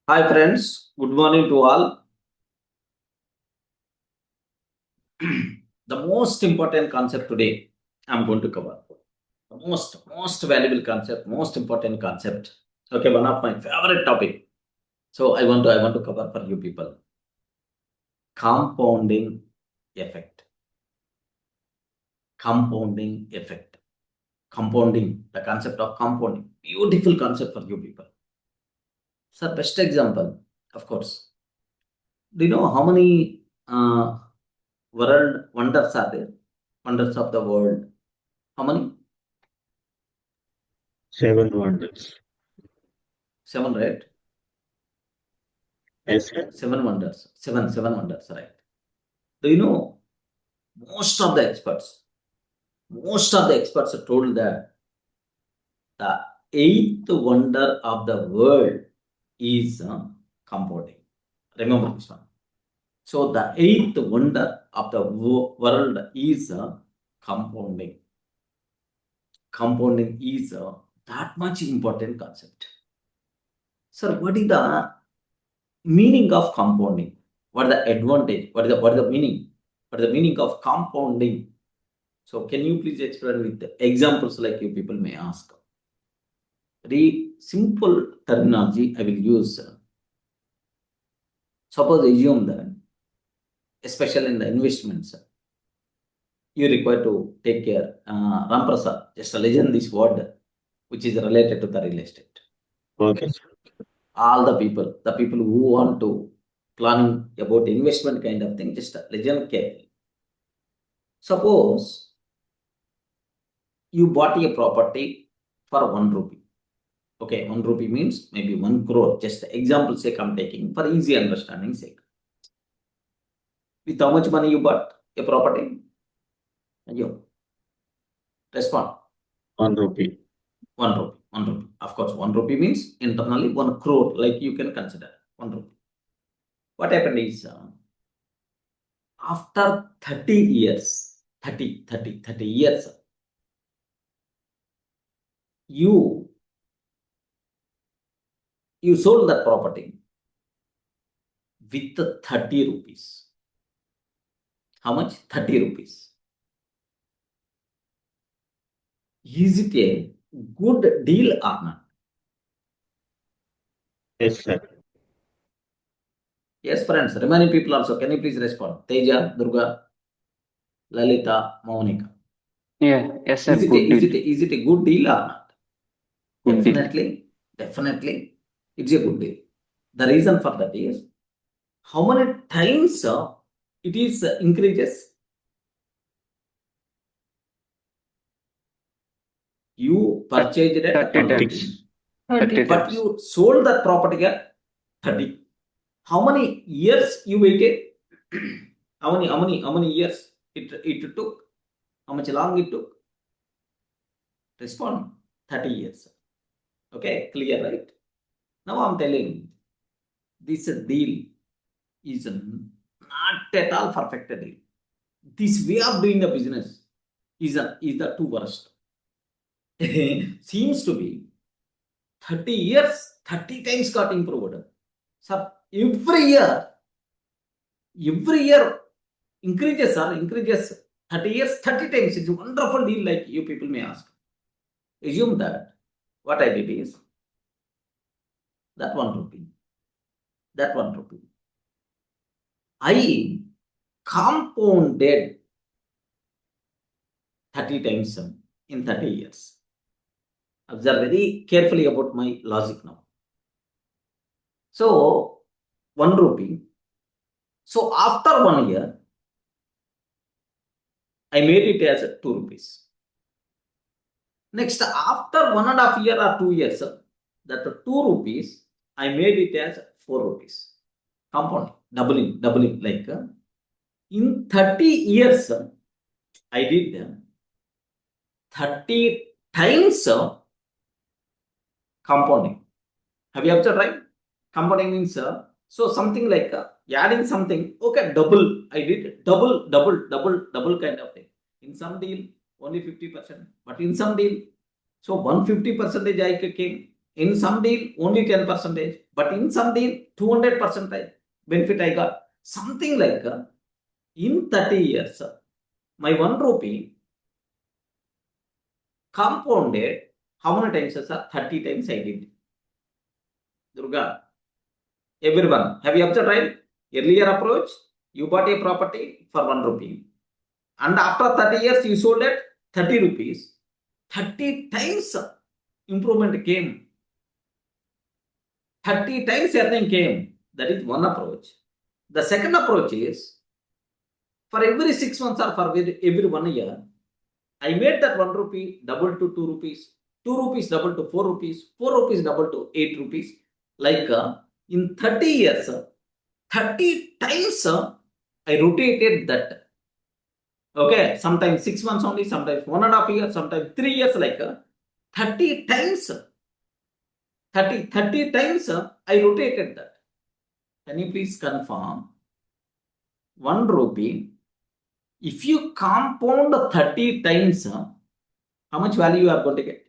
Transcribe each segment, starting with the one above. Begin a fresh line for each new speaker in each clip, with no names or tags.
Hi friends, good morning to all. The most important concept today I'm going to cover. The most valuable concept, most important concept. Okay, one of my favorite topic. So I want to cover for you people. Compounding effect. Compounding effect. Compounding, the concept of compounding. Beautiful concept for you people. So best example, of course. Do you know how many world wonders are there? Wonders of the world. How many?
7 wonders.
7, right?
Yes, sir.
7 wonders. Seven wonders, right? Do you know most of the experts have told that the eighth wonder of the world is compounding. Remember this one. So the eighth wonder of the world is compounding. Compounding is that much important concept. Sir, what is the meaning of compounding? What is the advantage? What is the meaning? What is the meaning of compounding? So can you please explain with the examples like you people may ask? Very simple terminology I will use. Suppose assume that, especially in the investments, you require to take care. Ram Prasad, just legend this word which is related to the real estate.
Okay.
All the people who want to planning about investment kind of thing, just legend carefully. Suppose you bought a property for 1 rupee. Okay, 1 rupee means maybe 1 crore. Just example sake I'm taking for easy understanding sake. With how much money you bought a property? You respond.
1 rupee.
1 rupee. 1 rupee. Of course, 1 rupee means internally 1 crore, like you can consider 1 rupee. What happened is after 30 years, 30 years, you sold that property with 30 rupees. How much? 30 rupees. Is it a good deal or not?
Yes, sir.
Yes, friends. Remaining people also. Can you please respond? Teja, Durga, Lalita, Monica.
Yes, sir. Good deal.
Is it a good deal or not?
Good deal.
Definitely, it's a good deal. The reason for that is how many times it is increases. You purchased it at
30
1
times.
rupee,
30
but
times.
you sold that property at 30. How many years you waited? how many years it took? How much long it took? Respond. 30 years. Okay, clear, right? Now I'm telling this deal is not at all perfect deal. This way of doing the business is the two worst. Seems to be 30 years, 30 times got improved. So every year increases 30 years, 30 times. It's a wonderful deal, like you people may ask. Assume that what I did is that 1 rupee. I compounded 30 times in 30 years. Observe very carefully about my logic now. So 1 rupee. So after 1 year, I made it as 2 rupees. Next, after 1.5 year or 2 years, that 2 rupees, I made it as 4 rupees. Compound, doubling. Like in 30 years, I did 30 times compounding. Have you observed, right? Compounding means so something like adding something. Okay, double. I did double kind of thing. In some deal, only 50%, but in some deal, so 150% I came. In some deal, only 10%, but in some deal, 200% benefit I got. Something like in 30 years, my 1 rupee compounded, how many times, sir? 30 times I did. Durga, everyone, have you observed, right? Earlier approach, you bought a property for 1 rupee. And after 30 years, you sold at 30 rupees. 30 times improvement came. 30 times earning came. That is one approach. The second approach is, for every 6 months or for every 1 year, I made that 1 rupee double to 2 rupees, 2 rupees double to 4 rupees, 4 rupees double to 8 rupees. Like in 30 years, 30 times I rotated that. Okay, sometimes 6 months only, sometimes 1.5 years, sometimes 3 years, like 30 times. 30 times I rotated that. Can you please confirm? 1 rupee, if you compound 30 times, how much value you are going to get?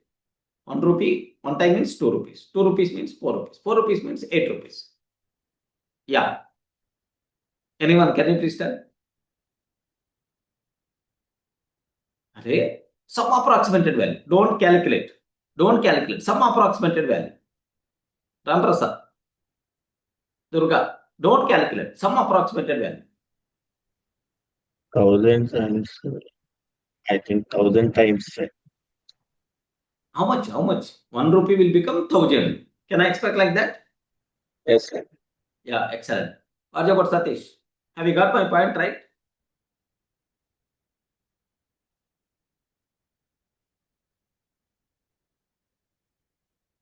1 rupee, 1 time means 2 rupees. 2 rupees means 4 rupees. 4 rupees means 8 rupees. Yeah. Anyone, can you please tell? Okay. Some approximated value. Don't calculate. Don't calculate. Some approximated value. Ramprasad, Durga, don't calculate. Some approximated value.
1,000 times, I think 1,000 times, sir.
How much? How much? 1 rupee will become 1,000. Can I expect like that?
Yes, sir.
Yeah, excellent. What about Satish? Have you got my point right?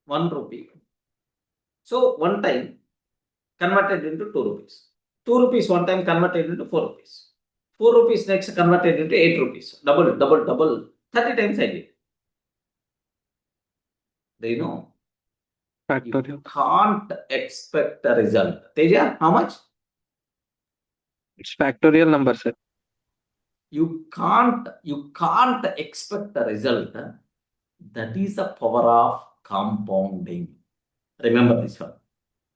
₹1. So 1 time converted into 2 rupees. 2 rupees 1 time converted into 4 rupees. 4 rupees next converted into 8 rupees. Double, double, double. 30 times I did. Do you know?
Factorial.
You can't expect a result. Teja, how much?
It's factorial number, sir.
You can't expect a result. That is the power of compounding. Remember this one.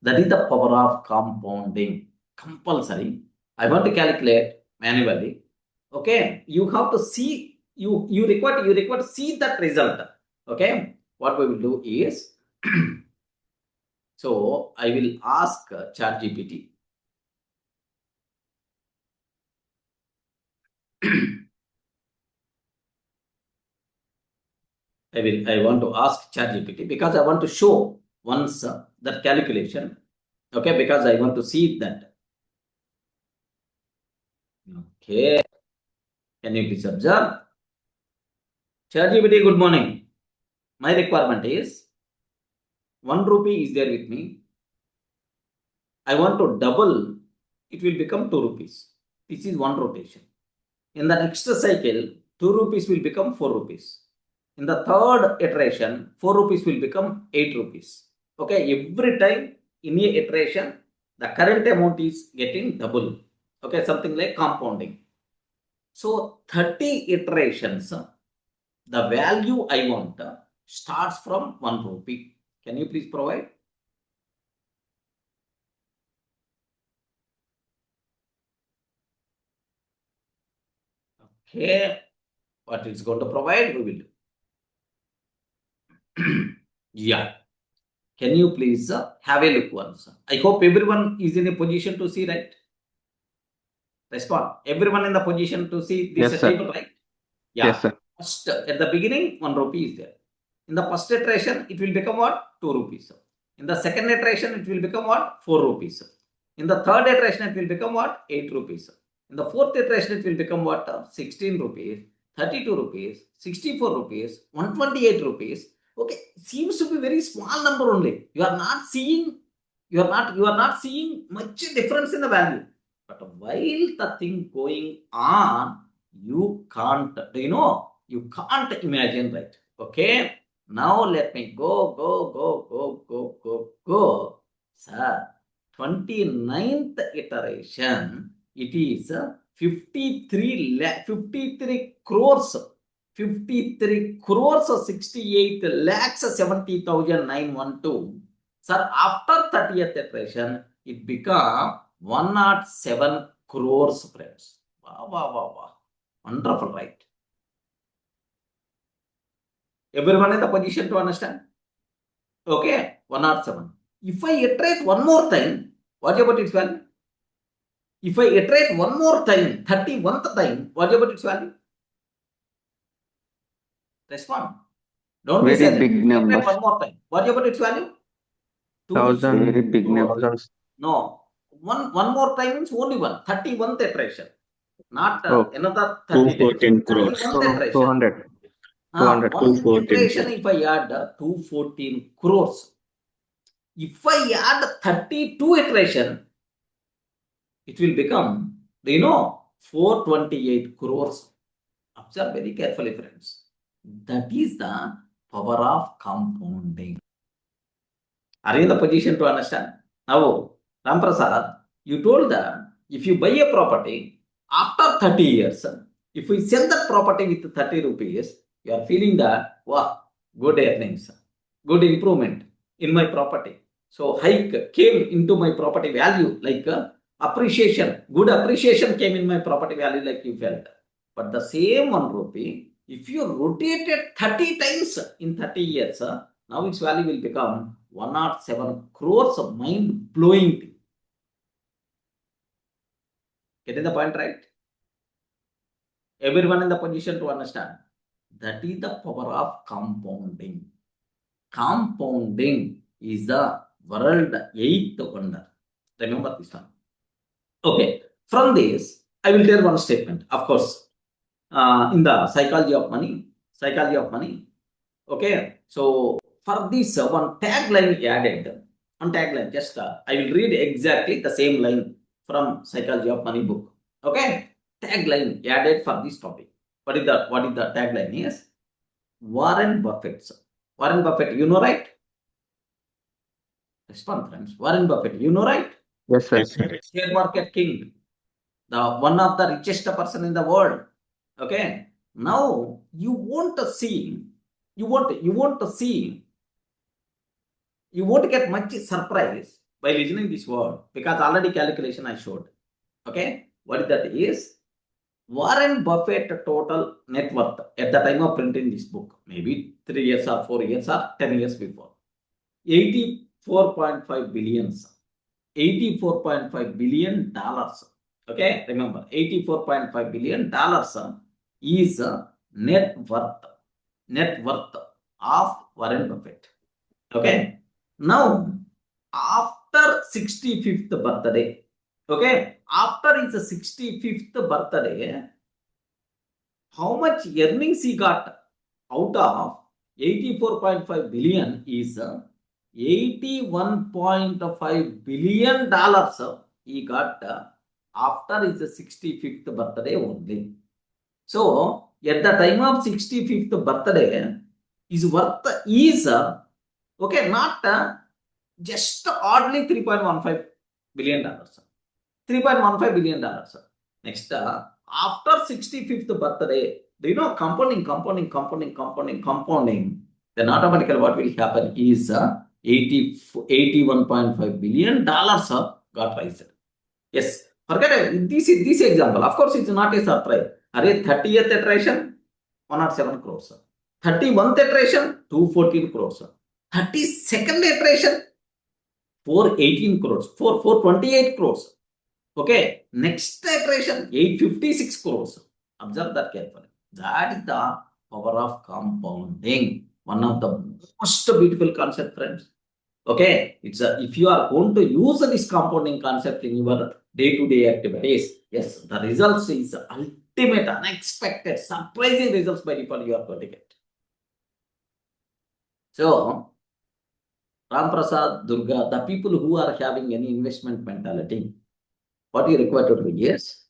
That is the power of compounding. Compulsory. I want to calculate manually. Okay, you have to see. You require to see that result. Okay, what we will do is, so I will ask ChatGPT. I want to ask ChatGPT because I want to show once that calculation. Okay, because I want to see that. Okay, can you please observe? ChatGPT, good morning. My requirement is 1 rupee is there with me. I want to double, it will become 2 rupees. This is 1 rotation. In the next cycle, 2 rupees will become 4 rupees. In the third iteration, 4 rupees will become 8 rupees. Okay, every time in a iteration, the current amount is getting double. Okay, something like compounding. So 30 iterations, the value I want starts from 1 rupee. Can you please provide? Okay, what it's going to provide, we will do. Yeah. Can you please have a look once? I hope everyone is in a position to see, right? Respond. Everyone in the position to see this
Yes, sir.
table, right? Yeah.
Yes, sir.
First, at the beginning, 1 rupee is there. In the first iteration, it will become what? 2 rupees. In the second iteration, it will become what? 4 rupees. In the third iteration, it will become what? 8 rupees. In the fourth iteration, it will become what? 16 rupees, 32 rupees, 64 rupees, 128 rupees. Okay, seems to be very small number only. You are not seeing much difference in the value. But while the thing going on, you can't, do you know? You can't imagine, right? Okay. Now let me go. Sir, 29th iteration, it is 53 crores. 53 crores 68 lakhs 70,912. Sir, after 30th iteration, it became 107 crores, friends. Wow, wow, wow, wow. Wonderful, right? Everyone in the position to understand? Okay, 107. If I iterate one more time, what about its value? If I iterate one more time, 31st time, what about its value? Respond. Don't be
Very
silent.
big
If I iterate
numbers.
one more time, what about its value?
Thousand.
Very big number.
Thousands.
No. One more time means only one. 31st iteration. Not
Oh.
another 30 times.
214 crores.
31st iteration.
200. 200.
One
214
iteration,
crores.
if I add 214 crores. If I add 32 iteration, it will become, 428 crores. Observe very carefully, friends. That is the power of compounding. Are you in the position to understand? Now, Ramprasad, you told that if you buy a property after 30 years, if we sell that property with 30 rupees, you are feeling that, wow, good earnings, good improvement in my property. So, hike came into my property value, like appreciation, good appreciation came in my property value, like you felt. But the same 1 rupee, if you rotate it 30 times in 30 years, now its value will become 107 crores of mind-blowing thing. Getting the point, right? Everyone in the position to understand. That is the power of compounding. Compounding is the world 8th wonder. Remember this one. Okay. From this, I will tell one statement. Of course, in the psychology of money. Okay. So, for this one tagline added, just I will read exactly the same line from Psychology of Money book. Okay, tagline added for this topic. What is the tagline is? Warren Buffett. Warren Buffett, you know, right? Respond, friends. Warren Buffett, you know, right?
Yes, sir.
Yes, sir.
Share market king, the one of the richest person in the world. Okay. Now you won't get much surprise by listening this word, because already calculation I showed. Okay, what that is? Warren Buffett total net worth at the time of printing this book, maybe 3 years or 4 years or 10 years before, 84.5 billions. $84.5 billion. Okay, remember, $84.5 billion is net worth of Warren Buffett. Okay, now after 65th birthday, okay, after his 65th birthday, how much earnings he got out of 84.5 billion is $81.5 billion he got after his 65th birthday only. So, at the time of 65th birthday, his worth is, okay, not just oddly $3.15 billion. $3.15 billion. Next, after 65th birthday, do you know compounding, then automatically what will happen is $81.5 billion got raised. Yes, forget this example. Of course, it's not a surprise. 30th iteration, 107 crores. 31st iteration, 214 crores. 32nd iteration, 418 crores, 428 crores. Okay, next iteration, 856 crores. Observe that carefully. That is the power of compounding. One of the most beautiful concept, friends. Okay, it's if you are going to use this compounding concept in your day-to-day activities, yes, the results is ultimate, unexpected, surprising results by default you are going to get. So, Ram Prasad, Durga, the people who are having any investment mentality, what you require to do is,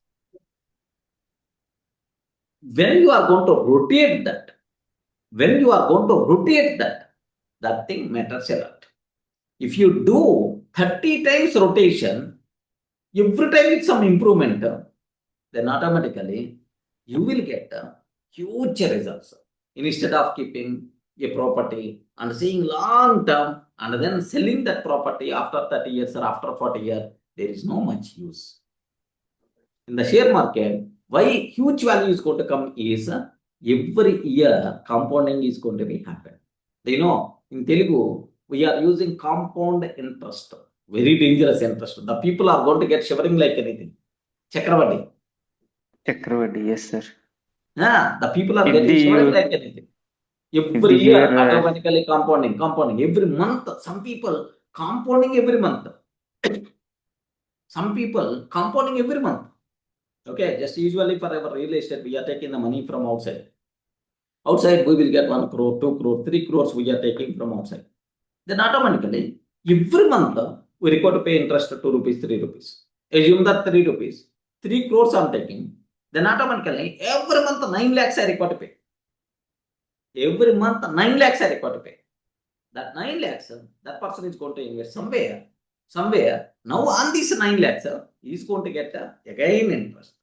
when you are going to rotate that, that thing matters a lot. If you do 30 times rotation, every time with some improvement, then automatically you will get huge results. instead of keeping a property and seeing long term and then selling that property after 30 years or after 40 years, there is no much use. In the share market, why huge value is going to come is every year compounding is going to be happen. In Telugu, we are using compound interest, very dangerous interest. The people are going to get shivering like anything. Chakravati.
Chakravarti, yes, sir.
The people are
If
getting
the
shivering
use-
like anything. Every
the
year,
year,
automatically compounding. Every month, some people compounding every month. Some people compounding every month. Okay, just usually for our real estate, we are taking the money from outside. Outside, we will get 1 crore, 2 crore, 3 crores we are taking from outside. Then automatically, every month, we record to pay interest 2 rupees, 3 rupees. Assume that 3 rupees, 3 crores I'm taking. Then automatically, every month 9 lakhs I record to pay. Every month 9 lakhs I record to pay. That 9 lakhs, that person is going to invest somewhere. Now on this 9 lakhs, he is going to get again interest.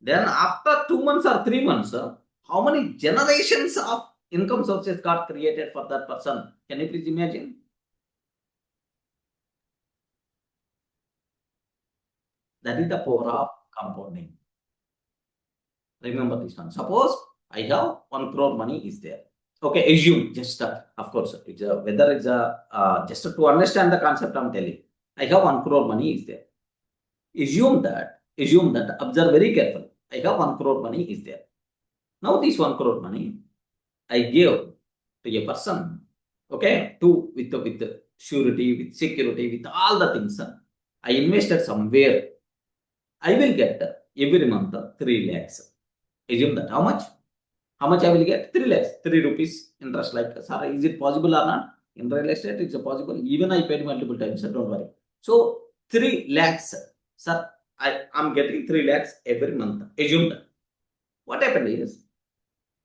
Then after 2 months or 3 months, how many generations of income sources got created for that person? Can you please imagine? That is the power of compounding. Remember this one. Suppose I have 1 crore money is there. Okay, assume just of course it's whether it's just to understand the concept I'm telling. I have 1 crore money is there. Assume that. Observe very carefully. I have 1 crore money is there. Now this 1 crore money I give to a person. Okay, with surety, with security, with all the things. I invested somewhere. I will get every month 3 lakhs. Assume that. How much? How much I will get? 3 lakhs. 3 rupees interest like, sir, is it possible or not? In real estate, it's possible. Even I paid multiple times, sir, don't worry. So 3 lakhs, sir, I'm getting 3 lakhs every month. Assume that. What happened is,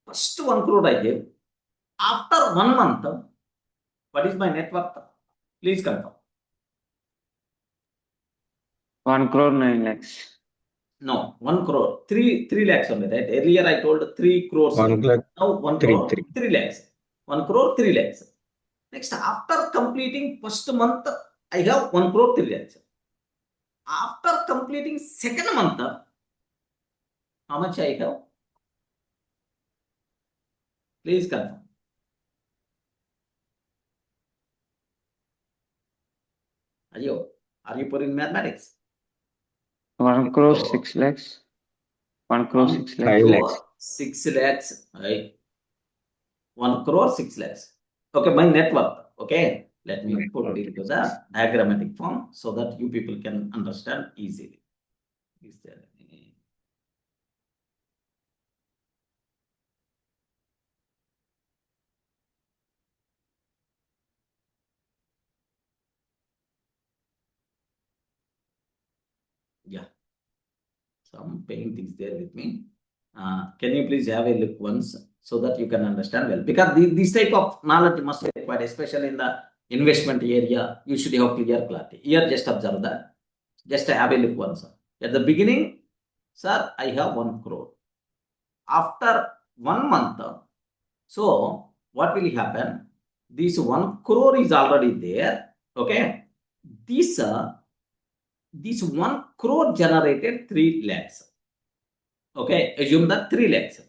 first 1 crore I gave. After 1 month, what is my net worth? Please confirm.
1 crore 9 lakhs.
No, 1 crore. 3 lakhs only, right? Earlier I told 3 crores.
1 lakh.
Now 1
Three,
crore, 3 lakhs. 1 crore, 3 lakhs. Next, after completing first month, I have 1 crore, 3 lakhs. After completing second month, how much I have? Please confirm. Are you poor in mathematics?
1 crore
So,
6 lakhs. 1 crore 6
5
lakhs.
lakhs.
6 lakhs, right? 1 crore 6 lakhs. Okay, my net worth. Okay, let me put it into the diagrammatic form so that you people can understand easily. Is there any? Yeah, some paint is there with me. Can you please have a look once so that you can understand well? Because this type of knowledge must be required, especially in the investment area. You should have clear clarity. Here, just observe that. Just have a look once. At the beginning, sir, I have 1 crore. After 1 month, so what will happen? This 1 crore is already there. Okay, this 1 crore generated 3 lakhs. Okay, assume that 3 lakhs.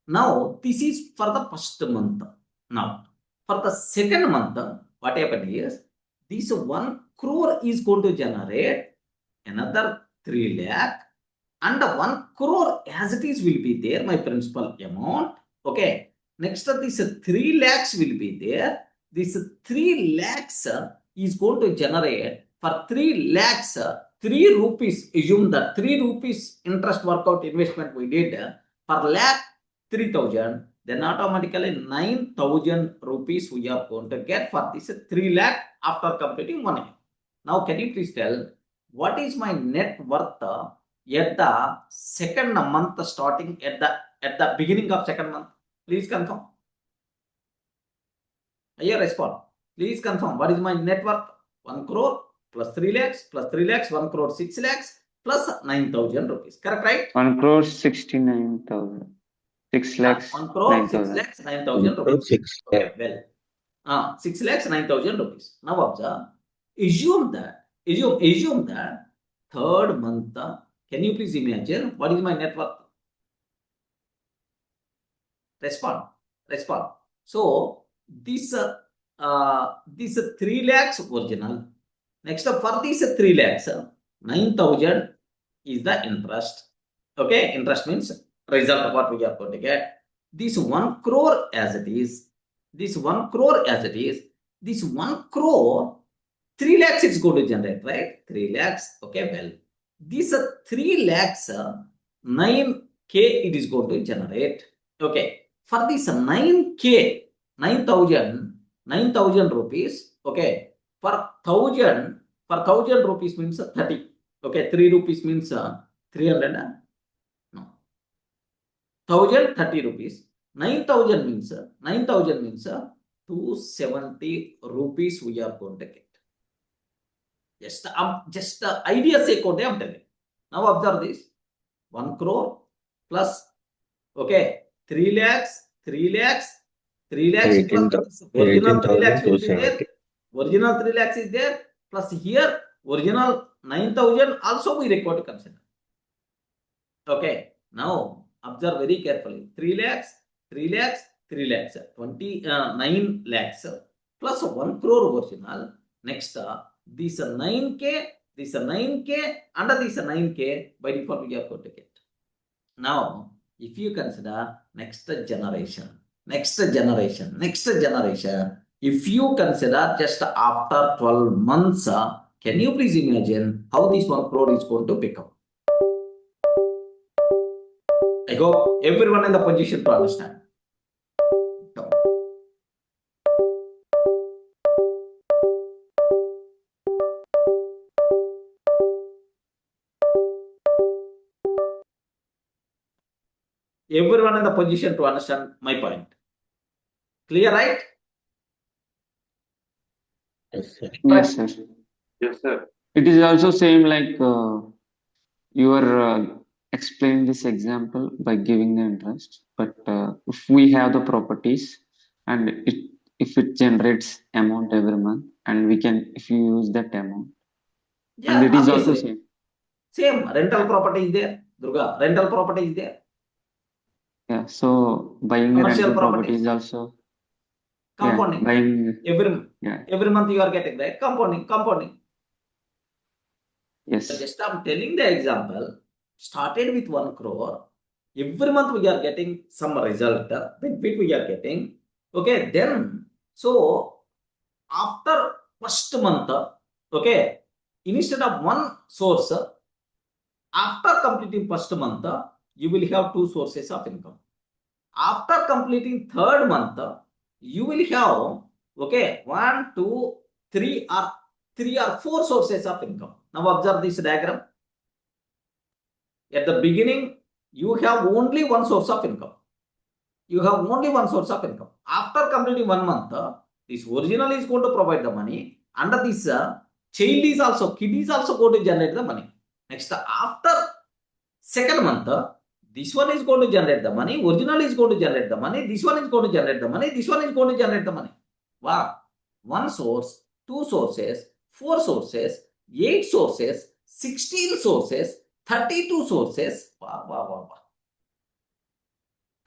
Now, this is for the first month. Now, for the second month, what happened is, this 1 crore is going to generate another 3 lakh, and 1 crore as it is will be there, my principal amount. Okay, next this 3 lakhs will be there. This 3 lakhs is going to generate for 3 lakhs 3 rupees. Assume that 3 rupees interest workout investment we did per lakh 3,000. Then automatically 9,000 rupees we are going to get for this 3 lakh after completing 1 year. Now, can you please tell what is my net worth at the second month starting at the beginning of second month? Please confirm. Here respond. Please confirm what is my net worth? 1 crore plus 3 lakhs plus 3 lakhs, 1 crore 6 lakhs plus 9,000 rupees. Correct, right?
1 crore 69,000. 6 lakhs,
1 crore, 6
9,000.
lakhs, 9,000 rupees.
6
Okay, well. 6 lakhs, 9,000 rupees. Now observe, assume that third month, can you please imagine what is my net worth? Respond. So this 3 lakhs original. Next up for this 3 lakhs, 9,000 is the interest. Okay, interest means result of what we are going to get. This 1 crore as it is, this 1 crore, 3 lakhs is going to generate, right? 3 lakhs. Okay, well, this 3 lakhs, 9K it is going to generate. Okay, for this 9K, 9,000 rupees. Okay, for 1,000 rupees means 30. Okay, 3 rupees means 300. No, 1,030 rupees. 9,000 means 270 rupees we are going to get. Just the idea sake I'm telling you. Now observe this. 1 crore plus, okay, 3 lakhs plus original 3 lakhs will be there. Original 3 lakhs is there, plus here original 9,000 also we require to consider. Okay, now observe very carefully. 3 lakhs, 29 lakhs plus 1 crore original. Next, this 9K, under this 9K, by default we are going to get. Now, if you consider next generation, if you consider just after 12 months, can you please imagine how this 1 crore is going to become? I hope everyone in the position to understand. Everyone in the position to understand my point. Clear, right?
Yes, sir.
Yes, sir.
Yes, sir.
It is also same like you are explaining this example by giving the interest. But if we have the properties and if it generates amount every month, and we can, if you use that amount,
Yeah,
and it is also
obviously.
same.
Same rental property is there. Durga, rental property is there.
Yeah, so buying a
Commercial
rental property
properties.
is also
Compounding.
buying.
Every month you are getting, right? Compounding.
Yes.
But just I'm telling the example, started with 1 crore. Every month we are getting some result, benefit we are getting. Okay, then, so after first month, okay, instead of one source, after completing first month, you will have 2 sources of income. After completing third month, you will have, okay, 1, 2, 3 or 4 sources of income. Now observe this diagram. At the beginning, you have only one source of income. After completing 1 month, this original is going to provide the money. Under this, kid is also going to generate the money. Next, after second month, this one is going to generate the money, original is going to generate the money, this one is going to generate the money, this one is going to generate the money. Wow. 1 source, 2 sources, 4 sources, 8 sources, 16 sources, 32 sources. Wow.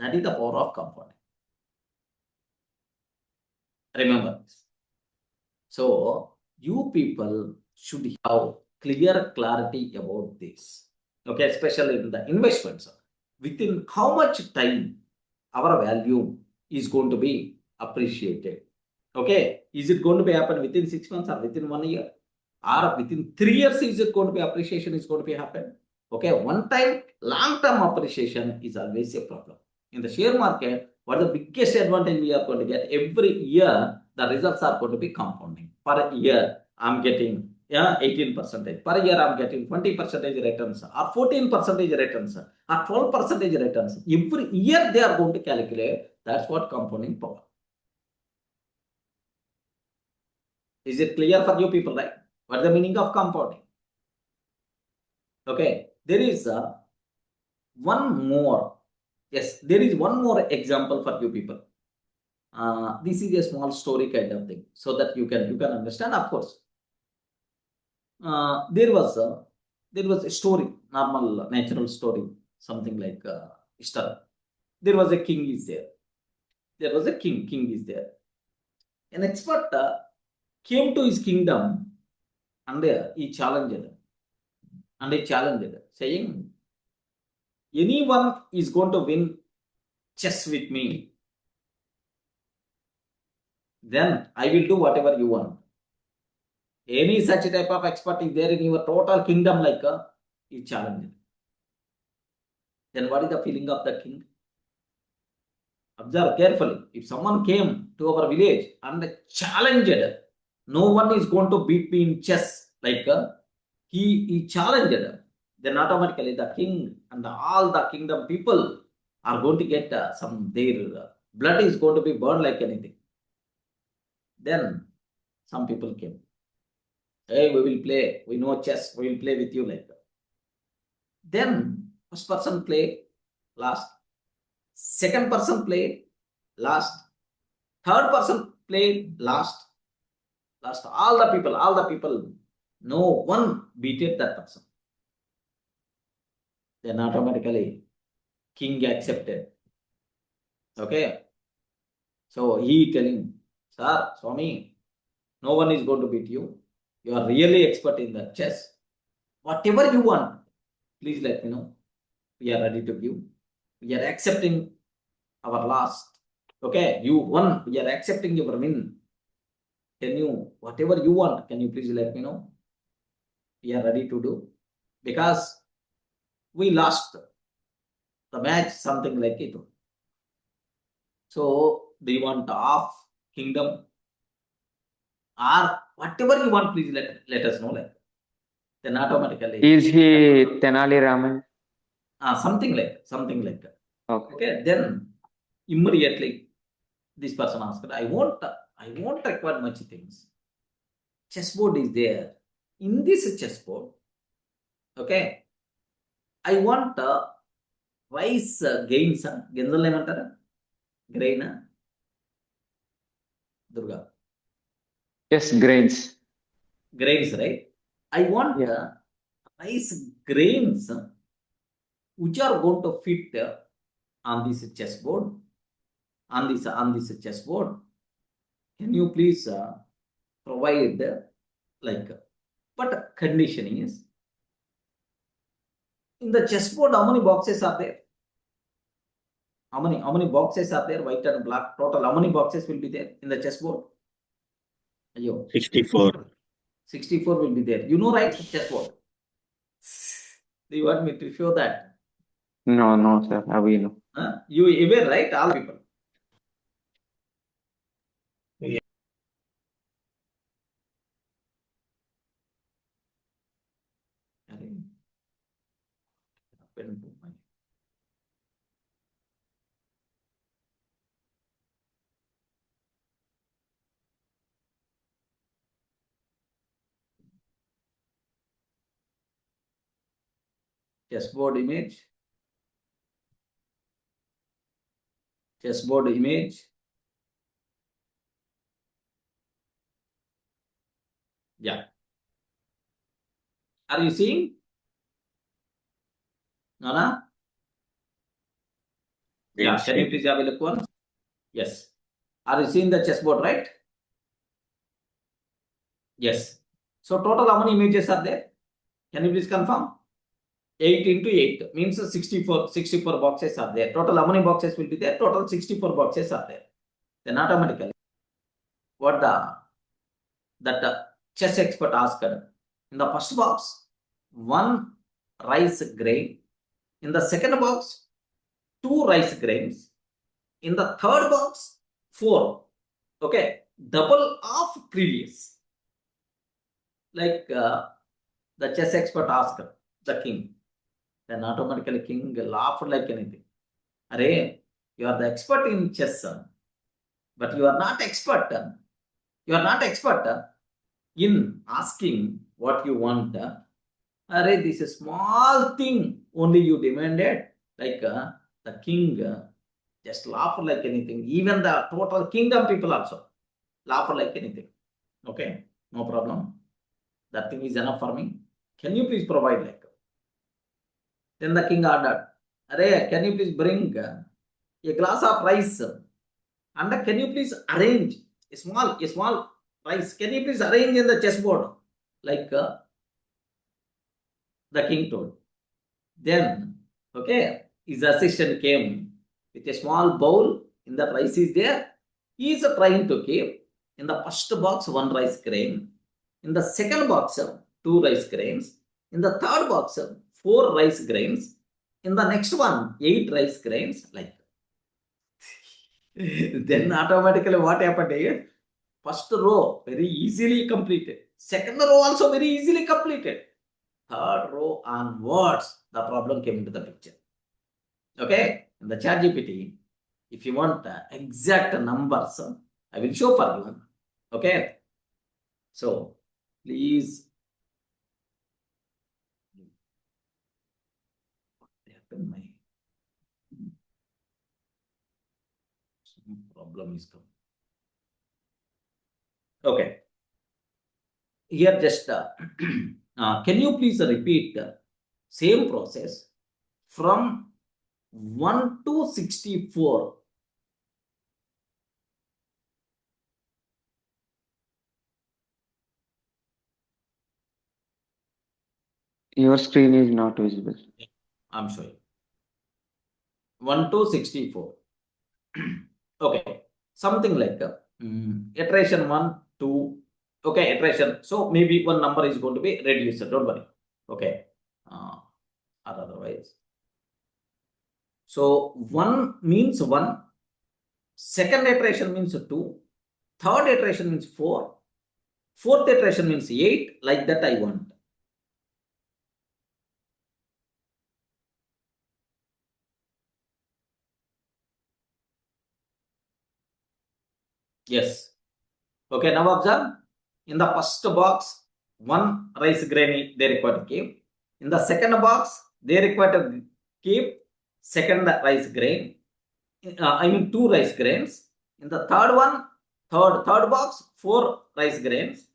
That is the power of compounding. Remember this. So, you people should have clear clarity about this. Okay, especially in the investments. Within how much time our value is going to be appreciated. Okay, is it going to be happen within 6 months or within 1 year? Or within 3 years is it going to be appreciation is going to be happen? Okay, one time, long-term appreciation is always a problem. In the share market, what is the biggest advantage we are going to get? Every year, the results are going to be compounding. Per year, I'm getting 18%. Per year, I'm getting 20% returns, or 14% returns, or 12% returns. Every year, they are going to calculate. That's what compounding power. Is it clear for you people, right? What is the meaning of compounding? Okay, there is one more Yes, there is one more example for you people. This is a small story kind of thing, so that you can understand. Of course, there was a story, normal natural story, something like history. There was a king is there. There was a king. King is there. An expert came to his kingdom and he challenged saying, anyone is going to win chess with me, then I will do whatever you want. Any such type of expert is there in your total kingdom, like he challenged. Then what is the feeling of the king? Observe carefully. If someone came to our village and challenged, no one is going to beat me in chess, like he challenged, then automatically the king and all the kingdom people are going to get their blood is going to be burned like anything. Then some people came. Hey, we will play. We know chess. We will play with you like that. Then first person play last. Second person play last. Third person play last. Last. All the people. No one beated that person. Then automatically king accepted. Okay. So he telling, sir, Swami, no one is going to beat you. You are really expert in the chess. Whatever you want, please let me know. We are ready to give. We are accepting our last. Okay, you won. We are accepting your win. Can you, whatever you want, can you please let me know? We are ready to do. Because we lost the match, something like it. So, do you want half kingdom? Or whatever you want, please let us know. Like, then automatically.
Is he Tenali Raman?
Something like that. Okay. Then immediately this person asked, I won't require much things. Chessboard is there. In this chessboard, okay, I want rice grains. Ginzal emantara? Grain. Durga.
Yes, grains.
Grains, right? I want rice grains which are going to fit on this chessboard. On this chessboard, can you please provide like? But condition is, in the chessboard, how many boxes are there? How many boxes are there? White and black. Total, how many boxes will be there in the chessboard?
64.
64 will be there. You know, right? Chessboard. Do you want me to show that?
No, sir. We know.
You aware, right? All people.
Yeah.
Chessboard image. Chessboard image. Yeah. Are you seeing? Nana? Yeah. Can you please have a look once? Yes. Are you seeing the chessboard, right? Yes. So total how many images are there? Can you please confirm? 8 into 8 means 64 boxes are there. Total how many boxes will be there? Total 64 boxes are there. Then automatically, what that chess expert asked, in the first box, 1 rice grain. In the second box, 2 rice grains. In the third box, 4. Okay, double of previous. Like the chess expert asked the king. Then automatically king laughed like anything. Arey, you are the expert in chess, but you are not expert. You are not expert in asking what you want. Arey, this is a small thing only you demanded. Like the the king just laugh like anything. Even the total kingdom people also laugh like anything. Okay, no problem. That thing is enough for me. Can you please provide like? Then the king ordered, "Arey, can you please bring a glass of rice? And can you please arrange a small rice? Can you please arrange in the chessboard?" Like the king told. Then, okay, his assistant came with a small bowl. In the rice is there. He is trying to keep in the first box 1 rice grain. In the second box 2 rice grains. In the third box 4 rice grains. In the next one 8 rice grains. Like then automatically what happened here? First row very easily completed. Second row also very easily completed. Third row onwards, the problem came into the picture. Okay, in the Jdbc, if you want exact numbers, I will show for you. Okay, so please. What happened? My some problem is coming. Okay, here just can you please repeat the same process from 1 to 64?
Your screen is not visible.
I'm showing 1 to 64. Okay, something like iteration 1, 2. Okay, iteration. So maybe one number is going to be reduced. Don't worry. Okay, or otherwise. So 1 means 1. Second iteration means 2. Third iteration means 4. Fourth iteration means 8. Like that I want. Yes. Okay, now observe. In the first box, 1 rice grain they require to keep. In the second box, they require to keep second rice grain. I mean 2 rice grains. In the third one, third box, 4 rice grains.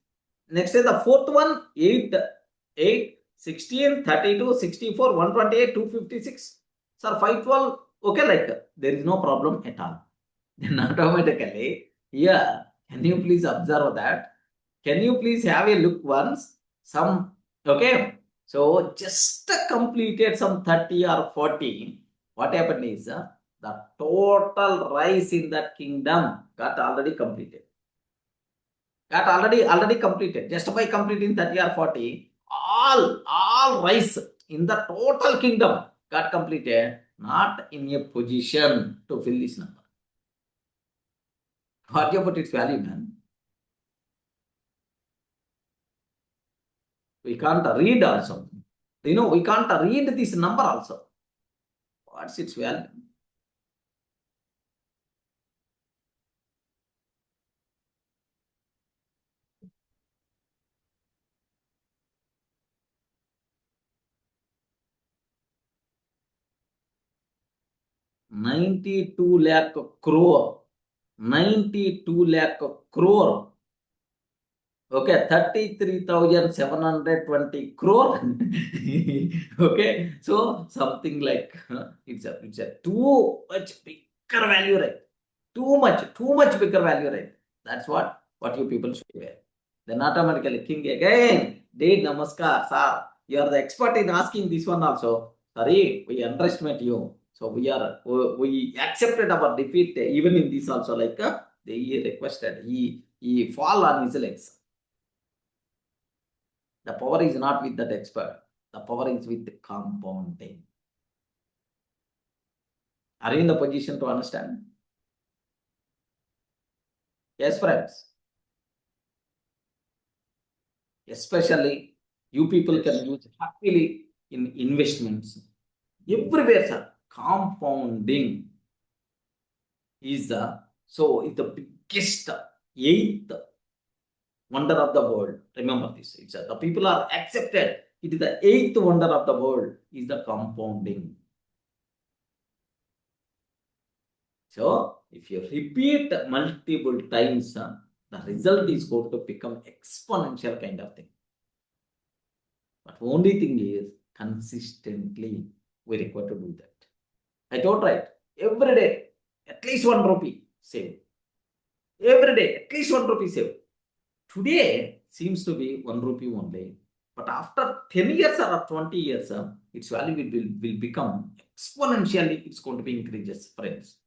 Next is the fourth one, 8, 16, 32, 64, 128, 256. Sir, 512. Okay, like there is no problem at all. Then automatically, yeah, can you please observe that? Can you please have a look once? Okay. So just completed some 30 or 40. What happened is the total rice in that kingdom got already completed. Got already completed. Just by completing 30 or 40, all rice in the total kingdom got completed, not in a position to fill this number. What about its value, man? We can't read also. We can't read this number also. What's its value? $92 lakh crore. 92 lakh crore. Okay, 33,720 crore. Okay, so something like it's a too much bigger value, right? Too much bigger value, right? That's what you people should wear. Then automatically king again did namaskar, sir. You are the expert in asking this one also. Sorry, we underestimate you. So we accepted our defeat even in this also. Like they requested, he fall on his legs. The power is not with that expert. The power is with the compounding. Are you in the position to understand? Yes, friends. Especially you people can use happily in investments. Everywhere, sir. Compounding is the biggest 8th wonder of the world. Remember this. The people are accepted. It is the 8th wonder of the world is the compounding. So if you repeat multiple times, the result is going to become exponential kind of thing. But only thing is consistently we require to do that. I told right, every day at least 1 rupee save. Every day at least 1 rupee save. Today seems to be 1 rupee only, but after 10 years or 20 years, its value will become exponentially. It's going to be increases, friends.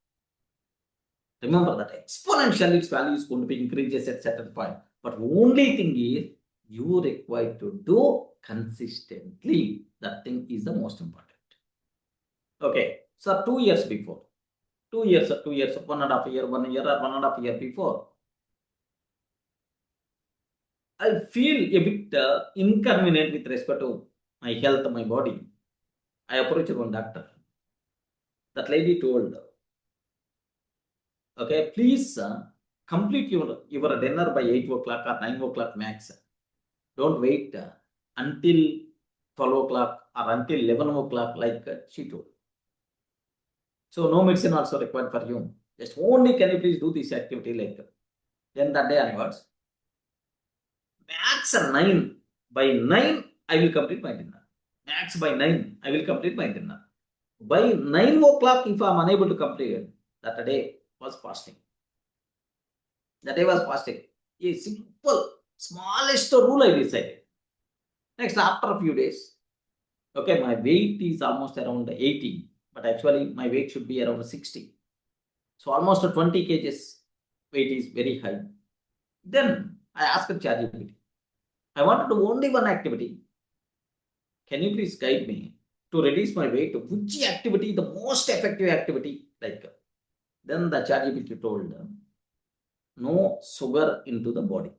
Remember that exponentially its value is going to be increases at certain point. But only thing is you require to do consistently. That thing is the most important. Okay, so 2 years before, 2 years, 1.5 year, 1 year or 1.5 year before, I feel a bit inconvenient with respect to my health, my body. I approached one doctor. That lady told, okay, please complete your dinner by 8 o'clock or 9 o'clock max. Don't wait until 12 o'clock or until 11 o'clock like she told. So no medicine also required for you. Just only can you please do this activity like that. Then that day onwards, max 9. By 9, I will complete my dinner. Max by 9, I will complete my dinner. By 9 o'clock, if I am unable to complete, that day was fasting. That day was fasting. A simple, smallest rule I decided. Next, after a few days, okay, my weight is almost around 80, but actually my weight should be around 60. So almost 20 kgs weight is very high. Then I asked Jdbc, I want to do only one activity. Can you please guide me to reduce my weight? Which activity, the most effective activity? Like, then the Jdbc told, no sugar into the body.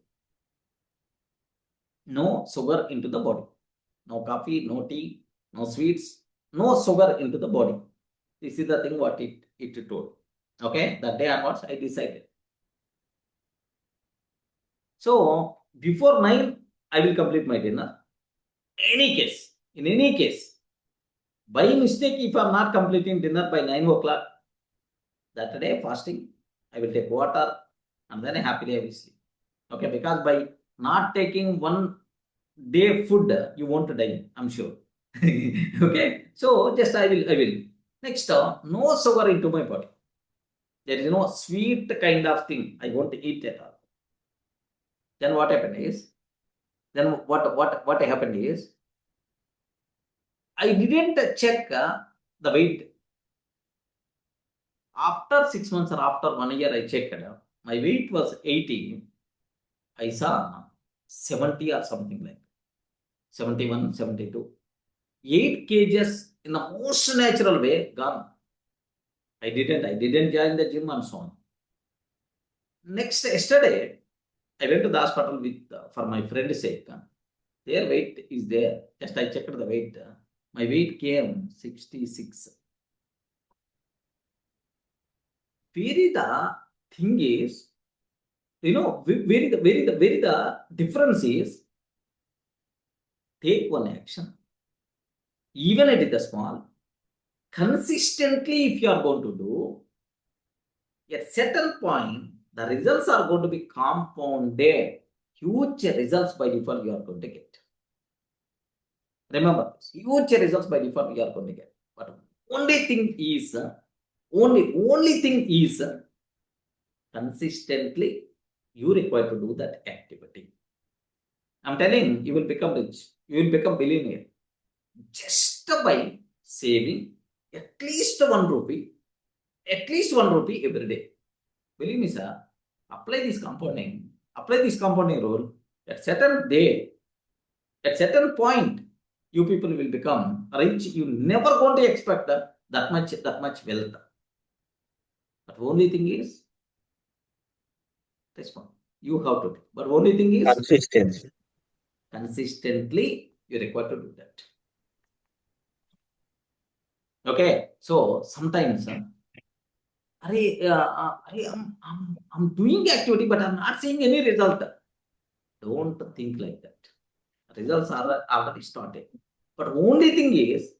No sugar into the body. No coffee, no tea, no sweets, no sugar into the body. This is the thing what it told. Okay, that day onwards I decided. So before 9, I will complete my dinner. In any case, by mistake, if I am not completing dinner by 9 o'clock, that day fasting, I will take water and then happily I will sleep. Okay, because by not taking 1 day food, you won't die, I'm sure. Okay, so just I will. Next, no sugar into my body. There is no sweet kind of thing I won't eat at all. Then what happened is, what happened is, I didn't check the weight. After 6 months or after 1 year, I checked. My weight was 80. I saw 70 or something like 71, 72. 8 kgs in the most natural way gone. I didn't join the gym and so on. Next, yesterday, I went to the hospital with for my friend's sake. Their weight is there. Just I checked the weight. My weight came 66. Very the thing is, very the difference is, take one action, even it is the small, consistently if you are going to do, at certain point, the results are going to be compounded. Huge results by default you are going to get. Remember this, huge results by default you are going to get. But only thing is, consistently you require to do that activity. I'm telling you will become rich. You will become billionaire just by saving at least 1 rupee. At least 1 rupee every day. Believe me, sir. Apply this compounding rule. At certain day, at certain point, you people will become rich. You never going to expect that much wealth. But only thing is, this one you have to do. But only thing is
Consistency.
Consistently you require to do that. Okay, so sometimes I'm doing activity, but I'm not seeing any result. Don't think like that. Results are already started. But only thing is,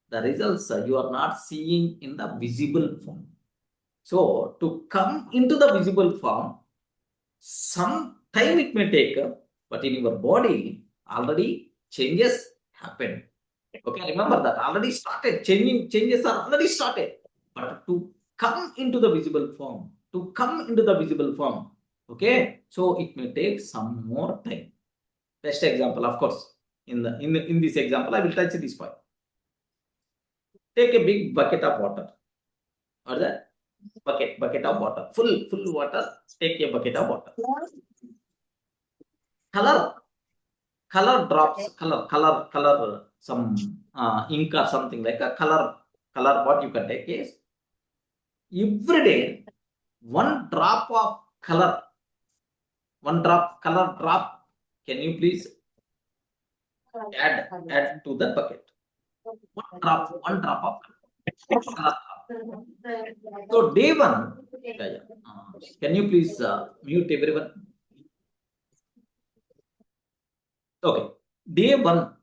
the results you are not seeing in the visible form. So to come into the visible form, some time it may take, but in your body already changes happen. Okay, remember that already started. Changes are already started. But to come into the visible form, okay, so it may take some more time. Best example, of course, in this example, I will touch this point. Take a big bucket of water, or the bucket of water, full water. Take a bucket of water. Color drops, color, some ink or something like a color. What you can take is every day one drop of color, color drop. Can you please add to the bucket? One drop of color. So day one, can you please mute everyone? Okay, day one,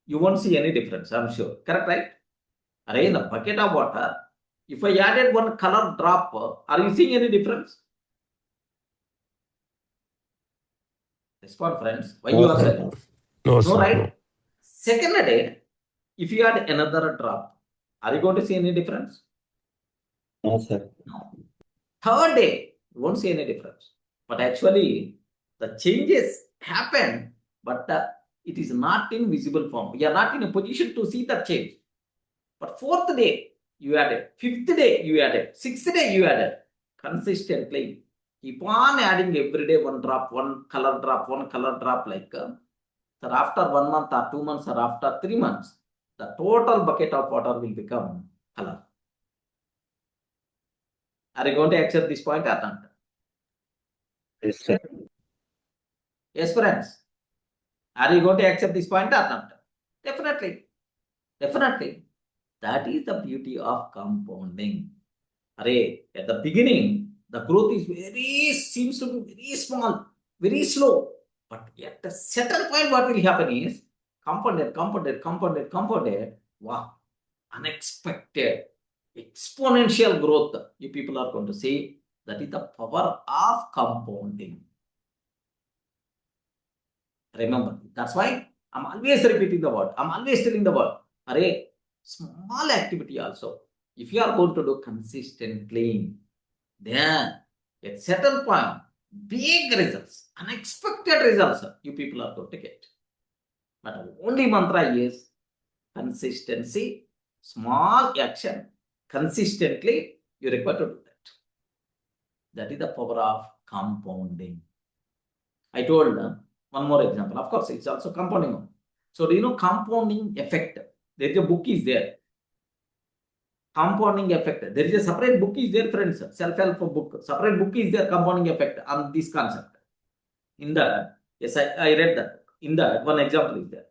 you won't see any difference, I'm sure. Correct, right? Array in the bucket of water, if I added one color drop, are you seeing any difference? Respond, friends. Why you are saying?
No,
No, right?
no.
Second day, if you add another drop, are you going to see any difference?
No, sir.
No. Third day, you won't see any difference. But actually, the changes happen, but it is not in visible form. We are not in a position to see the change. But fourth day, you added. Fifth day, you added. Sixth day, you added. Consistently, keep on adding every day one drop, one color drop, like so after 1 month or 2 months or after 3 months, the total bucket of water will become color. Are you going to accept this point or not?
Yes, sir.
Yes, friends. Are you going to accept this point or not? Definitely. That is the beauty of compounding. Array, at the beginning, the growth is seems to be very small, very slow. But at a certain point, what will happen is compounded. Wow, unexpected, exponential growth. You people are going to say that is the power of compounding. Remember, that's why I'm always repeating the word. I'm always telling the word. Array, small activity also. If you are going to do consistently, then at certain point, big results, unexpected results, you people are going to get. But only mantra is consistency, small action, consistently, you require to do that. That is the power of compounding. I told one more example. Of course, it's also compounding. So do you know compounding effect? There is a book is there. Compounding effect. There is a separate book is there, friends. Self-help book. Separate book is there, compounding effect on this concept. In that, yes, I read that. In that, one example is there.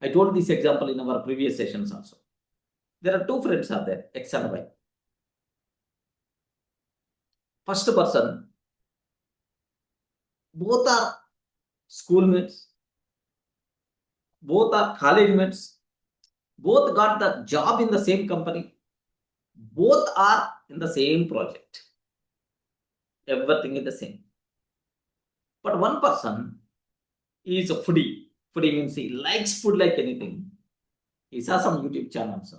I told this example in our previous sessions also. There are two friends are there, X and Y. First person, both are schoolmates, both are college mates, both got the job in the same company, both are in the same project. Everything is the same. But one person is a foodie. Foodie means he likes food like anything. He saw some YouTube channels.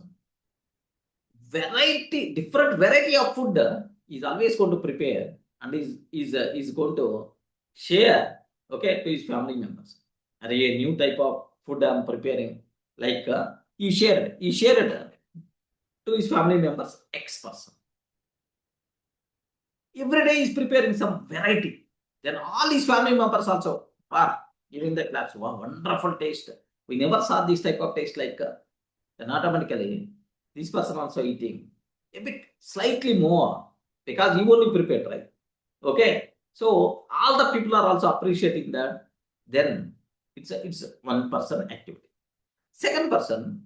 Different variety of food is always going to prepare and is going to share, okay, to his family members. A new type of food I'm preparing, like he shared to his family members, X person. Every day he's preparing some variety. Then all his family members also are giving the claps. Wow, wonderful taste. We never saw this type of taste like then automatically this person also eating a bit slightly more because he only prepared, right? Okay. So all the people are also appreciating that. Then it's one person activity. Second person,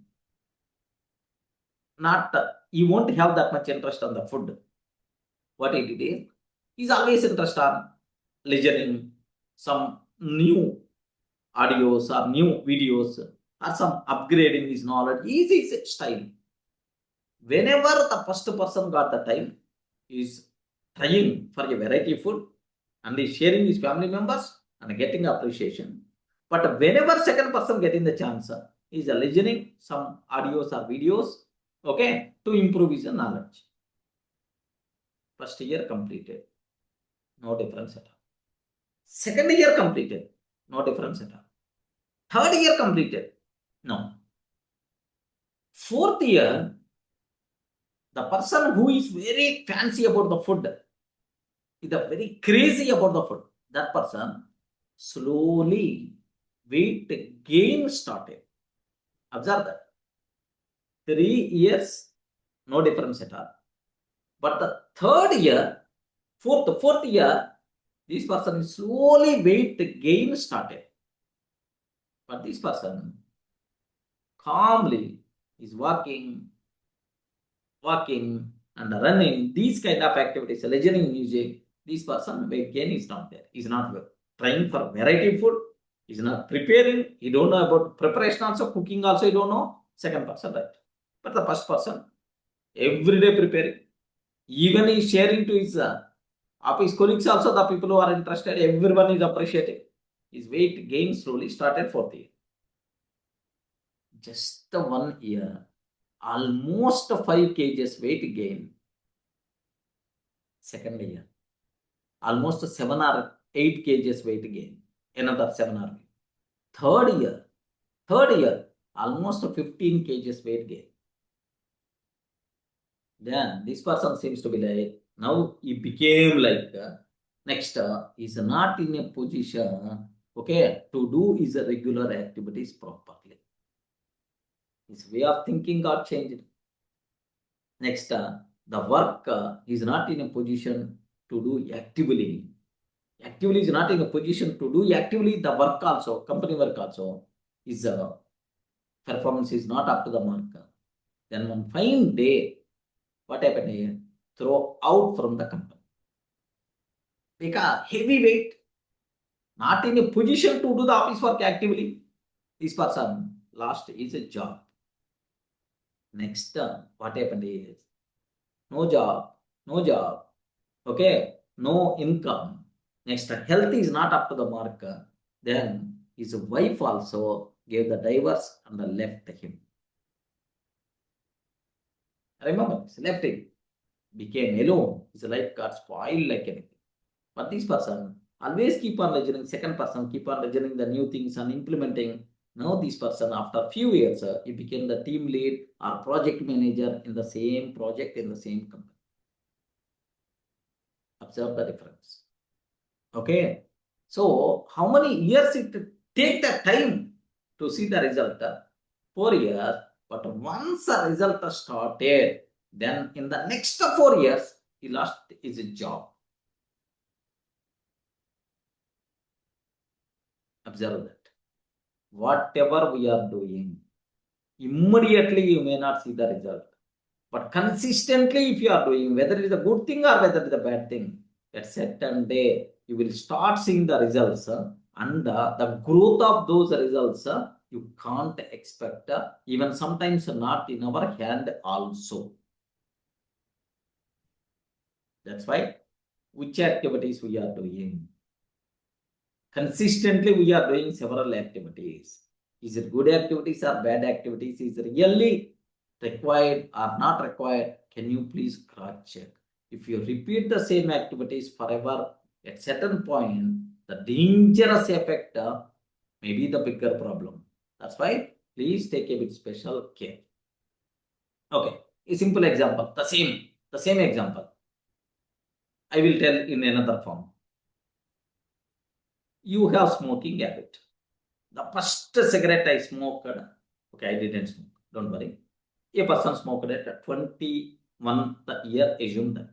not he won't have that much interest on the food. What he did is, he's always interested on listening some new audios or new videos or some upgrading his knowledge. Easy style. whenever the first person got the time, is trying for a variety food and is sharing his family members and getting appreciation. But whenever second person getting the chance, is listening some audios or videos, okay, to improve his knowledge. First year completed, no difference at all. Second year completed, no difference at all. Third year completed, no. Fourth year, the person who is very fancy about the food, is very crazy about the food, that person slowly weight gain started. Observe that. 3 years, no difference at all. But the third year, fourth year, this person is slowly weight gain started. But this person calmly is walking and running, these kind of activities, listening music, this person weight gain is not there. He's not trying for variety food. He's not preparing. He don't know about preparation also, cooking also, he don't know. Second person, right? But the first person, every day preparing. Even he is sharing to his office colleagues also, the people who are interested, everyone is appreciating. His weight gain slowly started fourth year. Just the 1 year, almost 5 kgs weight gain. Second year, almost 7 or 8 kgs weight gain. Another 7 or 8. Third year, almost 15 kgs weight gain. Then this person seems to be like, now he became like, next, is not in a position, okay, to do his regular activities properly. His way of thinking got changed. Next, the work is not in a position to do actively. Actively is not in a position to do actively the work also, company work also, is performance is not up to the mark. Then one fine day, what happened here? Throw out from the company. Because heavy weight, not in a position to do the office work actively. This person lost his job. Next, what happened is, no job, okay, no income. Next, health is not up to the mark. Then his wife also gave the divorce and left him. Remember, she left him, became alone. His life got spoiled like anything. But this person always keep on listening, second person keep on listening the new things and implementing. Now this person, after few years, he became the team lead or project manager in the same project in the same company. Observe the difference. Okay. So how many years it take that time to see the result? 4 years. But once the result started, then in the next 4 years, he lost his job. Observe that. Whatever we are doing, immediately you may not see the result. But consistently, if you are doing, whether it is a good thing or whether it is a bad thing, at certain day, you will start seeing the results. And the growth of those results, you can't expect, even sometimes not in our hand also. That's why, which activities we are doing? Consistently, we are doing several activities. Is it good activities or bad activities? Is it really required or not required? Can you please cross-check? If you repeat the same activities forever, at certain point, the dangerous effect may be the bigger problem. That's why, please take a bit special care. Okay, a simple example, the same example. I will tell in another form. You have smoking habit. The first cigarette I smoked, okay, I didn't smoke, don't worry. A person smoked at 21st year, assume that.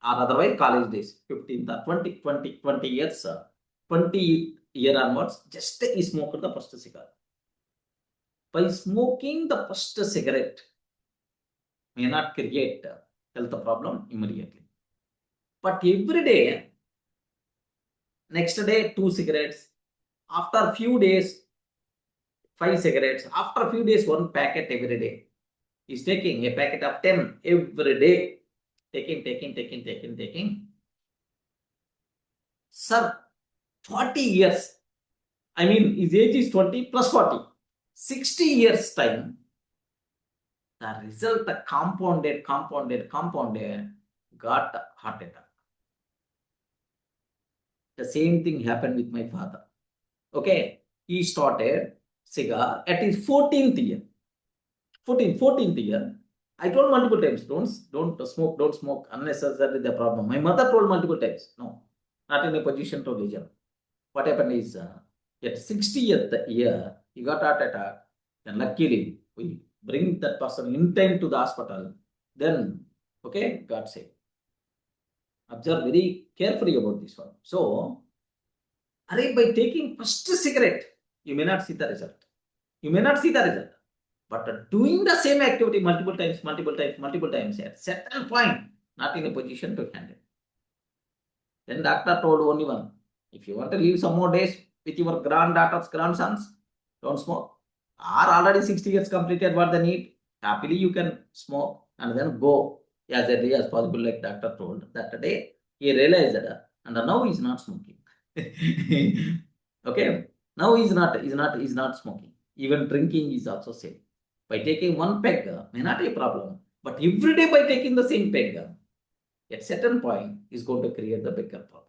Or otherwise, college days, 15th, 20 years, 20 year onwards, just he smoked the first cigarette. By smoking the first cigarette, may not create health problem immediately. But every day, next day, 2 cigarettes, after a few days, 5 cigarettes, after a few days, 1 packet every day. He's taking a packet of 10 every day. Taking. Sir, 40 years. I mean, his age is 20 plus 40. 60 years time. The result compounded, got heart attack. The same thing happened with my father. Okay, he started cigar at his 14th year. 14th year. I told multiple times, don't smoke unnecessarily the problem. My mother told multiple times, no, not in a position to religion. What happened is, at 60th year, he got heart attack. Then luckily, we bring that person in time to the hospital. Then, okay, God save. Observe very carefully about this one. So, by taking first cigarette, you may not see the result. But doing the same activity multiple times, at certain point, not in a position to handle. Then doctor told only one, if you want to live some more days with your granddaughters, grandsons, don't smoke. Are already 60 years completed what they need. Happily you can smoke and then go as early as possible, like doctor told. That day he realized that, and now he's not smoking. Okay, now he's not smoking. Even drinking is also same. By taking one peg may not be a problem, but every day by taking the same peg, at certain point is going to create the bigger problem.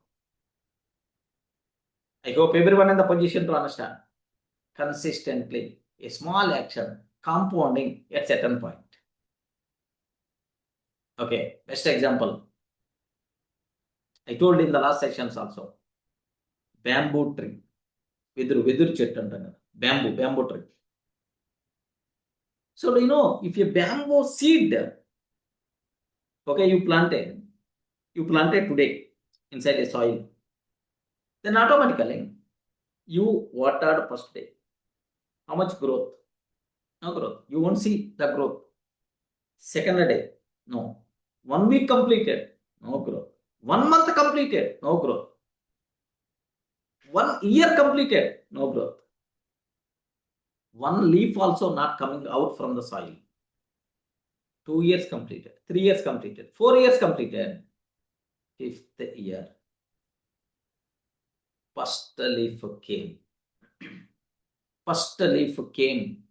I hope everyone in the position to understand. Consistently, a small action compounding at certain point. Okay, best example. I told in the last sections also. Bamboo tree. Vedur chettu bamboo tree. So if a bamboo seed, okay, you planted today inside a soil, then automatically you watered first day. How much growth? No growth. You won't see the growth. Second day, no. 1 week completed, no growth. 1 month completed, no growth. 1 year completed, no growth. 1 leaf also not coming out from the soil. 2 years completed, 3 years completed, 4 years completed. 5th year, first leaf came. First leaf came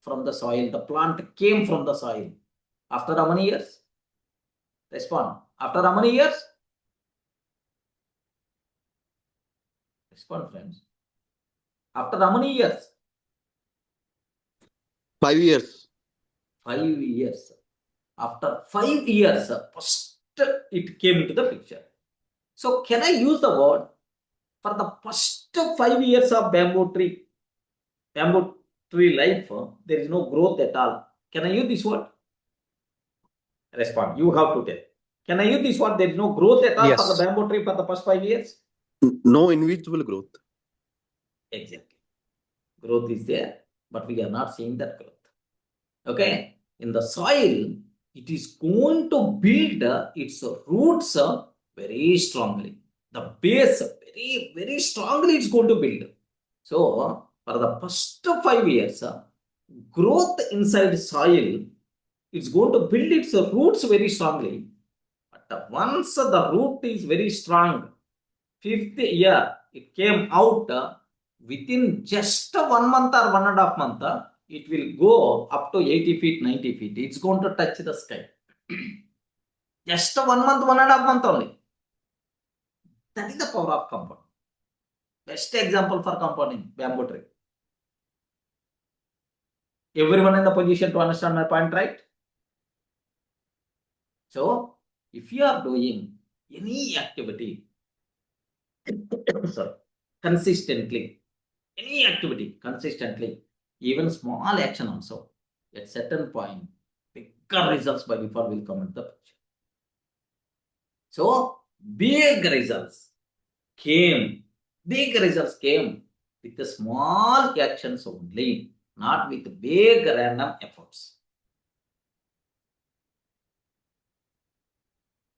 from the soil. The plant came from the soil. After how many years? Respond. After how many years? Respond, friends. After how many years?
5 years.
5 years. After 5 years, first it came into the picture. So can I use the word for the first 5 years of bamboo tree life, there is no growth at all. Can I use this word? Respond. You have to tell. Can I use this word? There is no growth at all
Yes.
for the bamboo tree for the first 5 years?
No invisible growth.
Exactly. Growth is there, but we are not seeing that growth. Okay. In the soil, it is going to build its roots very strongly. The base very, very strongly it's going to build. So, for the first 5 years, growth inside soil, it's going to build its roots very strongly. But once the root is very strong, 5th year, it came out within just 1 month or 1.5 months, it will go up to 80 feet, 90 feet. It's going to touch the sky. Just 1 month, 1.5 months only. That is the power of compound. Best example for compounding, bamboo tree. Everyone in the position to understand my point, right? So, if you are doing any activity, consistently, even small action also, at certain point, bigger results by default will come into the picture. So, big results came with the small actions only, not with big random efforts.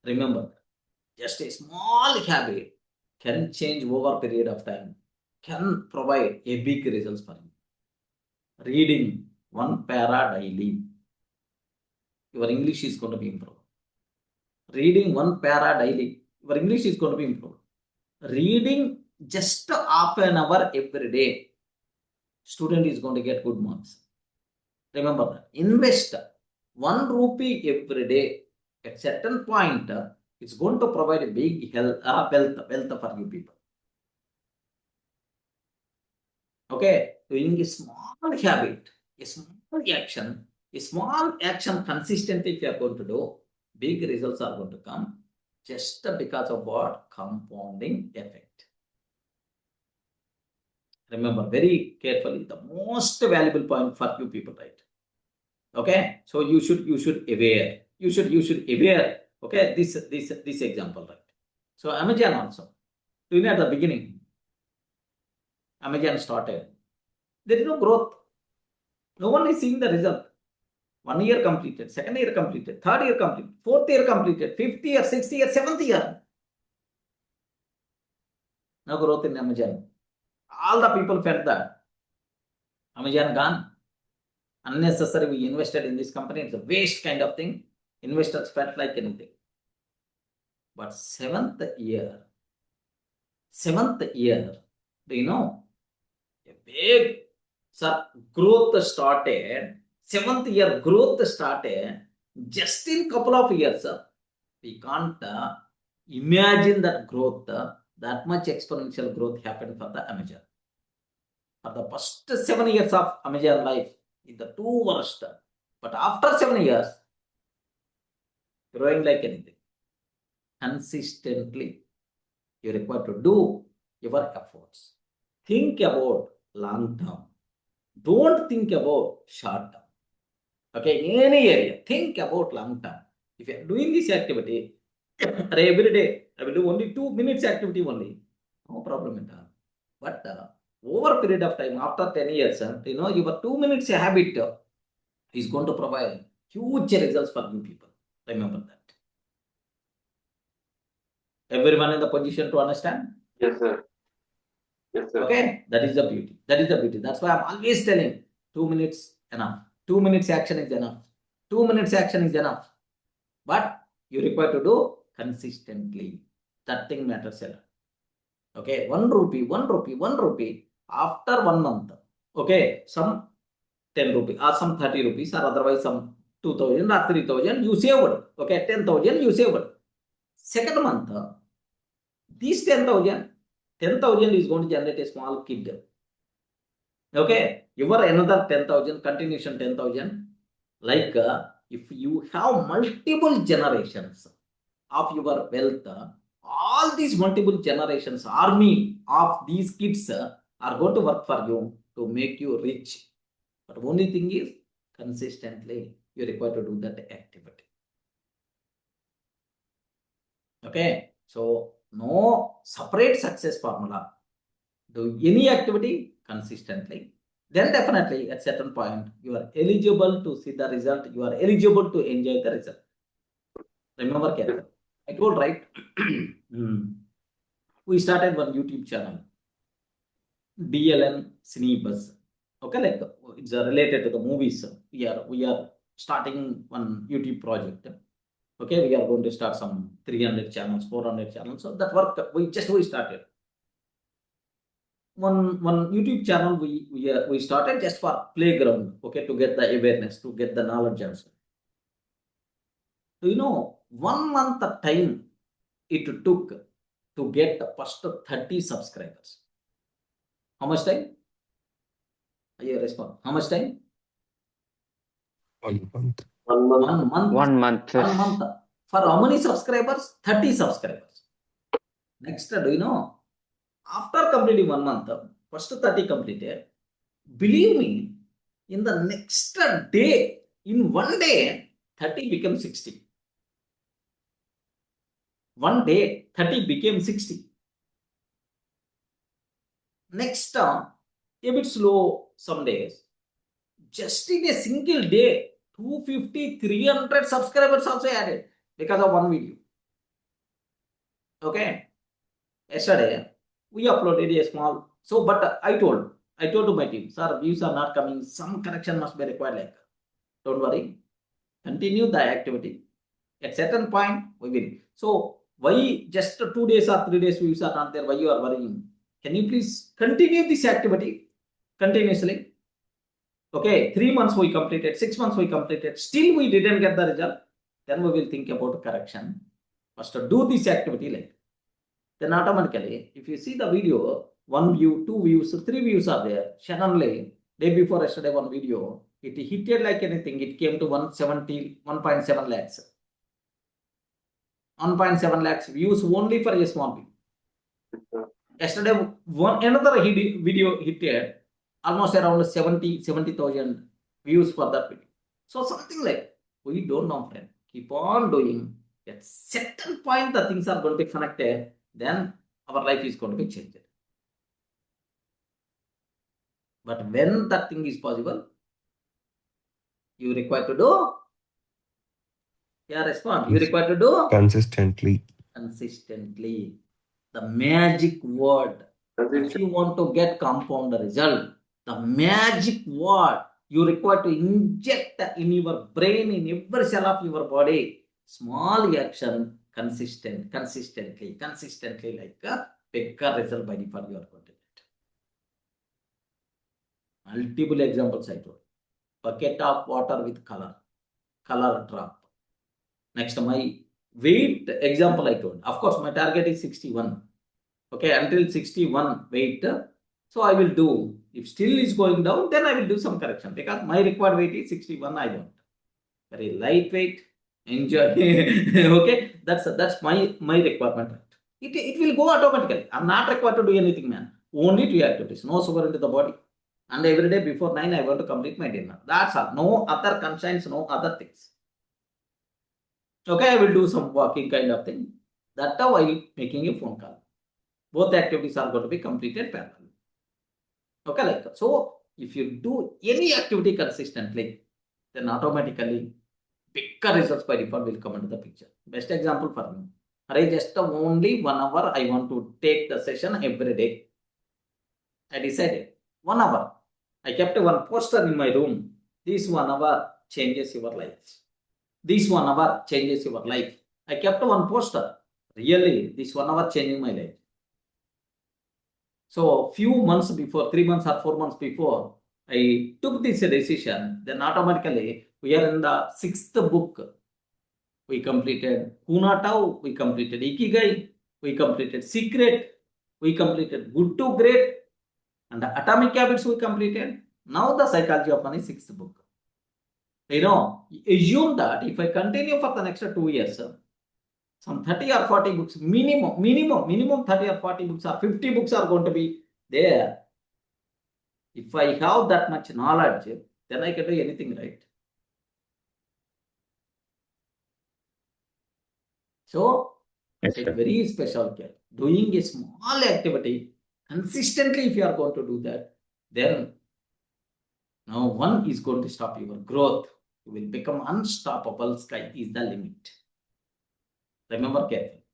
Remember, just a small habit can change over a period of time, can provide a big results for you. Reading 1 para daily, your English is going to be improved. Reading one para daily, your English is going to be improved. Reading just half an hour every day, student is going to get good marks. Remember that. Invest 1 rupee every day. At certain point, it's going to provide a big wealth for you people. Okay, doing a small habit, a small action consistently if you are going to do, big results are going to come just because of what? Compounding effect. Remember very carefully, the most valuable point for you people, right? Okay, so you should aware. You should aware. Okay, this example, right? So Amazon also, you know, at the beginning, Amazon started. There is no growth. No one is seeing the result. 1 year completed, 2nd year completed, 3rd year completed, 4th year completed, 5th year, 6th year, 7th year. No growth in Amazon. All the people felt that Amazon gone. Unnecessary, we invested in this company. It's a waste kind of thing. Investors felt like anything. But 7th year, do you know, a big growth started. 7th year growth started just in couple of years. We can't imagine that growth, that much exponential growth happened for the Amazon. For the first 7 years of Amazon life is the 2 worst. But after 7 years, growing like anything. Consistently, you require to do your efforts. Think about long term. Don't think about short term. Okay, in any area, think about long term. If you are doing this activity every day, I will do only 2 minutes activity only. No problem at all. But over a period of time, after 10 years, you know, your 2 minutes habit is going to provide huge results for you people. Remember that. Everyone in the position to understand?
Yes, sir. Yes, sir.
Okay, that is the beauty. That's why I'm always telling 2 minutes enough. 2 minutes action is enough. 2 minutes action is enough. But you require to do consistently. That thing matters a lot. Okay, 1 rupee. After 1 month, okay, some 10 rupees or some 30 rupees or otherwise some 2,000 or 3,000 you saved. Okay, 10,000 you saved. 2nd month, this 10,000 is going to generate a small kid. Okay, your another 10,000, continuation 10,000. Like if you have multiple generations of your wealth, all these multiple generations, army of these kids are going to work for you to make you rich. But only thing is, consistently, you require to do that activity. Okay, so no separate success formula. Do any activity consistently. Then definitely at certain point, you are eligible to see the result. You are eligible to enjoy the result. Remember carefully. I told right. We started one YouTube channel. DLN Cinebus. Okay, like it's related to the movies. We are starting one YouTube project. Okay, we are going to start some 300 channels, 400 channels. So that work we started. One YouTube channel we started just for playground. Okay, to get the awareness, to get the knowledge also. So you know, 1 month of time it took to get the first 30 subscribers. How much time? You respond. How much time?
1 month.
1 month.
1 month.
1 month.
1 month. For how many subscribers? 30 subscribers. Next, do you know? After completing 1 month, first 30 completed. Believe me, in the next day, in 1 day, 30 became 60. 1 day, 30 became 60. Next, a bit slow some days. Just in a single day, 250, 300 subscribers also added because of one video. Okay. Yesterday, we uploaded a small. So, but I told to my team, sir, views are not coming. Some correction must be required. Like, don't worry. Continue the activity. At certain point, we will. So why just 2 days or 3 days views are not there? Why you are worrying? Can you please continue this activity continuously? Okay, 3 months we completed, 6 months we completed, still we didn't get the result. Then we will think about correction. First, do this activity like. Then automatically, if you see the video, 1 view, 2 views, 3 views are there. Suddenly, day before yesterday, one video, it hit like anything. It came to 1.7 lakhs. 1.7 lakhs views only for a small video. Yesterday, another video hit almost around 70,000 views for that video. So something like, we don't know, friend. Keep on doing. At certain point, the things are going to be connected. Then our life is going to be changed. But when that thing is possible, you require to do. Yeah, respond. You require to do
consistently.
Consistently. The magic word. If you want to get compound result, the magic word you require to inject in your brain, in every cell of your body, small action, consistently, like a bigger result by default you are going to get. Multiple examples I told. Bucket of water with color drop. Next, my weight example I told. Of course, my target is 61. Okay, until 61 weight. So I will do. If still is going down, then I will do some correction because my required weight is 61. I want very lightweight. Enjoy. Okay, that's my requirement. It will go automatically. I'm not required to do anything, man. Only 2 activities. No sugar into the body. And every day before 9, I want to complete my dinner. That's all. No other constraints, no other things. Okay, I will do some walking kind of thing. That's how I will making a phone call. Both activities are going to be completed parallel. Okay, like that. So if you do any activity consistently, then automatically bigger results by default will come into the picture. Best example for me. I just only 1 hour I want to take the session every day. I decided 1 hour. I kept one poster in my room. This 1 hour changes your life. This 1 hour changes your life. I kept one poster. Really, this 1 hour changing my life. So few months before, 3 months or 4 months before, I took this decision. Then automatically we are in the 6th book. We completed Kunatau, we completed Ikigai, we completed Secret, we completed Good to Great, and the Atomic Habits we completed. Now the Psychology of Money 6th book. You know, assume that if I continue for the next 2 years, some 30 or 40 books, minimum 30 or 40 books or 50 books are going to be there. If I have that much knowledge, then I can do anything, right? So, take very special care. Doing a small activity consistently, if you are going to do that, then no one is going to stop your growth. You will become unstoppable. Sky is the limit. Remember carefully.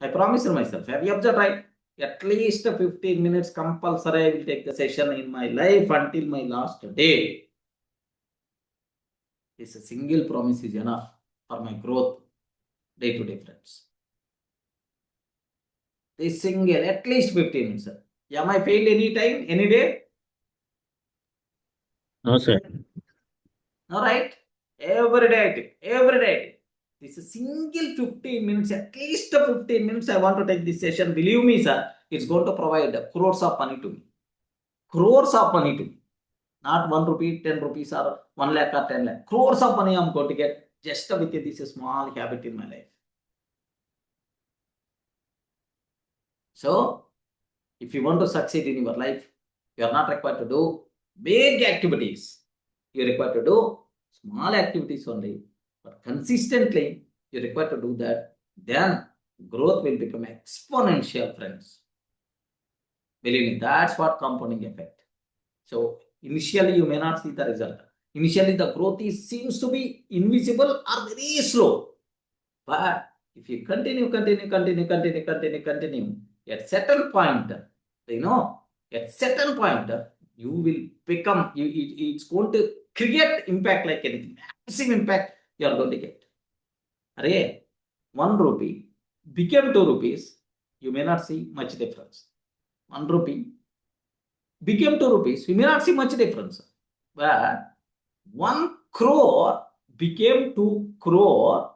I promised myself, have you observed, right? At least 15 minutes compulsory I will take the session in my life until my last day. This a single promise is enough for my growth day to day, friends. This single, at least 15 minutes. Am I failed any time, any day?
No, sir.
All right. Every day I take. Every day I take. This is single 15 minutes, at least 15 minutes I want to take this session. Believe me, sir, it's going to provide crores of money to me. Crores of money to me. Not 1 rupee, 10 rupees or 1 lakh or 10 lakh. Crores of money I'm going to get just with this small habit in my life. So, if you want to succeed in your life, you are not required to do big activities. You are required to do small activities only. But consistently, you are required to do that. Then growth will become exponential, friends. Believe me, that's what compounding effect. So initially, you may not see the result. Initially, the growth seems to be invisible or very slow. But if you continue, at certain point, at certain point, you will become, it's going to create impact like anything, massive impact. you are going to get. Array, 1 rupee became 2 rupees, you may not see much difference. 1 rupee became 2 rupees, you may not see much difference. But 1 crore became 2 crore,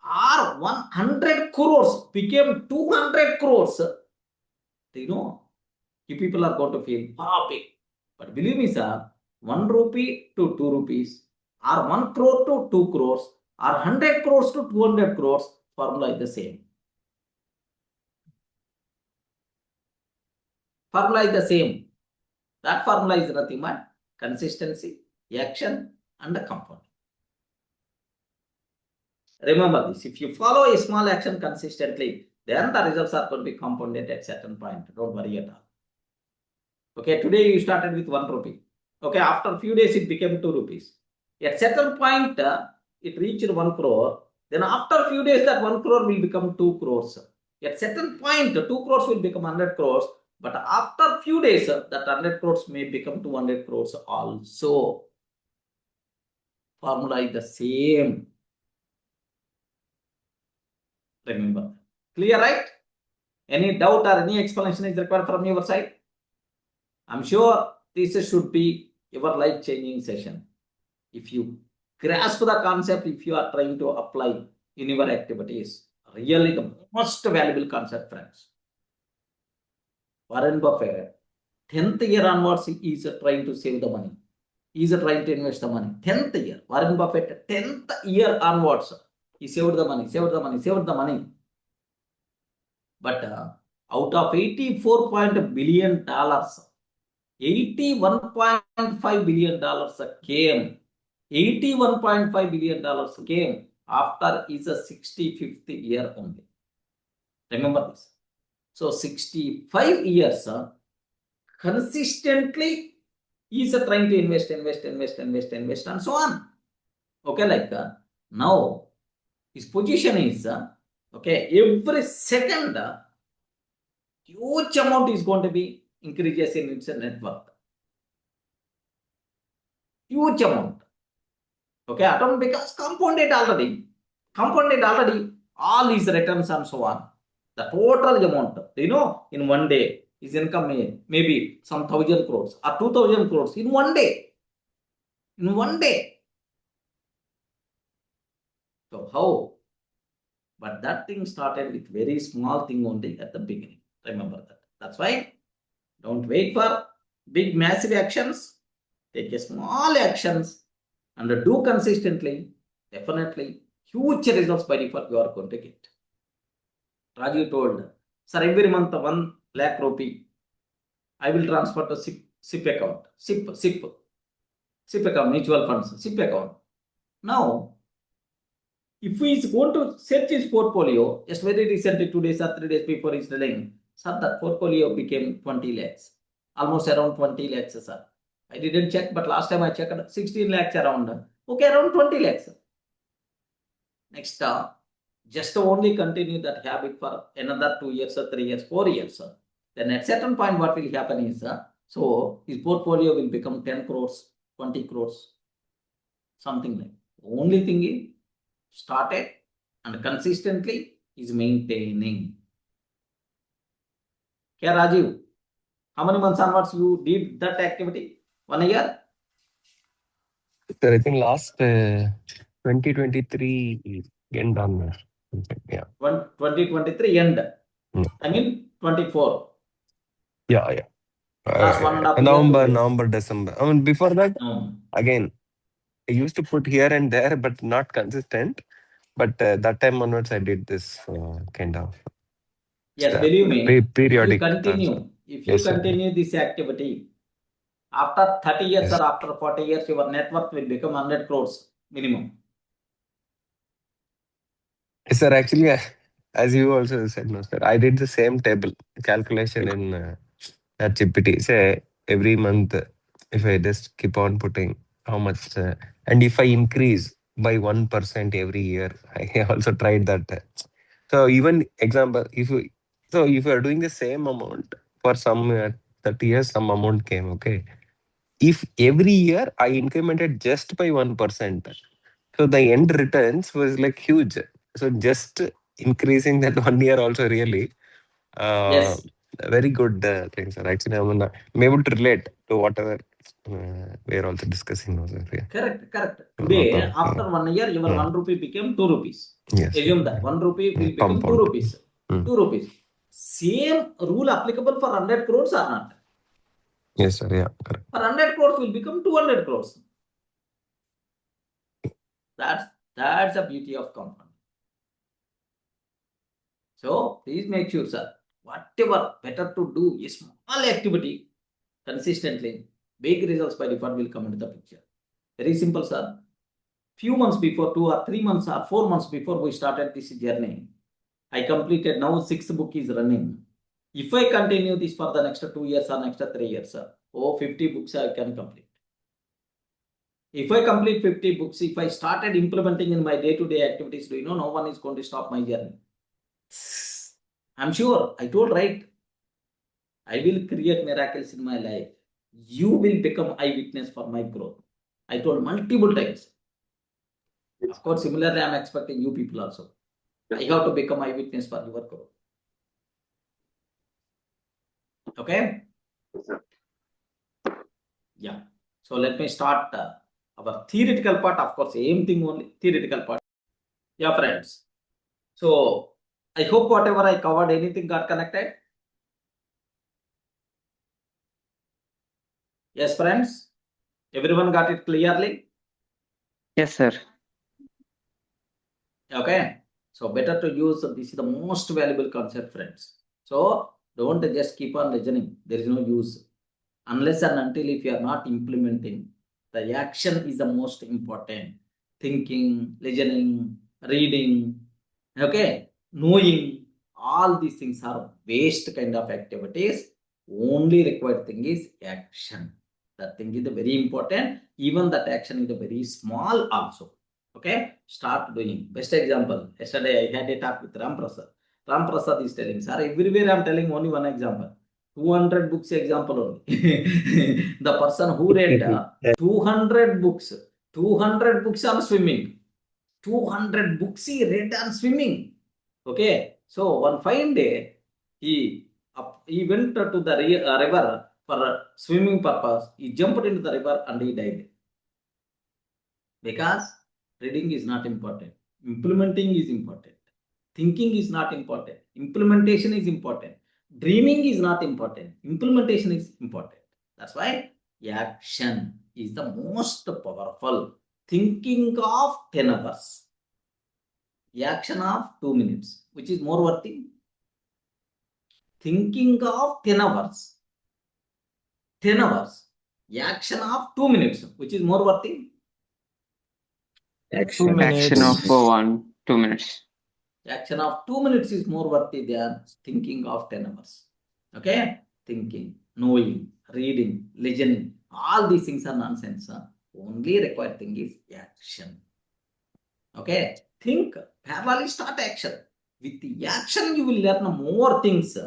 or 100 crores became 200 crores. You know, you people are going to feel big. But believe me, sir, 1 rupee to 2 rupees, or 1 crore to 2 crores, or 100 crores to 200 crores, formula is the same. Formula is the same. That formula is nothing but consistency, action, and the compound. Remember this, if you follow a small action consistently, then the results are going to be compounded at certain point. Don't worry at all. Okay, today you started with 1 rupee. Okay, after a few days it became 2 rupees. At certain point, it reached 1 crore. Then after a few days, that 1 crore will become 2 crores. At certain point, 2 crores will become 100 crores. But after a few days, that 100 crores may become 200 crores also. Formula is the same. Remember. Clear, right? Any doubt or any explanation is required from your side? I'm sure this should be your life-changing session. If you grasp the concept, if you are trying to apply in your activities, really the most valuable concept, friends. Warren Buffett, 10th year onwards, he is trying to save the money. He is trying to invest the money. 10th year, Warren Buffett, 10th year onwards, he saved the money, saved the money, saved the money. But out of $84 billion, $81.5 billion came. $81.5 billion came after his 65th year only. Remember this. So 65 years, consistently, he is trying to invest, and so on. Okay, like now, his position is, okay, every second, huge amount is going to be increases in its net worth. Huge amount. Okay, atom becomes compounded already. All his returns and so on. The total amount, in 1 day, his income maybe some 1,000 crores or 2,000 crores in 1 day. In 1 day. So how? But that thing started with very small thing only at the beginning. Remember that. That's why don't wait for big massive actions. Take a small actions and do consistently. Definitely huge results by default you are going to get. Raju told, sir, every month 1 lakh rupee I will transfer to SIP account. SIP account, mutual funds, SIP account. Now, if he is going to search his portfolio, just very recently, 2 days or 3 days before he's telling, sir, that portfolio became 20 lakhs. Almost around 20 lakhs, sir. I didn't check, but last time I checked 16 lakhs around. Okay, around 20 lakhs. Next, just only continue that habit for another 2 years or 3 years, 4 years. Then at certain point, what will happen is, so his portfolio will become 10 crores, 20 crores, something like. Only thing is, started and consistently is maintaining. Okay, Rajiv, how many months onwards you did that activity? 1 year?
Sir, I think last 2023 end on. Yeah.
2023 end. I mean 24.
Yeah.
Last 1.5 years.
November, December. I mean, before that, again, I used to put here and there, but not consistent. But that time onwards, I did this kind of.
Yes, believe me.
Periodic.
If you continue this activity, after 30 years or after 40 years, your net worth will become 100 crores minimum.
Sir, actually, as you also said, no, sir, I did the same table calculation in Jdbc. Say every month, if I just keep on putting how much, and if I increase by 1% every year, I also tried that. So even example, if you are doing the same amount for some 30 years, some amount came, okay. if every year I incremented just by 1%, so the end returns was like huge. So just increasing that 1 year also really
Yes,
very good thing, sir. Actually, I'm able to relate to whatever we're also discussing now, sir. Yeah.
correct, correct.
A lot
Today,
of
after 1 year, your 1 rupee became 2 rupees.
yes,
Assume that 1 rupee will become 2
compound.
rupees. 2 rupees. Same rule applicable for 100 crores or not?
Yes, sir. Yeah, correct.
For 100 crores will become 200 crores. That's the beauty of compound. So please make sure, sir, whatever better to do a small activity consistently, big results by default will come into the picture. Very simple, sir. Few months before, 2 or 3 months or 4 months before we started this journey, I completed, now 6th book is running. If I continue this for the next 2 years or next 3 years, sir, 50 books I can complete. If I complete 50 books, if I started implementing in my day-to-day activities, do you know no one is going to stop my journey? I'm sure. I told right. I will create miracles in my life. You will become eyewitness for my growth. I told multiple times. Of course, similarly, I'm expecting you people also. I have to become eyewitness for your growth. Okay? Yeah. So let me start our theoretical part. Of course, same thing only, theoretical part. Yeah, friends. So I hope whatever I covered, anything got connected? Yes, friends? Everyone got it clearly?
Yes, sir.
Okay. So better to use, this is the most valuable concept, friends. So don't just keep on listening. There is no use. Unless and until if you are not implementing, the action is the most important. Thinking, listening, reading, okay, knowing, all these things are waste kind of activities. Only required thing is action. That thing is very important. Even that action is very small also. Okay, start doing. Best example, yesterday I had a talk with Ram Prasad. Ram Prasad is telling, sir, everywhere I'm telling only one example. 200 books example only. The person who read 200 books, 200 books on swimming. 200 books he read on swimming. Okay, so one fine day, he went to the river for swimming purpose. He jumped into the river and he died. Because reading is not important. Implementing is important. Thinking is not important. Implementation is important. Dreaming is not important. Implementation is important. That's why action is the most powerful. Thinking of 10 hours. Action of 2 minutes. Which is more worthy? Thinking of 10 hours. 10 hours. Action of 2 minutes. Which is more worthy?
Action.
Action of 2 minutes.
Action of 2 minutes is more worthy than thinking of 10 hours. Okay? Thinking, knowing, reading, listening, all these things are nonsense. Only required thing is action. Okay? Think, parallelly start action. With the action, you will learn more things,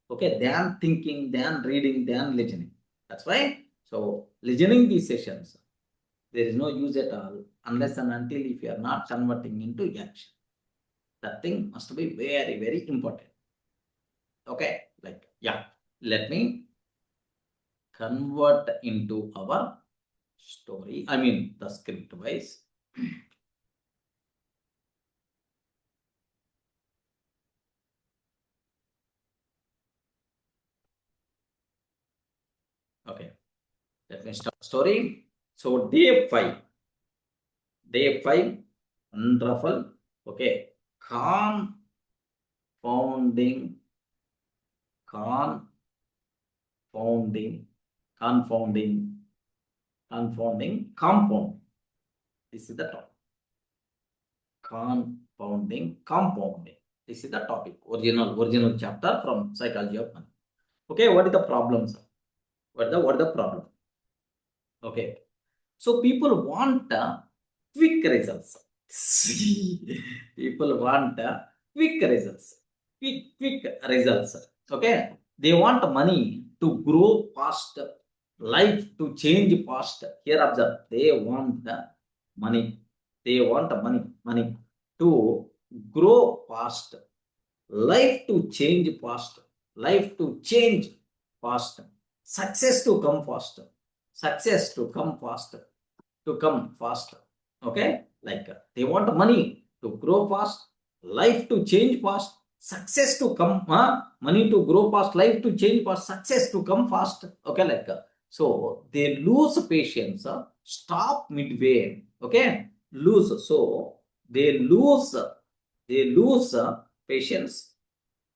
okay, than thinking, than reading, than listening. That's why, so listening these sessions, there is no use at all unless and until if you are not converting into action. That thing must be very, very important. Okay, like, yeah, let me convert into our story. I mean, the script wise. Okay, let me start story. So, day 5, wonderful. Okay, confounding, compound. This is the topic. Compounding. This is the topic. Original chapter from Psychology of Money. Okay, what is the problem, sir? What the problem? Okay, so people want quick results. People want quick results. Quick results. Okay, they want money to grow faster. life to change fast. Here observe, they want the money. They want the money to grow fast. Life to change fast. Life to change fast. Success to come fast. Success to come fast. To come fast. Okay? Like they want money to grow fast. Life to change fast. Success to come, money to grow fast, life to change fast, success to come fast. Okay, like so they lose patience, stop midway. Okay, lose. So they lose patience.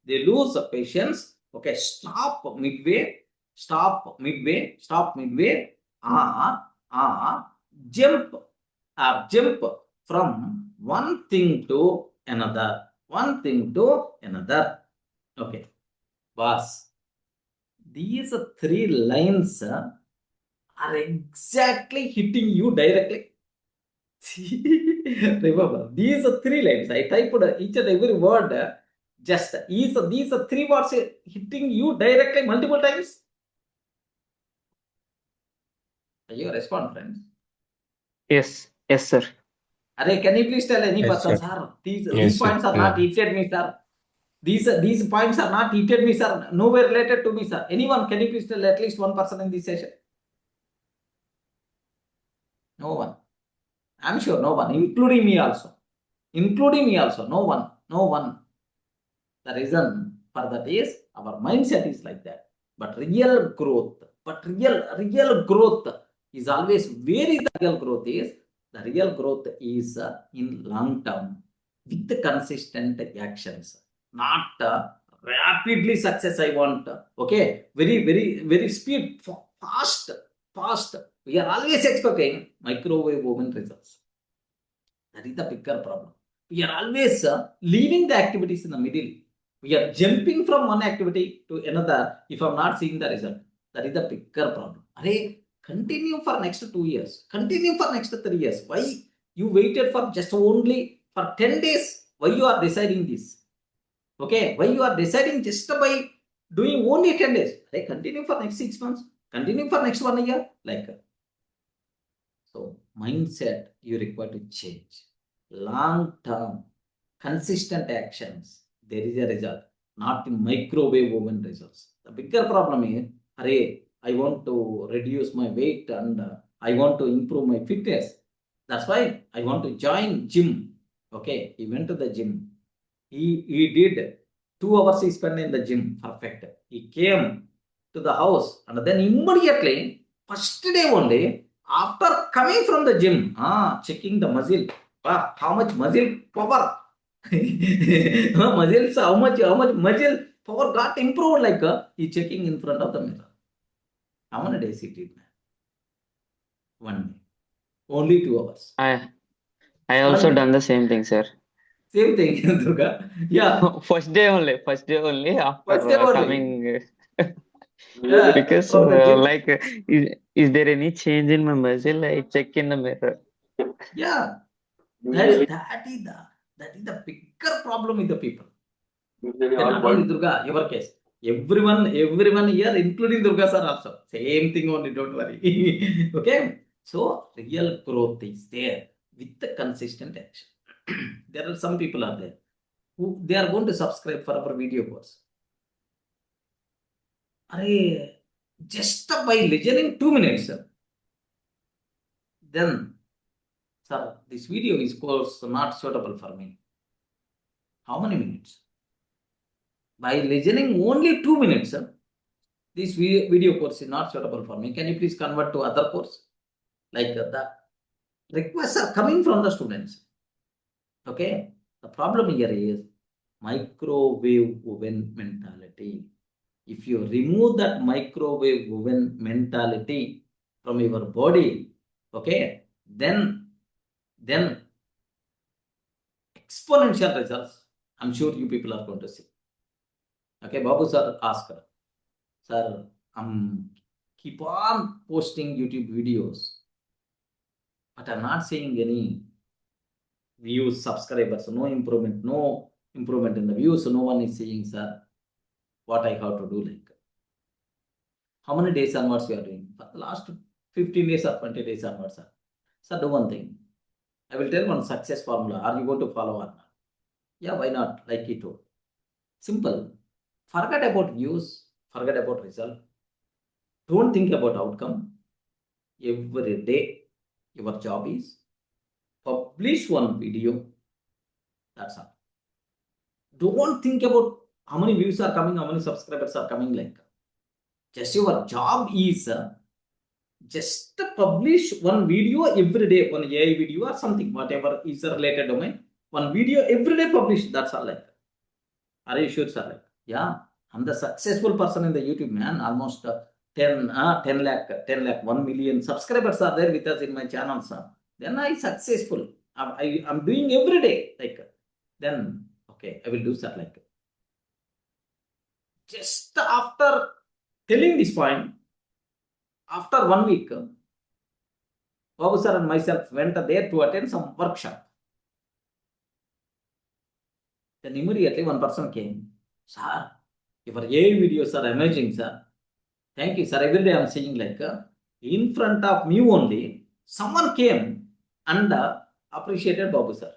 They lose patience. Okay, stop midway, stop midway, stop midway. Jump, jump from one thing to another. One thing to another. Okay, boss. These three lines are exactly hitting you directly. Remember, these three lines. I typed each and every word. Just these three words hitting you directly multiple times. You respond, friends.
Yes, sir.
Array, can you please tell any
Yes,
person,
sir.
sir? These
Yes, sir.
points are not hit me, sir. These points are not hit me, sir. Nowhere related to me, sir. Anyone, can you please tell at least one person in this session? No one. I'm sure no one, including me also. Including me also. No one. No one. The reason for that is our mindset is like that. But real growth, real growth is always, where is the real growth is? The real growth is in long term with consistent actions, not rapidly success I want. Okay, very speed, fast. We are always expecting microwave oven results. That is the bigger problem. We are always leaving the activities in the middle. We are jumping from one activity to another if I'm not seeing the result. That is the bigger problem. Array, continue for next 2 years. Continue for next 3 years. Why you waited for just only for 10 days? Why you are deciding this? Okay, why you are deciding just by doing only 10 days? Array, continue for next 6 months. Continue for next 1 year. Like so, mindset you require to change. Long term, consistent actions, there is a result, not in microwave oven results. The bigger problem is, array, I want to reduce my weight and I want to improve my fitness. That's why I want to join gym. Okay, he went to the gym. He did 2 hours he spent in the gym. Perfect. He came to the house and then immediately, first day only, after coming from the gym, checking the muscle, how much muscle power, muscles, how much muscle power got improved, like he checking in front of the mirror. How many days he did? 1 day, only 2 hours.
I also done the same thing, sir.
Same thing, Durga. Yeah.
First day only after
First day only.
coming.
Yeah,
Because
from the gym.
like is there any change in my muscle? I check in the mirror.
Yeah, that is the bigger problem with the people. Not only Durga, your case. Everyone here, including Durga sir also. Same thing only, don't worry. Okay? So, real growth is there with the consistent action. There are some people are there who they are going to subscribe for our video course. Array, just by listening 2 minutes, then, sir, this video is course not suitable for me. How many minutes? By listening only 2 minutes, this video course is not suitable for me. Can you please convert to other course? Like the requests are coming from the students. Okay. The problem here is microwave oven mentality. If you remove that microwave oven mentality from your body, okay, then exponential results, I'm sure you people are going to see. Okay, Babu sir asked, sir, keep on posting YouTube videos, but I'm not seeing any views, subscribers, no improvement in the views, no one is seeing, sir, what I have to do, like. how many days onwards you are doing? For the last 15 days or 20 days onwards, sir. Sir, do one thing. I will tell one success formula. Are you going to follow or not? Yeah, why not? Like he told. Simple. Forget about views. Forget about result. Don't think about outcome. Every day, your job is publish one video. That's all. Don't think about how many views are coming, how many subscribers are coming. Like, just your job is just publish one video every day, one AI video or something, whatever is a related domain. One video every day publish. That's all. Like, are you sure, sir? Like, yeah, I'm the successful person in the YouTube, man. Almost 10 lakh, 1 million subscribers are there with us in my channel, sir. Then I successful. I'm doing every day. Like, then, okay, I will do, sir. Like, just after telling this point, after 1 week, Babu sir and myself went there to attend some workshop. Then immediately one person came, sir, your AI videos are amazing, sir. Thank you, sir. Every day I'm saying like, in front of me only, someone came and appreciated Babu sir.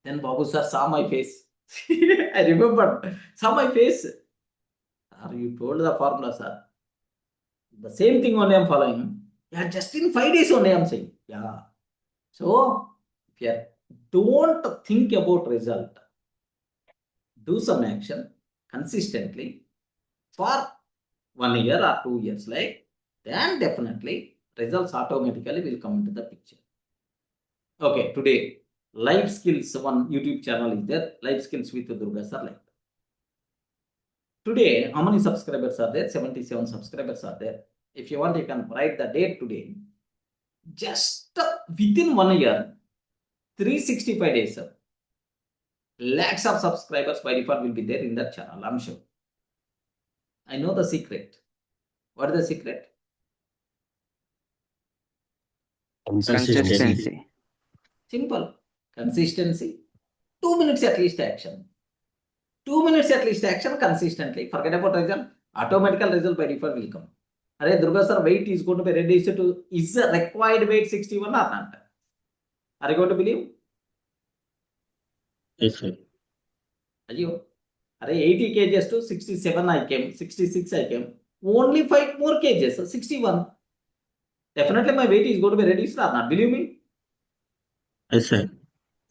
Then Babu sir saw my face. I remember, saw my face. Sir, you told the formula, sir. The same thing only I'm following. Yeah, just in 5 days only I'm saying. Yeah. So, yeah, don't think about result. Do some action consistently for 1 year or 2 years, like, then definitely results automatically will come into the picture. Okay, today, life skills, one YouTube channel is there, life skills with Durga sir. Like, today, how many subscribers are there? 77 subscribers are there. If you want, you can write the date today. Just within 1 year, 365 days, lakhs of subscribers by default will be there in that channel, I'm sure. I know the secret. What is the secret?
Consistency.
Simple. Consistency. 2 minutes at least action. 2 minutes at least action consistently. Forget about result. Automatical result by default will come. Are Durga sir, weight is going to be reduced to, is the required weight 61 or not? Are you going to believe?
Yes, sir.
Are you? Are 80 kgs to 67 I came, 66 I came. Only 5 more kgs, 61. Definitely my weight is going to be reduced or not? Believe me?
Yes, sir.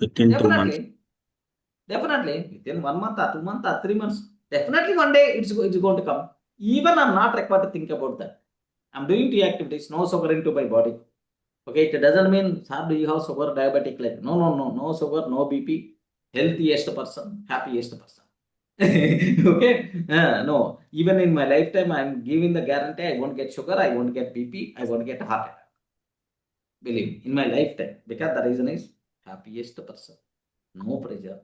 Within 2 months.
Definitely. Within 1 month or 2 months or 3 months. Definitely one day it's going to come. Even I'm not required to think about that. I'm doing tea activities, no sugar into my body. Okay, it doesn't mean, sir, do you have sugar, diabetic? Like, no sugar, no BP, healthiest person, happiest person. Okay, no, even in my lifetime, I'm giving the guarantee I won't get sugar, I won't get BP, I won't get heart attack. Believe me, in my lifetime, because the reason is happiest person, no pressure,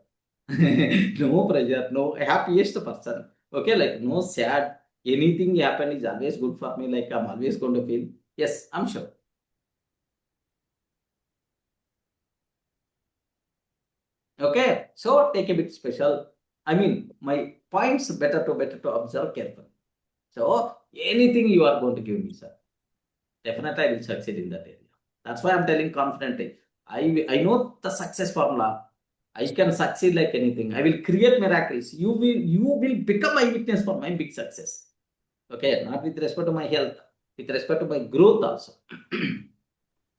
no pressure, no happiest person. Okay, like no sad, anything happen is always good for me, like I'm always going to feel, yes, I'm sure. Okay, so take a bit special. I mean, my points better to observe carefully. So anything you are going to give me, sir, definitely I will succeed in that area. That's why I'm telling confidently. I know the success formula. I can succeed like anything. I will create miracles. You will become my witness for my big success. Okay, not with respect to my health, with respect to my growth also.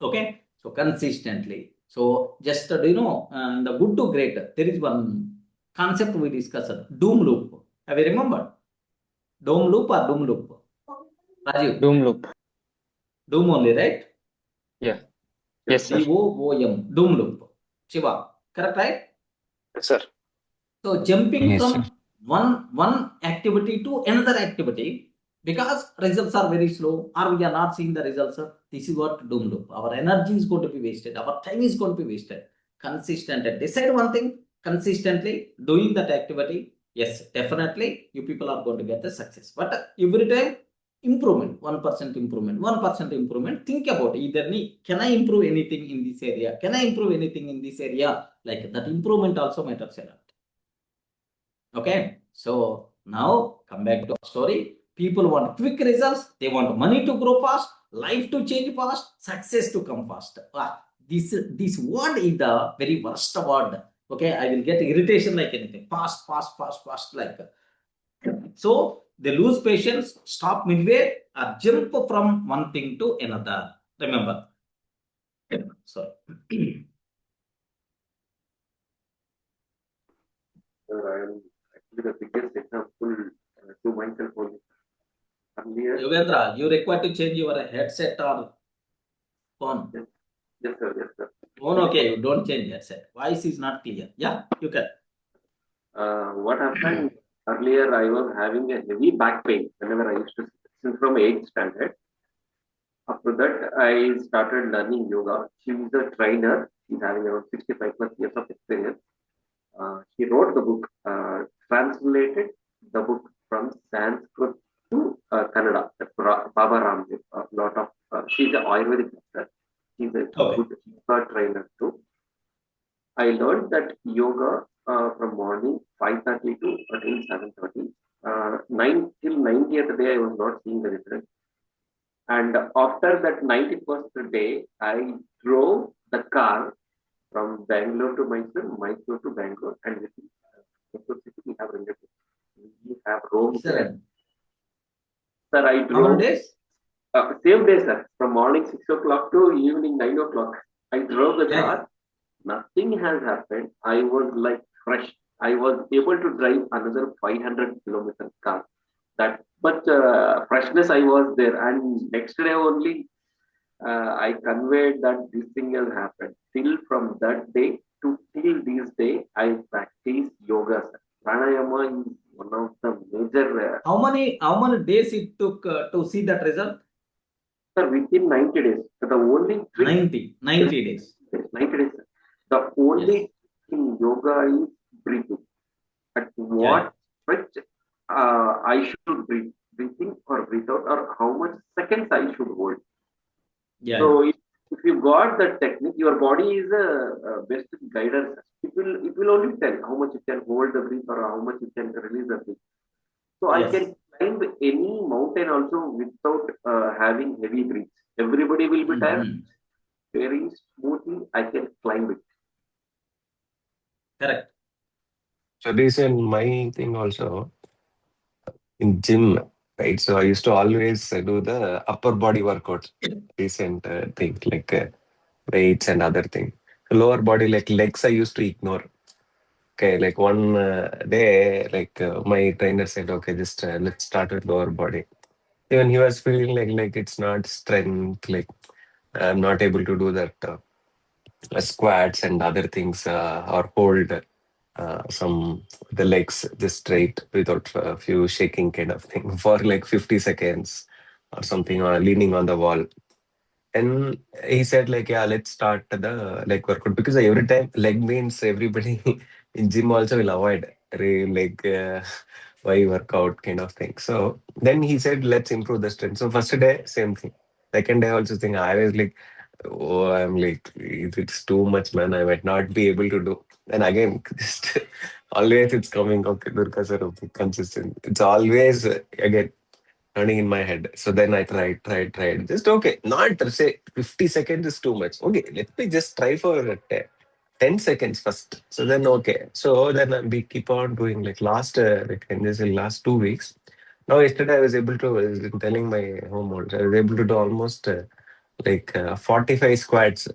Okay, so consistently. So just in the good to great, there is one concept we discussed, doom loop. Have you remembered? Doom loop or doom loop? Rajiv?
Doom loop.
Doom only, right?
Yeah. Yes, sir.
DOOM, doom loop. Shiva, correct, right?
Yes, sir.
So jumping
Yes,
from
sir.
one activity to another activity, because results are very slow or we are not seeing the results, this is what doom loop. Our energy is going to be wasted, our time is going to be wasted. Consistent, decide one thing, consistently doing that activity, yes, definitely you people are going to get the success. But every time improvement, 1% improvement, 1% improvement. Think about either can I improve anything in this area? Can I improve anything in this area? Like that improvement also matters a lot. Okay, so now come back to our story. People want quick results. They want money to grow fast, life to change fast, success to come fast. This word is the very worst word. Okay, I will get irritation like anything. Fast, like. So they lose patience, stop midway, or jump from one thing to another. Remember. Sorry.
Sir, I am actually the biggest example to myself only. Earlier,
Yogandra, you require to change your headset or phone.
yes, sir, yes, sir.
Phone, okay, you don't change headset. Voice is not clear. Yeah, you can.
What happened earlier, I was having a heavy back pain whenever I used to since from 8th standard. After that, I started learning yoga. She is a trainer. She's having around 65 plus years of experience. She wrote the book, translated the book from Sanskrit to Kannada. Baba Ramdev. A lot of she's an Ayurvedic doctor. She's a good yoga trainer too. I learned that yoga from morning 5:30 to until 7:30. 90th day, I was not seeing the difference. And after that 91st day, I drove the car from Bangalore to Mysore, Mysore to Bangalore, and within Mysore city we have relatives. We have roamed there.
Excellent.
Sir, I
How many
drove
days?
same day, sir, from morning 6 o'clock to evening 9 o'clock. I drove the
Yeah.
car. Nothing has happened. I was like fresh. I was able to drive another 500 kilometers car. That much freshness I was there. And next day only, I conveyed that this thing has happened. Till from that day to till this day, I practice yoga. Sir. Pranayama is one of the major.
How many days it took to see that result?
Sir, within 90 days. The only trick
90 days.
90 days. The only in yoga is breathing. At what stretch I should breathe, breathing or breathe out, or how much seconds I should hold.
Yeah.
So if you got that technique, your body is a best guidance. It will only tell how much you can hold the breath or how much you can release the breath. So I can climb any mountain also without having heavy breaths. Everybody will be tired. Very smoothly, I can climb it.
Correct.
So this is my thing also in gym, right? So I used to always do the upper body workouts, recent thing like weights and other thing. Lower body like legs I used to ignore. Okay, like one day, my trainer said, okay, just let's start with lower body. Even he was feeling like it's not strength, like I'm not able to do that squats and other things or hold some the legs just straight without a few shaking kind of thing for like 50 seconds or something or leaning on the wall. And he said like, yeah, let's start the leg workout because every time leg means everybody in gym also will avoid leg why workout kind of thing. So then he said, let's improve the strength. So first day, same thing. Second day also thing, I was like, oh, I'm like, it's too much, man. I might not be able to do. And again, just always it's coming, okay, Durga sir, okay, consistent. It's always, again, running in my head. So then I tried. Just okay, not say 50 seconds is too much. Okay, let me just try for 10 seconds first. So then, okay. So then we keep on doing like last 2 weeks. Now, yesterday I was able to, I was telling my homeowners, I was able to do almost 45 squats,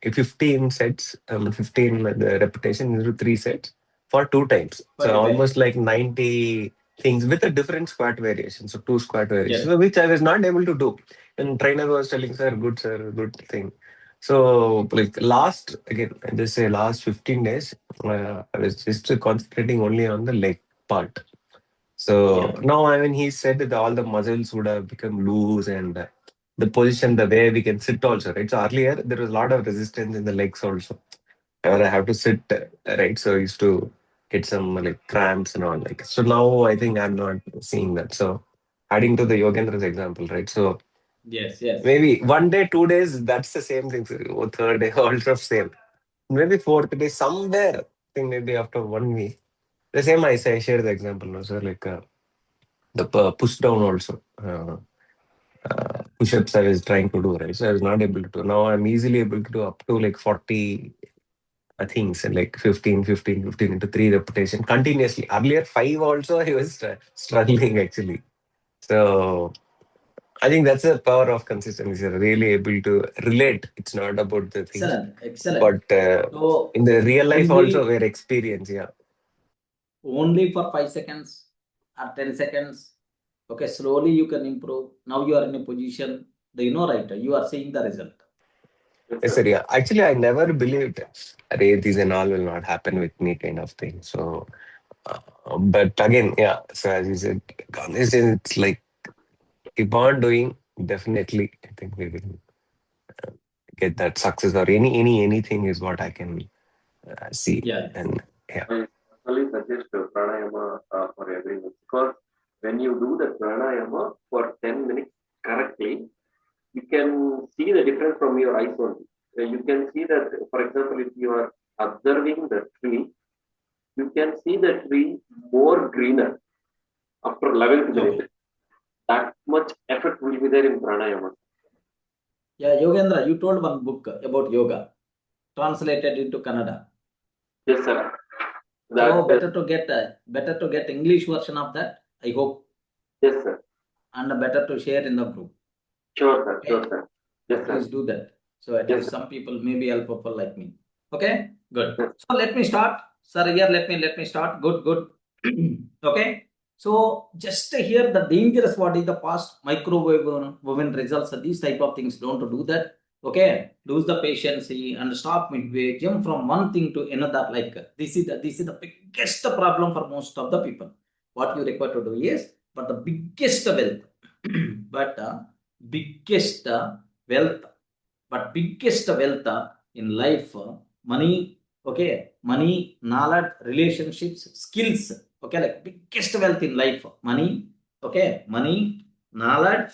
15 sets, 15 the repetition into 3 sets for 2 times. So almost like 90 things with a different squat variation. So 2 squat variations, so which I was not able to do. And trainer was telling, sir, good thing. So like last 15 days, I was just concentrating only on the leg part. So now, I mean, he said that all the muscles would have become loose and the position, the way we can sit also, right? So earlier, there was a lot of resistance in the legs also. Or I have to sit, right? So I used to get some like cramps and all like. So now I think I'm not seeing that. So adding to the Yogendra's example, right? So maybe 1 day, 2 days, that's the same thing. So, third day, also same. Maybe fourth day, somewhere, I think maybe after 1 week. The same I share the example, no, sir. Like the push down also. Push-ups I was trying to do, right? So I was not able to do. Now I'm easily able to do up to like 40 things and like 15 into 3 repetition continuously. Earlier 5 also I was struggling actually. So I think that's the power of consistency. You're really able to relate. It's not about the things,
Excellent.
but
So
in the real life
only-
also we're experience. Yeah.
only for 5 seconds or 10 seconds. Okay, slowly you can improve. Now you are in a position, you know, right? You are seeing the result.
Yes, sir. Yeah. Actually, I never believed these and all will not happen with me, kind of thing. So, but again, yeah. So as you said, consistent, it's like keep on doing. Definitely, I think we will get that success or anything is what I can see.
Yeah.
And yeah.
I personally suggest pranayama for everyone, because when you do the pranayama for 10 minutes correctly, you can see the difference from your eyes only. You can see that, for example, if you are observing the tree, you can see the tree more greener after 11th minute.
Okay.
That much effort will be there in pranayama.
Yeah, Yogendra, you told one book about yoga, translated into Kannada.
Yes, sir.
So better to get English version of that, I hope.
Yes, sir.
And better to share in the group.
Sure, sir.
Okay?
Sure, sir. Yes,
Please
sir.
do that. So at
Yes,
least
sir.
some people may be helpful like me. Okay, good.
Yes.
So let me start. Sir, here let me start. Good. Okay. So just here the dangerous, what is the past microwave woven results, these type of things, don't do that. Okay, lose the patience and stop midway, jump from one thing to another. Like this is the biggest problem for most of the people. What you require to do is, but the biggest wealth, biggest wealth in life, money, okay, money, knowledge, relationships, skills, okay, like biggest wealth in life, money, okay, money, knowledge,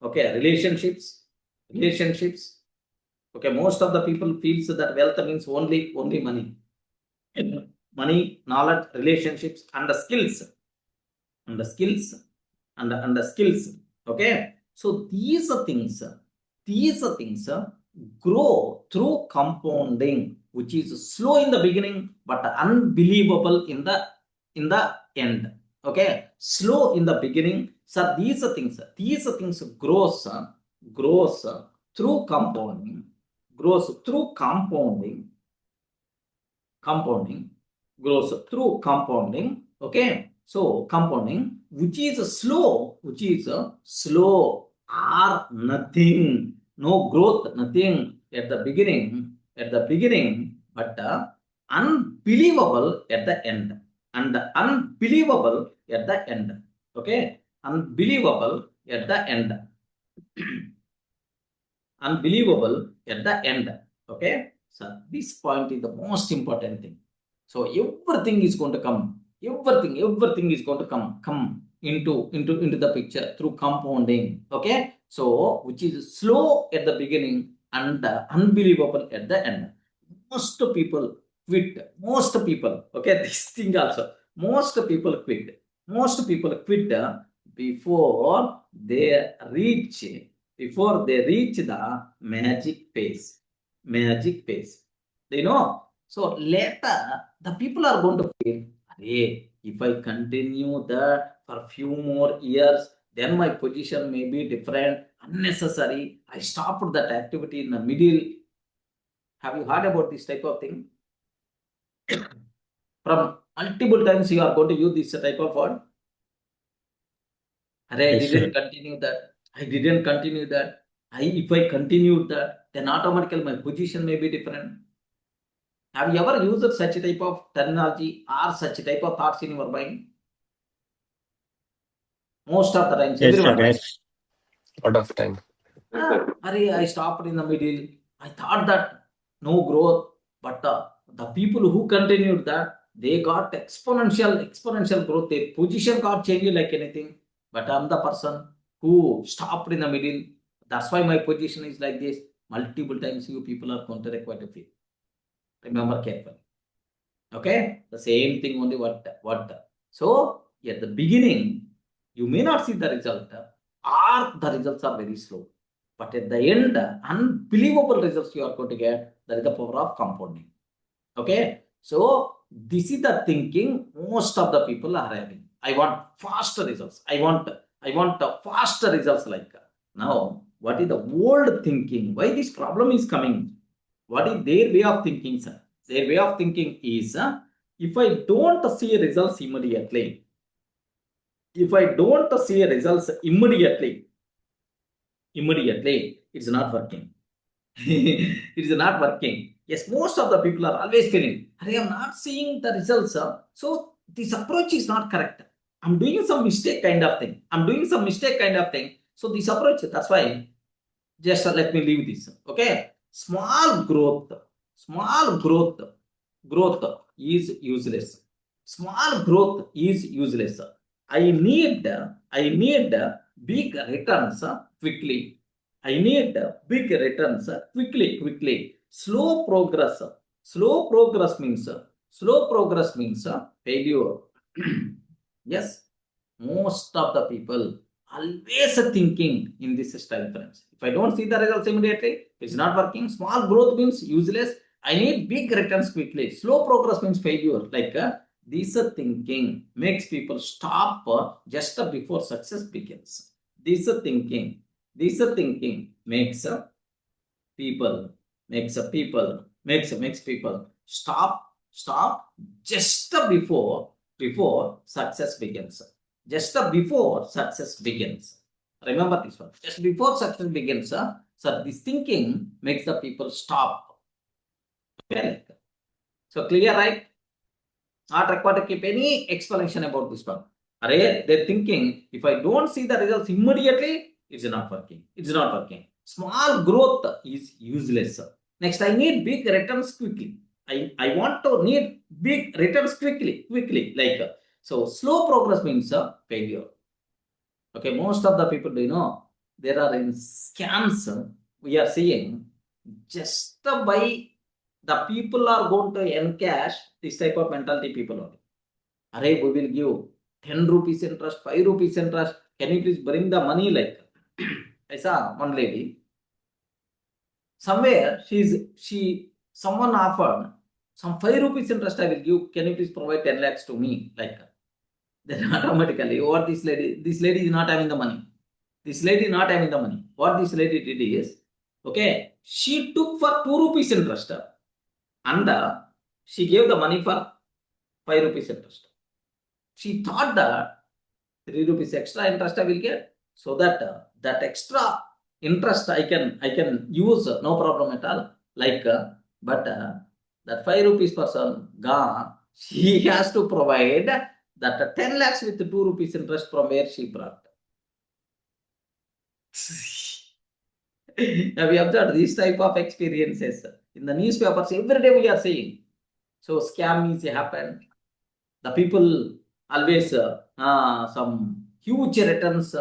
okay, relationships, okay. Most of the people feels that wealth means only money, knowledge, relationships, and the skills, okay. So these things grow through compounding, which is slow in the beginning but unbelievable in the end. Okay, slow in the beginning. So these things grows through compounding, grows through compounding. Okay, so compounding, which is slow or nothing, no growth, nothing at the beginning, but unbelievable at the end, and unbelievable at the end. Okay, unbelievable at the end. Unbelievable at the end. Okay, so this point is the most important thing. So everything is going to come. Everything is going to come into the picture through compounding. Okay, so which is slow at the beginning and unbelievable at the end. Most people quit. Okay, this thing also. Most people quit before they reach the magic phase. You know, so later the people are going to feel, hey, if I continue that for few more years, then my position may be different, unnecessary. I stopped that activity in the middle. Have you heard about this type of thing? From multiple times you are going to use this type of word. I didn't continue that. If I continued that, then automatically my position may be different. Have you ever used such type of terminology or such type of thoughts in your mind? Most of the times, everyone.
Yes.
Lot of time.
I stopped in the middle. I thought that no growth, but the people who continued that, they got exponential growth. Their position got changed like anything. But I'm the person who stopped in the middle. That's why my position is like this. Multiple times you people are going to require to feel. Remember carefully. Okay, the same thing only. What? So at the beginning, you may not see the result, or the results are very slow. But at the end, unbelievable results you are going to get. That is the power of compounding. Okay, so this is the thinking most of the people are having. I want faster results. I want faster results. Like now, what is the old thinking? Why this problem is coming? What is their way of thinking, sir? Their way of thinking is, if I don't see results immediately, it's not working. It is not working. Yes, most of the people are always feeling, I am not seeing the results. So this approach is not correct. I'm doing some mistake kind of thing. So this approach, that's why, just let me leave this. Okay. Small growth is useless. Small growth is useless. I need big returns quickly. Slow progress means failure. Yes, most of the people always thinking in this style, friends. If I don't see the results immediately, it's not working. Small growth means useless. I need big returns quickly. Slow progress means failure. Like this thinking makes people stop just before success begins. This thinking makes people stop just before success begins. Remember this one. Just before success begins, so this thinking makes the people stop. Okay. So clear, right? Not required to keep any explanation about this one. They're thinking, if I don't see the results immediately, it's not working. Small growth is useless. Next, I need big returns quickly. I want to need big returns quickly. Like so, slow progress means failure. Okay, most of the people, there are in scams we are seeing just by the people are going to encash this type of mentality people only. We will give 10 rupees interest, 5 rupees interest. Can you please bring the money? Like I saw one lady. Somewhere someone offered some 5 rupees interest I will give. Can you please provide 10 lakhs to me? Like then automatically, what this lady is not having the money. What this lady did is, okay, she took for 2 rupees interest and she gave the money for 5 rupees interest. She thought that 3 rupees extra interest I will get, so that that extra interest I can use, no problem at all. Like but that 5 rupees person gone, she has to provide that 10 lakhs with 2 rupees interest from where she brought. Now we observed these type of experiences in the newspapers every day we are seeing. So scam is happened. The people always some huge returns.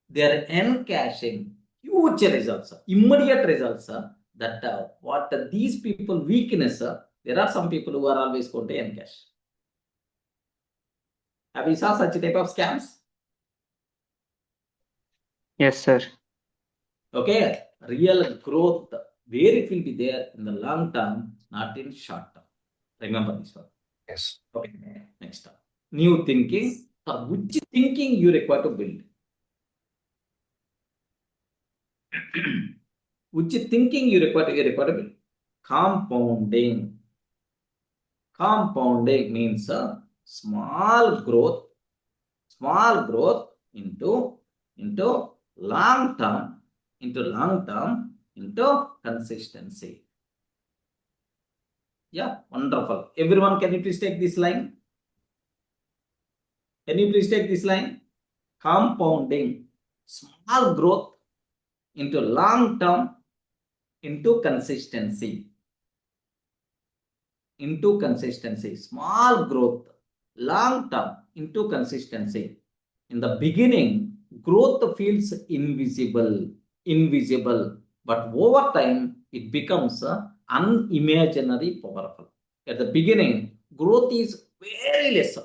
They are encashing huge results, immediate results. That what these people weakness. There are some people who are always going to encash. Have you saw such type of scams?
Yes, sir.
Okay, real growth, where it will be there in the long term, not in short term. Remember this one.
Yes.
Okay, next up. New thinking. Which thinking you require to build? Which thinking you require to build? Compounding. Compounding means small growth into long term, into consistency. Yeah, wonderful. Everyone, can you please take this line? Compounding, small growth into long term, into consistency. Small growth, long term, into consistency. In the beginning, growth feels invisible, but over time it becomes unimaginary powerful. At the beginning, growth is very less.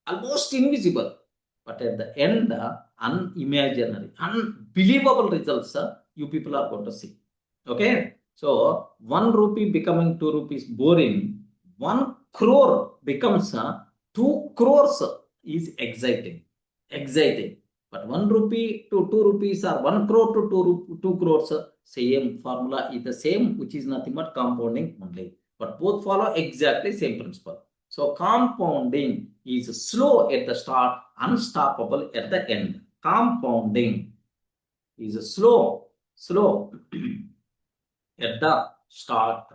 almost invisible. But at the end, unimaginary, unbelievable results you people are going to see. Okay, so 1 rupee becoming 2 rupees boring, 1 crore becomes 2 crores is exciting. But 1 rupee to 2 rupees or 1 crore to 2 crores, same formula is the same, which is nothing but compounding only. But both follow exactly same principle. So compounding is slow at the start, unstoppable at the end. Compounding is slow at the start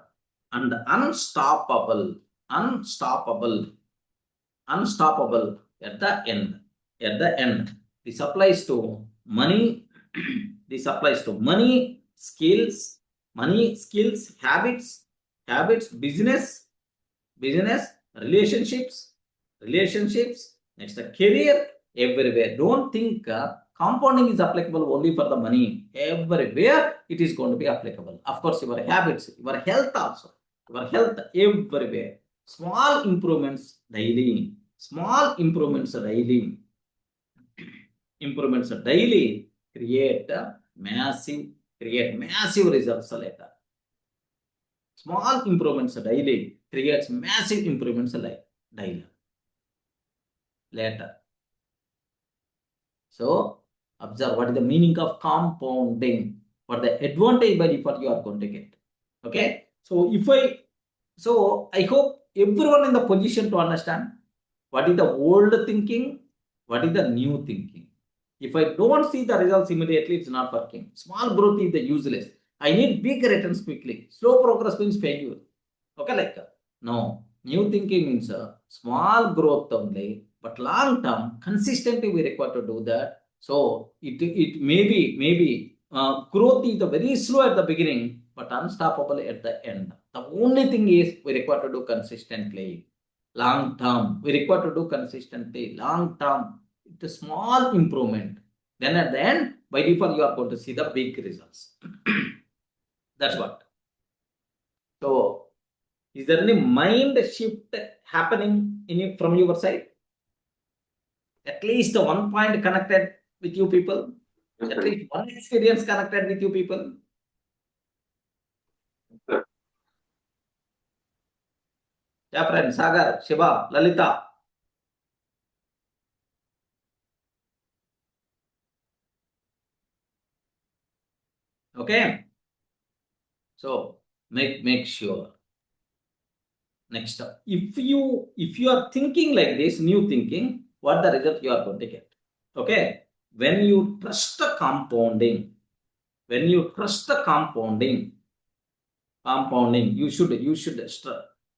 and unstoppable at the end. This applies to money. This applies to money, skills, habits, business, relationships, next career, everywhere. Don't think compounding is applicable only for the money. Everywhere it is going to be applicable. Of course, your habits, your health also. Your health everywhere. Small improvements daily. Create massive results later. Small improvements daily creates massive improvements daily. Later. So observe what is the meaning of compounding. What the advantage by default you are going to get. Okay. So I hope everyone in the position to understand what is the old thinking, what is the new thinking. If I don't see the results immediately, it's not working. Small growth is the useless. I need big returns quickly. Slow progress means failure. Okay, no. New thinking means small growth only, but long term, consistently we require to do that. So it maybe growth is very slow at the beginning, but unstoppable at the end. The only thing is we require to do consistently. Long term, we require to do consistently. Long term, it's a small improvement. Then at the end, by default, you are going to see the big results. That's what. So, is there any mind shift happening from your side? At least one point connected with you people. At least one experience connected with you people. Yeah, friends, Sagar, Shiva, Lalita. Okay. So make sure. Next up, if you are thinking like this, new thinking, what the result you are going to get? Okay. When you trust the compounding, you should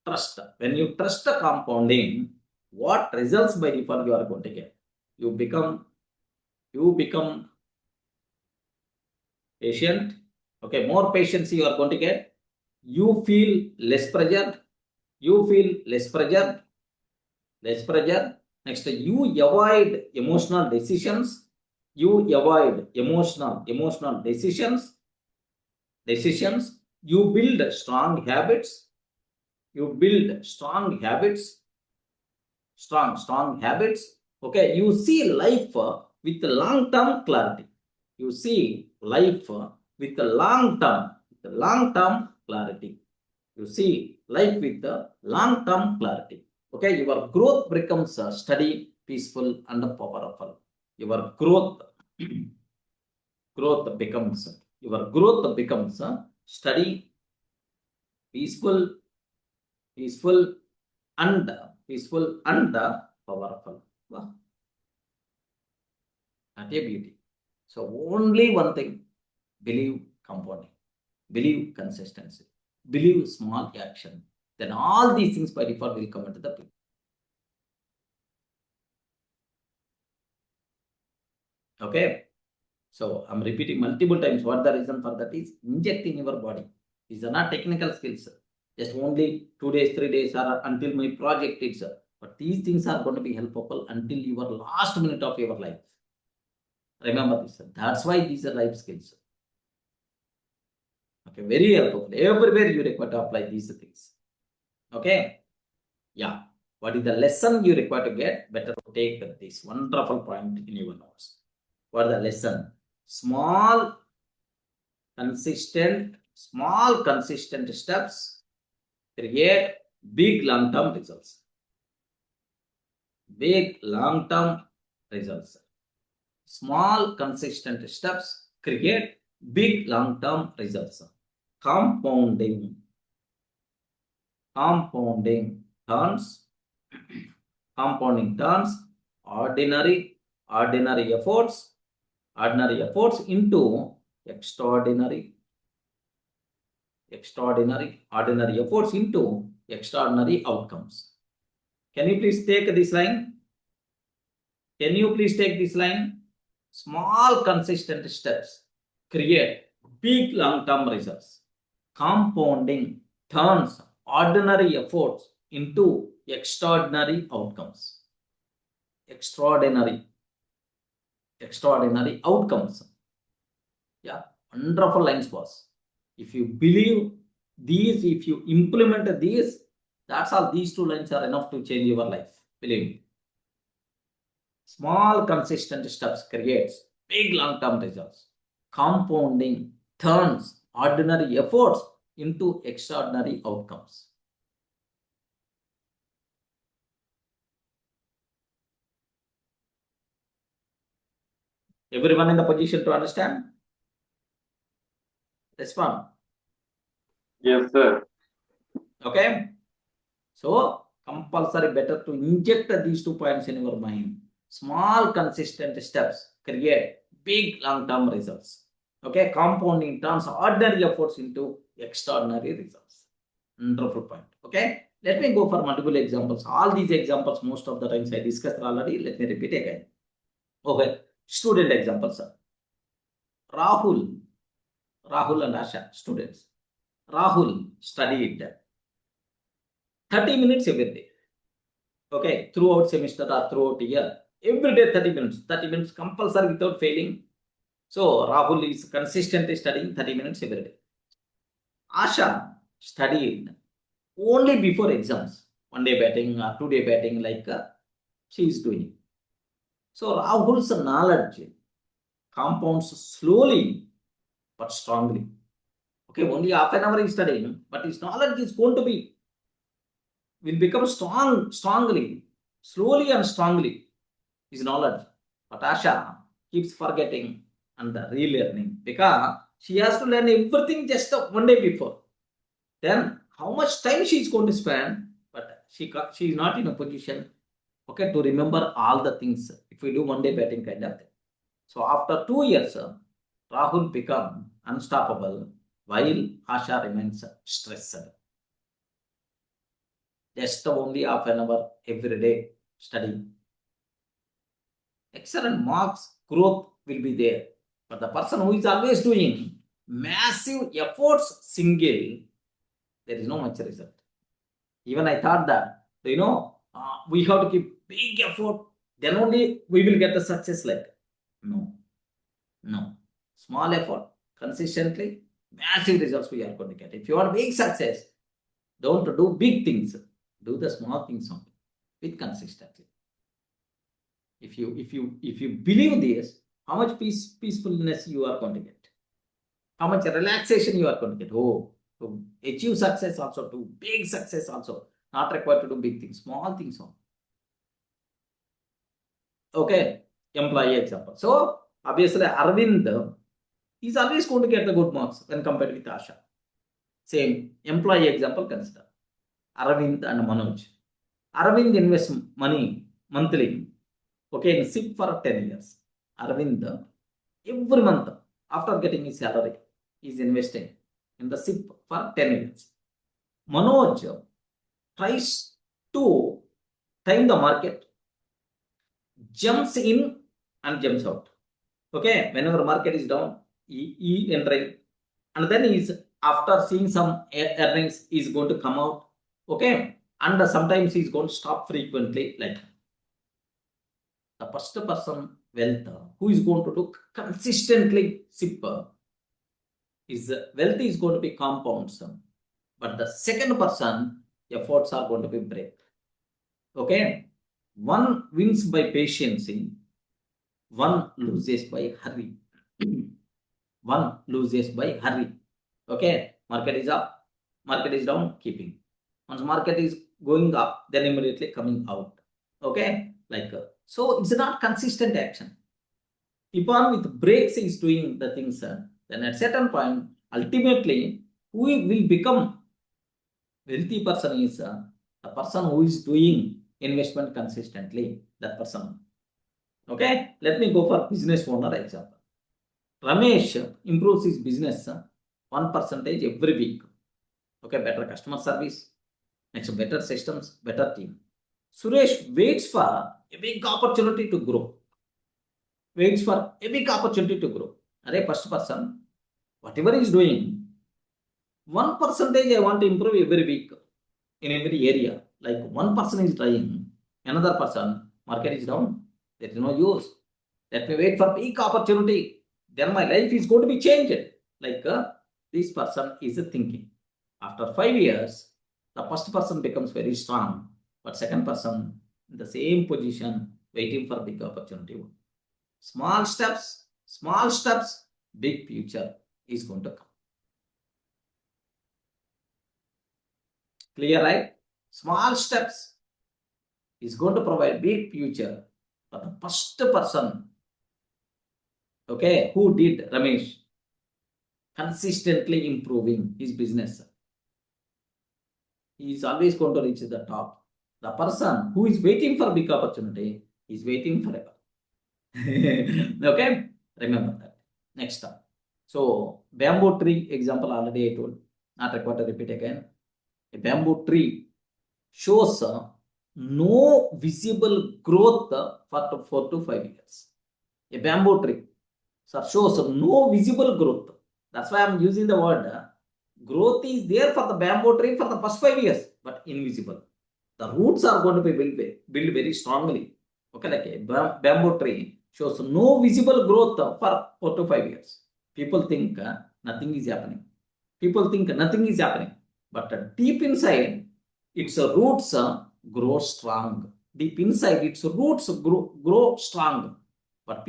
trust. When you trust the compounding, what results by default you are going to get? You become patient. Okay, more patience you are going to get. You feel less pressure. Next, you avoid emotional decisions. You build strong habits. Strong habits. Okay, you see life with long-term clarity. You see life with long-term clarity. You see life with the long-term clarity. Okay, your growth becomes steady, peaceful, and powerful. Your growth becomes steady, peaceful, and powerful. Wow. Not a beauty. So only one thing: believe compounding, believe consistency, believe small action. Then all these things by default will come into the picture. Okay. So I'm repeating multiple times what the reason for that is. Inject in your body. These are not technical skills. Just only 2 days, 3 days, or until my project is. But these things are going to be helpful until your last minute of your life. Remember this. That's why these are life skills. Okay, very helpful. Everywhere you require to apply these things. Okay. Yeah. What is the lesson you require to get? Better to take this wonderful point in your notes. What is the lesson? Small, consistent steps create big long-term results. Big long-term results. Small, consistent steps create big long-term results. Compounding turns ordinary efforts into extraordinary efforts into extraordinary outcomes. Can you please take this line? Small consistent steps create big long-term results. Compounding turns ordinary efforts into extraordinary outcomes. Extraordinary outcomes. Yeah, wonderful lines, boss. If you believe these, if you implement these, that's all. These two lines are enough to change your life. Believe me. Small consistent steps creates big long-term results. Compounding turns ordinary efforts into extraordinary outcomes. Everyone in the position to understand? Respond.
Yes, sir.
Okay. So compulsory better to inject these 2 points in your mind. Small consistent steps create big long-term results. Okay. Compounding turns ordinary efforts into extraordinary results. Wonderful point. Okay. Let me go for multiple examples. All these examples, most of the times I discussed already. Let me repeat again. Okay. Student examples, sir. Rahul and Asha, students. Rahul studied 30 minutes every day. Okay, throughout semester or throughout year. Every day 30 minutes. 30 minutes compulsory without failing. So Rahul is consistently studying 30 minutes every day. Asha studied only before exams. 1 day batting or 2 day batting like she is doing. So Rahul's knowledge compounds slowly but strongly. Okay, only half an hour is studying, but his knowledge is going to will become strongly, slowly and strongly, his knowledge. But Asha keeps forgetting and relearning because she has to learn everything just 1 day before. Then how much time she is going to spend, but she is not in a position, okay, to remember all the things if we do 1 day batting kind of thing. So after 2 years, Rahul become unstoppable while Asha remains stressed. Just only half an hour every day studying. Excellent marks, growth will be there. But the person who is always doing massive efforts single, there is no much result. Even I thought that, we have to keep big effort, then only we will get the success like. No. Small effort, consistently, massive results we are going to get. If you want big success, don't do big things. Do the small things only with consistency. If you believe this, how much peacefulness you are going to get, how much relaxation you are going to get. To achieve success also, to big success also, not required to do big things, small things only. Okay, employee example. So obviously Arvind is always going to get the good marks when compared with Asha. Same employee example consider. Arvind and Manoj. Arvind invests money monthly, okay, in SIP for 10 years. Arvind every month after getting his salary is investing in the SIP for 10 years. Manoj tries to time the market, jumps in and jumps out. Okay, whenever market is down, he entering, and then he's after seeing some earnings is going to come out. Okay, and sometimes he's going to stop frequently. Like the first person wealth who is going to do consistently SIP, his wealth is going to be compounds, but the second person efforts are going to be break. Okay, one wins by patience, one loses by hurry. One loses by hurry. Okay, market is up, market is down, keeping. Once market is going up, then immediately coming out. Okay, like so it's not consistent action. Keep on with breaks is doing the things, then at certain point, ultimately, who will become wealthy person is the person who is doing investment consistently. That person. Okay, let me go for business owner example. Ramesh improves his business 1% every week. Okay, better customer service, next better systems, better team. Suresh waits for a big opportunity to grow. Waits for a big opportunity to grow. Array first person, whatever he is doing, 1% I want to improve every week in every area. Like one person is trying, another person, market is down, there is no use. Let me wait for big opportunity. Then my life is going to be changed. Like this person is thinking. After 5 years, the first person becomes very strong, but second person in the same position, waiting for big opportunity. Small steps, big future is going to come. Clear, right? Small steps is going to provide big future. But the first person, okay, who did Ramesh, consistently improving his business, he is always going to reach the top. The person who is waiting for big opportunity is waiting forever. Okay, remember that. Next up. So bamboo tree example already I told, not required to repeat again. A bamboo tree shows no visible growth for 4 to 5 years. A bamboo tree shows no visible growth. That's why I'm using the word growth is there for the bamboo tree for the first 5 years, but invisible. The roots are going to be built very strongly. Okay, like a bamboo tree shows no visible growth for 4 to 5 years. People think nothing is happening. People think nothing is happening. But deep inside, its roots grow strong. Deep inside, its roots grow strong. But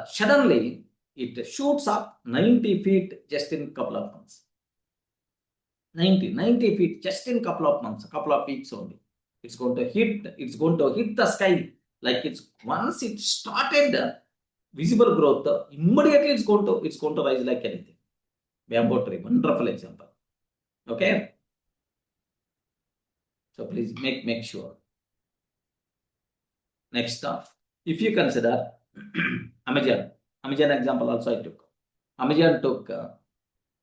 suddenly, it shoots up 90 feet just in a couple of months. 90 feet just in couple of months, a couple of weeks only. It's going to hit the sky. Like once it started visible growth, immediately it's going to rise like anything. Bamboo tree, wonderful example. Okay. So please make sure. Next up, if you consider Amazon example also I took. Amazon took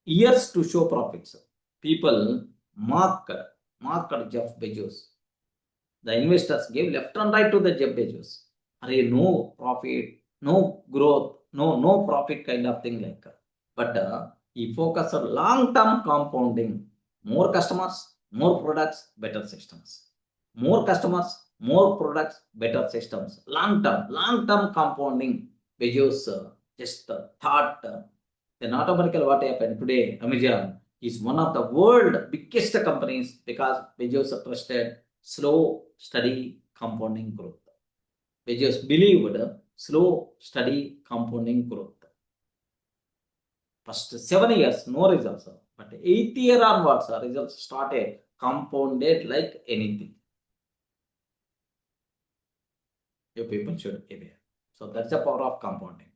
years to show profits. People mocked Jeff Bezos. The investors gave left and right to the Jeff Bezos. No profit, no growth, no profit kind of thing like that. But he focused on long-term compounding. More customers, more products, better systems. More customers, more products, better systems. Long-term compounding. Bezos just thought, then automatically what happened today, Amazon is one of the world biggest companies because Bezos trusted slow, steady compounding growth. Bezos believed slow, steady compounding growth. First 7 years, no results. But 8th year onwards, results started compounded like anything. You people should be aware. So that's the power of compounding.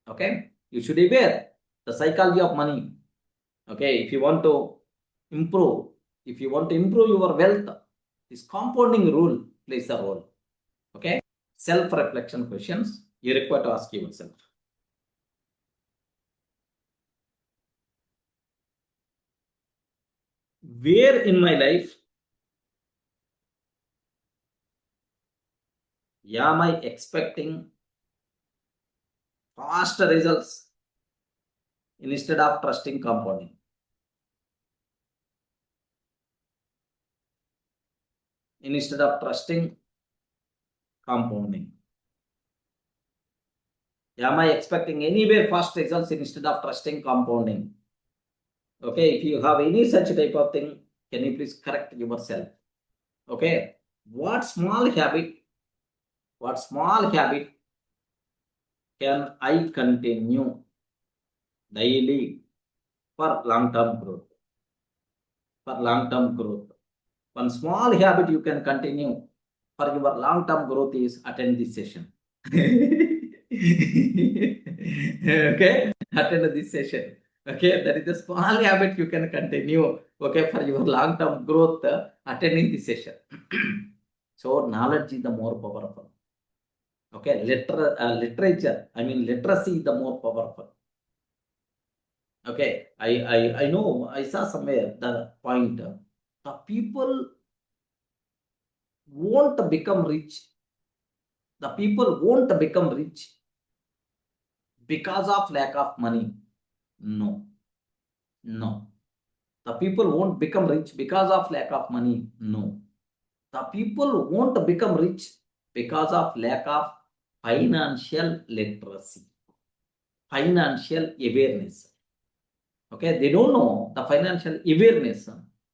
Okay, you should be aware the psychology of money. Okay, if you want to improve your wealth, this compounding rule plays a role. Okay, self-reflection questions you require to ask yourself. Where in my life am I expecting faster results instead of trusting compounding? Instead of trusting compounding. Am I expecting anywhere fast results instead of trusting compounding? Okay, if you have any such type of thing, can you please correct yourself? Okay, What small habit can I continue daily for long-term growth? One small habit you can continue for your long-term growth is attend this session. Okay, attend this session. Okay, that is a small habit you can continue. Okay, for your long-term growth, attending this session. So knowledge is the more powerful. Okay, literature, I mean literacy is the more powerful. Okay, I know, I saw somewhere the point. The people won't become rich. The people won't become rich because of lack of money. No. The people won't become rich because of lack of money. No. The people won't become rich because of lack of financial literacy, financial awareness. Okay, they don't know the financial awareness.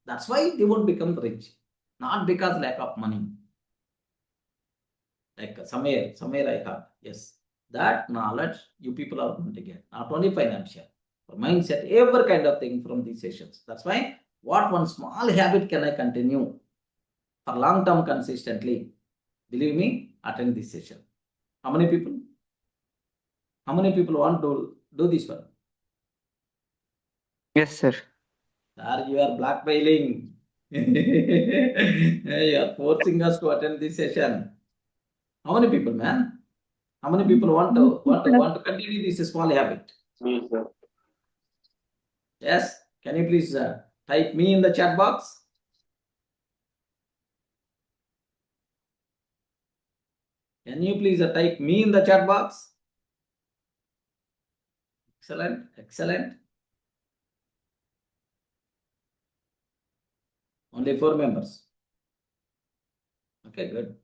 That's why they won't become rich, not because lack of money. Like somewhere I heard, yes, that knowledge you people are going to get, not only financial, mindset, every kind of thing from these sessions. That's why, what one small habit can I continue for long term consistently? Believe me, attend this session. How many people want to do this one?
Yes, sir.
Sir, you are blackmailing. You are forcing us to attend this session. How many people, man? How many people want to continue this small habit?
Me, sir.
Yes. Can you please type me in the chat box? Can you please type me in the chat box? Excellent. Excellent. Only 4 members. Okay, good.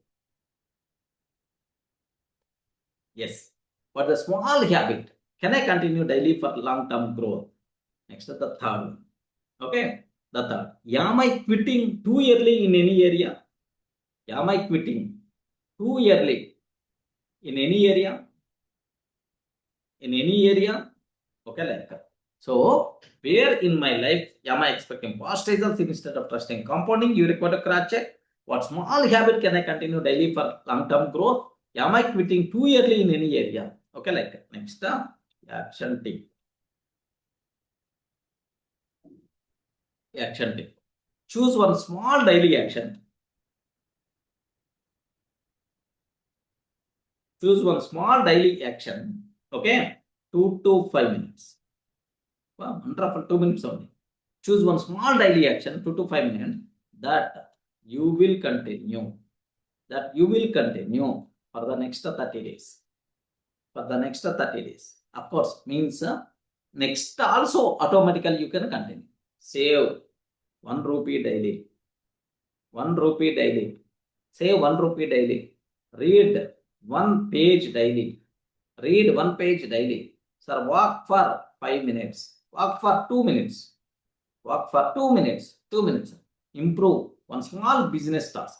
Yes. But the small habit, can I continue daily for long-term growth? Next, the third one. Okay. The third. Am I quitting too early in any area? Am I quitting too early in any area? In any area? Okay, like that. So, where in my life am I expecting past results instead of trusting compounding? You require to cross check. What small habit can I continue daily for long-term growth? Am I quitting too early in any area? Okay, like that. Next, action tip. Action tip. Choose one small daily action. Choose one small daily action. Okay, 2 to 5 minutes. Wow, wonderful. 2 minutes only. Choose one small daily action, 2 to 5 minutes, that you will continue. For the next 30 days. For the next 30 days. Of course, means next also automatically you can continue. Save 1 rupee daily. 1 rupee daily. Save 1 rupee daily. Read 1 page daily. Read 1 page daily. Sir, walk for 5 minutes. Walk for 2 minutes. Walk for 2 minutes. 2 minutes. Improve one small business task.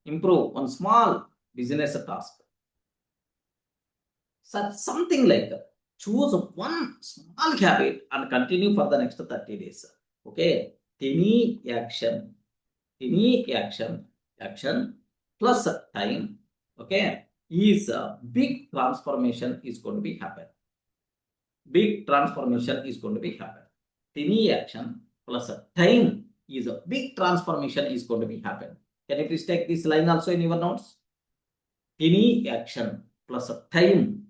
Improve one small business task. Such something like that. Choose one small habit and continue for the next 30 days. Okay. Any action plus time, okay, is a big transformation is going to be happen. Big transformation is going to be happen. Any action plus time is a big transformation is going to be happen. Can you please take this line also in your notes? Any action plus time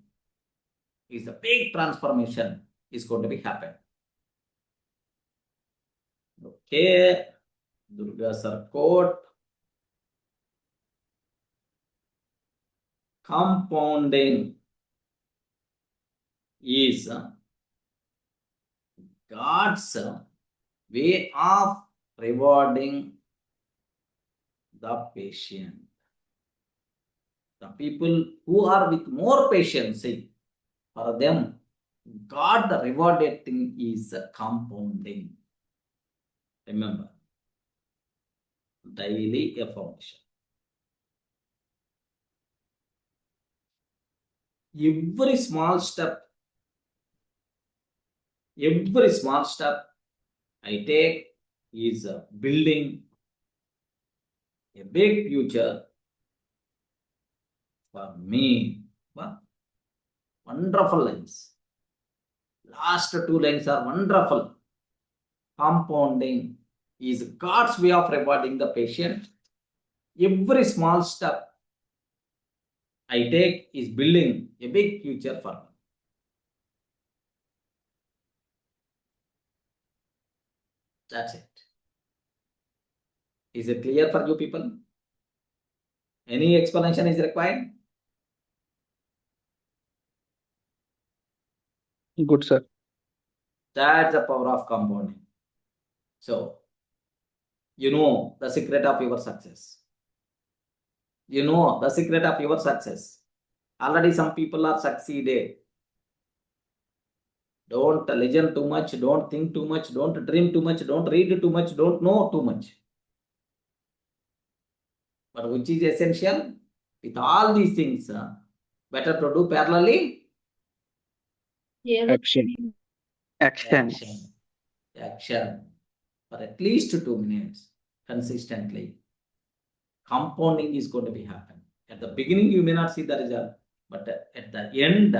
is a big transformation is going to be happen. Okay, Durga sir quote. Compounding is God's way of rewarding the patient. The people who are with more patience, for them, God the rewarded thing is compounding. Remember, daily affirmation. every small step I take is building a big future for me. Wow. Wonderful lines. Last two lines are wonderful. Compounding is God's way of rewarding the patient. Every small step I take is building a big future for me. That's it. Is it clear for you people? Any explanation is required?
Good, sir.
That's the power of compounding. So, you know the secret of your success. You know the secret of your success. Already some people are succeeded. Don't listen too much, don't think too much, don't dream too much, don't read too much, don't know too much. But which is essential? With all these things, better to do parallelly?
Action.
Action. For at least 2 minutes, consistently. Compounding is going to be happen. At the beginning, you may not see the result, but at the end,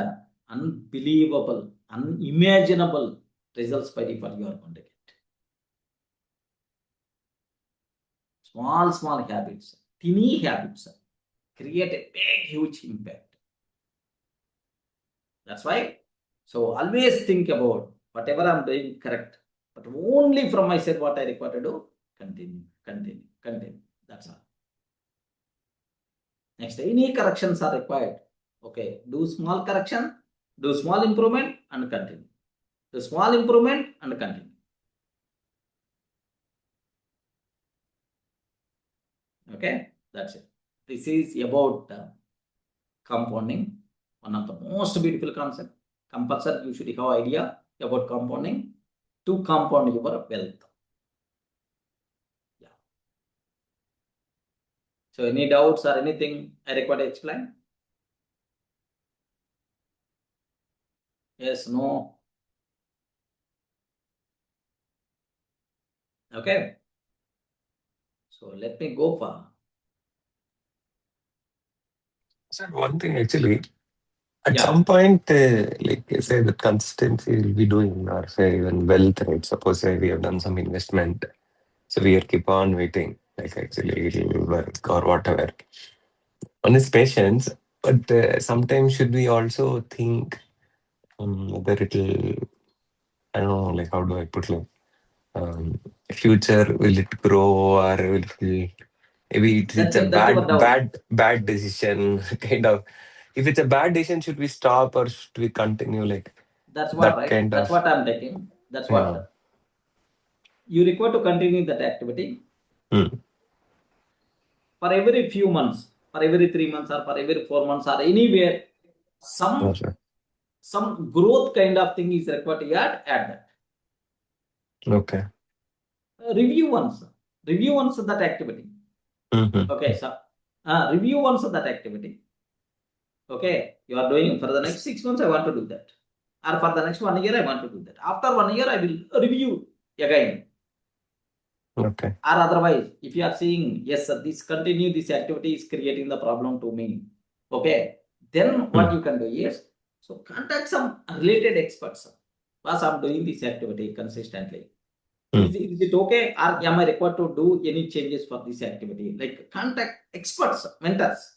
unbelievable, unimaginable results by default you are going to get. Small habits, tiny habits create a big, huge impact. That's why. So always think about whatever I'm doing correct, but only from my side what I require to do, continue. That's all. Next, any corrections are required. Okay, do small correction, do small improvement and continue. Do small improvement and continue. Okay, that's it. This is about compounding, one of the most beautiful concepts. Compulsory, you should have idea about compounding to compound your wealth. Yeah. So any doubts or anything I require to explain? Yes, no? Okay. So let me go for.
So one thing actually, at some point, like I say, that consistency will be doing, or say even wealth, right? Suppose say we have done some investment, so we keep on waiting, like actually it will work or whatever. One is patience, but sometimes should we also think whether it will, I don't know, like how do I put like, future, will it grow or will it, maybe it's a bad decision kind of. If it's a bad decision, should we stop or should we continue? Like
that's what, right? That's what I'm taking. That's what you require to continue that activity. For every few months, for every 3 months, or for every 4 months, or anywhere, some growth kind of thing is required to add that.
Okay.
Review once that activity. Okay, so review once that activity. Okay, you are doing for the next 6 months, I want to do that. Or for the next 1 year, I want to do that. After 1 year, I will review again.
Okay.
Or otherwise, if you are seeing, yes, sir, this activity is creating the problem to me. Okay, then what you can do is, so contact some related experts. Because I'm doing this activity consistently. Is it okay, or am I required to do any changes for this activity? Like contact experts, mentors.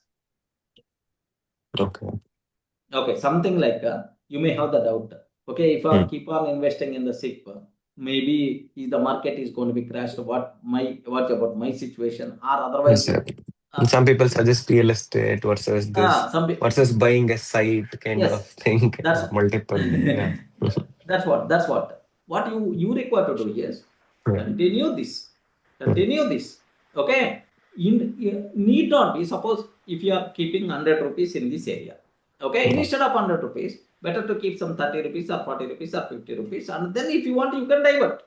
Okay, something like you may have the doubt. Okay, if I keep on investing in the SIP, maybe the market is going to be crashed. What about my situation? Or otherwise,
some people suggest real estate versus this, versus buying a site kind of thing. That's multiple. Yeah.
That's what you require to do is continue this. Okay, need not be. Suppose if you are keeping 100 rupees in this area, okay, instead of 100 rupees, better to keep some 30 rupees or 40 rupees or 50 rupees, and then if you want, you can divert.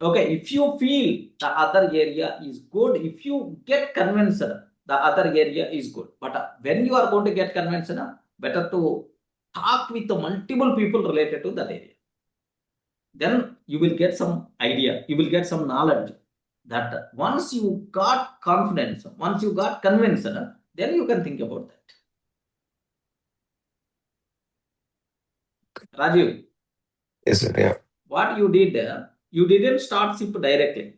Okay, if you feel the other area is good, if you get convinced the other area is good. But when you are going to get convinced, better to talk with the multiple people related to that area. Then you will get some idea, you will get some knowledge that once you got confidence, once you got convinced, then you can think about that. Rajiv,
Yes, sir. Yeah.
what you did, you didn't start SIP directly.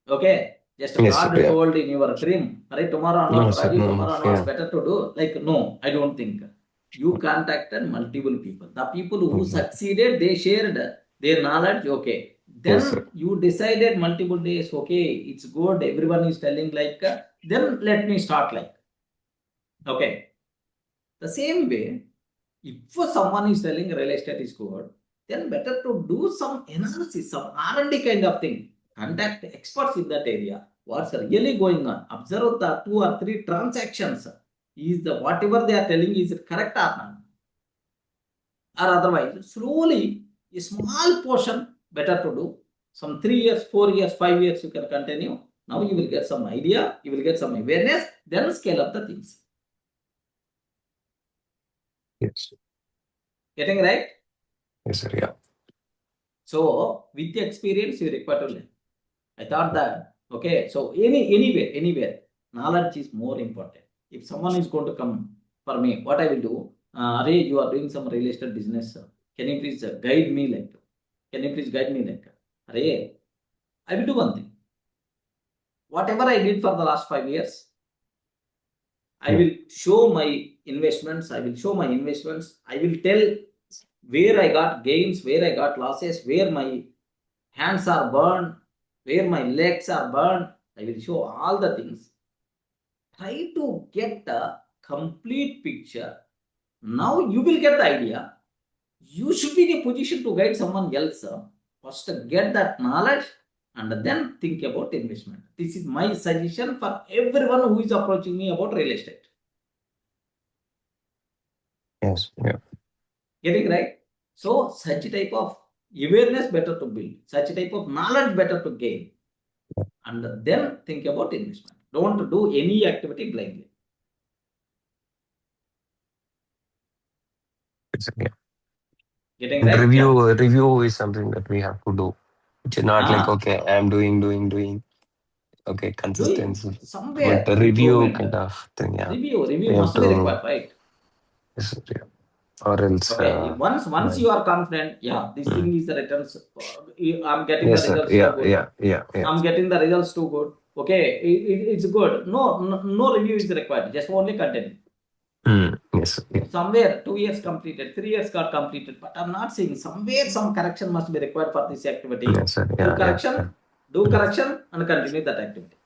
Okay, just
Yes,
God
sir, yeah.
told in your dream, right? Tomorrow
No,
onwards,
sir,
Rajiv,
no,
tomorrow onwards,
yeah.
better to do. Like, no, I don't think. You contacted multiple people. The people who
Mhm.
succeeded, they shared their knowledge. Okay, then
Yes, sir.
you decided multiple days. Okay, it's good. Everyone is telling like. Then let me start like. Okay, the same way, if someone is telling real estate is good, then better to do some analysis, some R&D kind of thing. Contact experts in that area. What's really going on? Observe the 2 or 3 transactions. Is the whatever they are telling is it correct or not? Or otherwise, slowly, a small portion better to do. Some 3 years, 4 years, 5 years you can continue. Now you will get some idea, you will get some awareness, then scale up the things.
Yes.
Getting right?
Yes, sir. Yeah.
So with the experience, you require to learn. I thought that, okay, so anywhere, knowledge is more important. If someone is going to come for me, what I will do, Ray, you are doing some real estate business. Can you please guide me like, can you please guide me like, Ray, I will do one thing. Whatever I did for the last 5 years, I will show my investments. I will tell where I got gains, where I got losses, where my hands are burned, where my legs are burned. I will show all the things. Try to get a complete picture. Now you will get the idea. You should be in a position to guide someone else. First, get that knowledge and then think about investment. This is my suggestion for everyone who is approaching me about real estate.
Yes. Yeah.
Getting right? So, such type of awareness better to build, such type of knowledge better to gain, and then think about investment. Don't do any activity blindly.
Yes, yeah.
Getting
And
right?
review is something that we have to do. It's not like, okay, I'm doing. Okay,
Doing
consistency.
somewhere
But the review
improvement.
kind of thing, yeah.
Review
We have
must be
to,
required, right?
yes, yeah. Or else,
Okay, once you are confident, yeah, this thing is the returns. I'm getting the
yes, sir.
results
Yeah,
too good.
yeah.
I'm getting the results too good. Okay, it's good. No review is required. Just only content.
Yes, yeah.
Somewhere 2 years completed, 3 years got completed, but I'm not saying somewhere some correction must be required for this activity.
Yes, sir. Yeah,
do correction and continue that activity.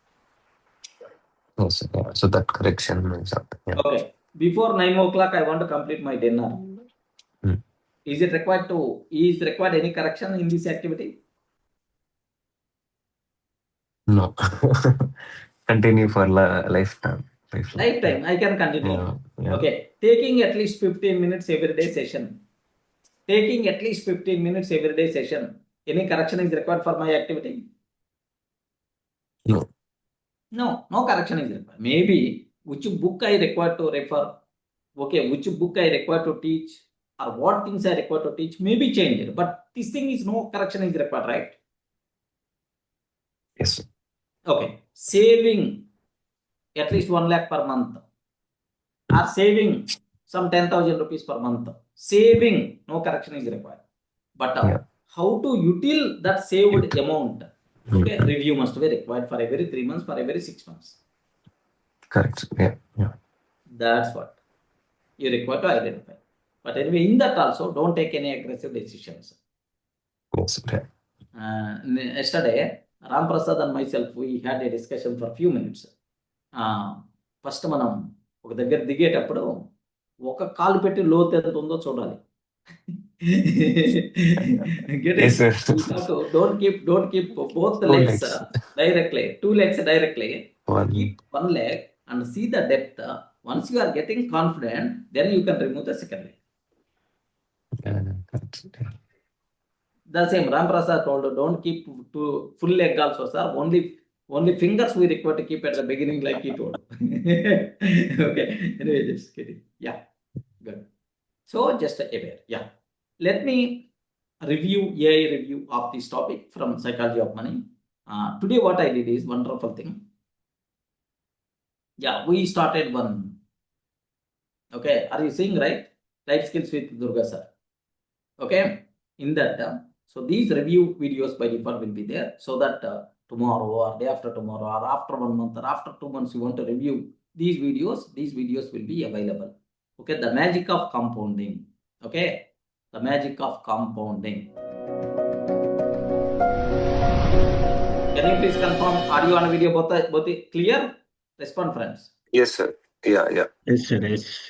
Yes, sir. Yeah. So that correction is something. Yeah.
Okay, before 9 o'clock, I want to complete my dinner. Is required any correction in this activity?
No. Continue for lifetime.
Lifetime, I can continue.
Yeah.
Okay, taking at least 15 minutes every day session. Taking at least 15 minutes every day session. Any correction is required for my activity?
No.
No correction is required. Maybe which book I require to refer, okay, which book I require to teach, or what things I require to teach may be changed. But this thing is no correction is required, right?
Yes.
Okay, saving at least 1 lakh per month, or saving some 10,000 rupees per month. Saving, no correction is required. But how to utilize that saved amount? Okay, review must be required for every 3 months, for every 6 months.
Correct. Yeah.
That's what you require to identify. But anyway, in that also, don't take any aggressive decisions.
Yes. Okay.
Yesterday, Ram Prasad and myself, we had a discussion for a few minutes. First మనం ఒక దగ్గర దిగేటప్పుడు ఒక కాలు పెట్టి లోతు ఎంత ఉందో చూడాలి. Don't keep both the legs directly, 2 legs directly. Keep 1 leg and see the depth. Once you are getting confident, then you can remove the second leg. The same Ram Prasad told, don't keep full leg also, sir. Only Only fingers we require to keep at the beginning, like he told. Okay. Anyway, just kidding. Yeah. Good. So just aware. Yeah. Let me review AI review of this topic from Psychology of Money. Today what I did is wonderful thing. Yeah, we started one. Okay, are you seeing right? Life skills with Durga sir. Okay, in that so these review videos by default will be there, so that tomorrow or day after tomorrow or after 1 month or after 2 months you want to review these videos will be available. Okay, the magic of compounding. Okay, the magic of compounding. Can you please confirm audio and video both clear? Respond, friends.
Yes, sir. Yeah.
Yes, sir. Yes.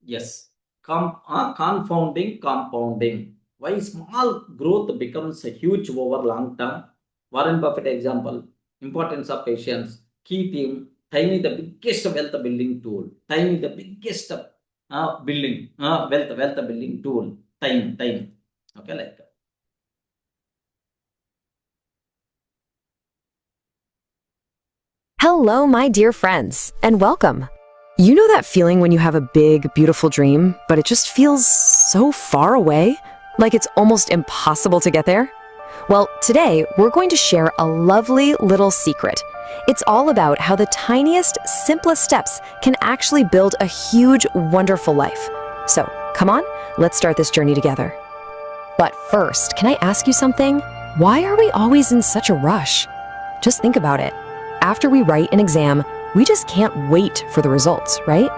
Yes. Confounding compounding. Why small growth becomes a huge over long term? Warren Buffett example. Importance of patience. Key theme. Time is the biggest wealth building tool. Time is the biggest wealth building tool. Time. Okay, like that.
Hello, my dear friends, and welcome. You know that feeling when you have a big, beautiful dream, but it just feels so far away? Like it's almost impossible to get there? Well, today we're going to share a lovely little secret. It's all about how the tiniest, simplest steps can actually build a huge, wonderful life. So, come on, let's start this journey together. But first, can I ask you something? Why are we always in such a rush? Just think about it. After we write an exam, we just can't wait for the results, right?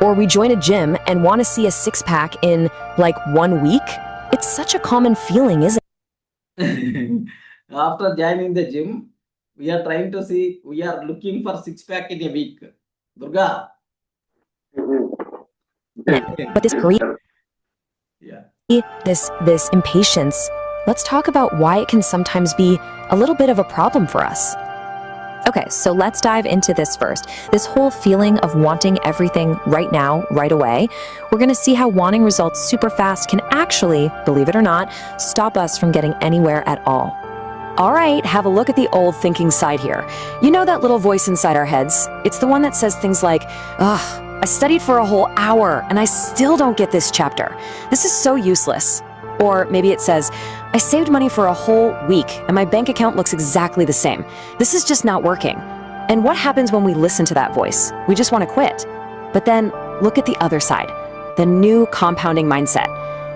Or we join a gym and want to see a six-pack in, like, 1 week? It's such a common feeling, isn't it?
After joining the gym, we are trying to see, we are looking for six-pack in a week. Durga.
But this hurry, this impatience, let's talk about why it can sometimes be a little bit of a problem for us. Okay, so let's dive into this first. This whole feeling of wanting everything right now, right away. We're going to see how wanting results super fast can actually, believe it or not, stop us from getting anywhere at all. All right, have a look at the old thinking side here. You know that little voice inside our heads? It's the one that says things like, ugh, I studied for a whole hour and I still don't get this chapter. This is so useless. Or maybe it says, I saved money for a whole week and my bank account looks exactly the same. This is just not working. And what happens when we listen to that voice? We just want to quit. But then look at the other side, the new compounding mindset.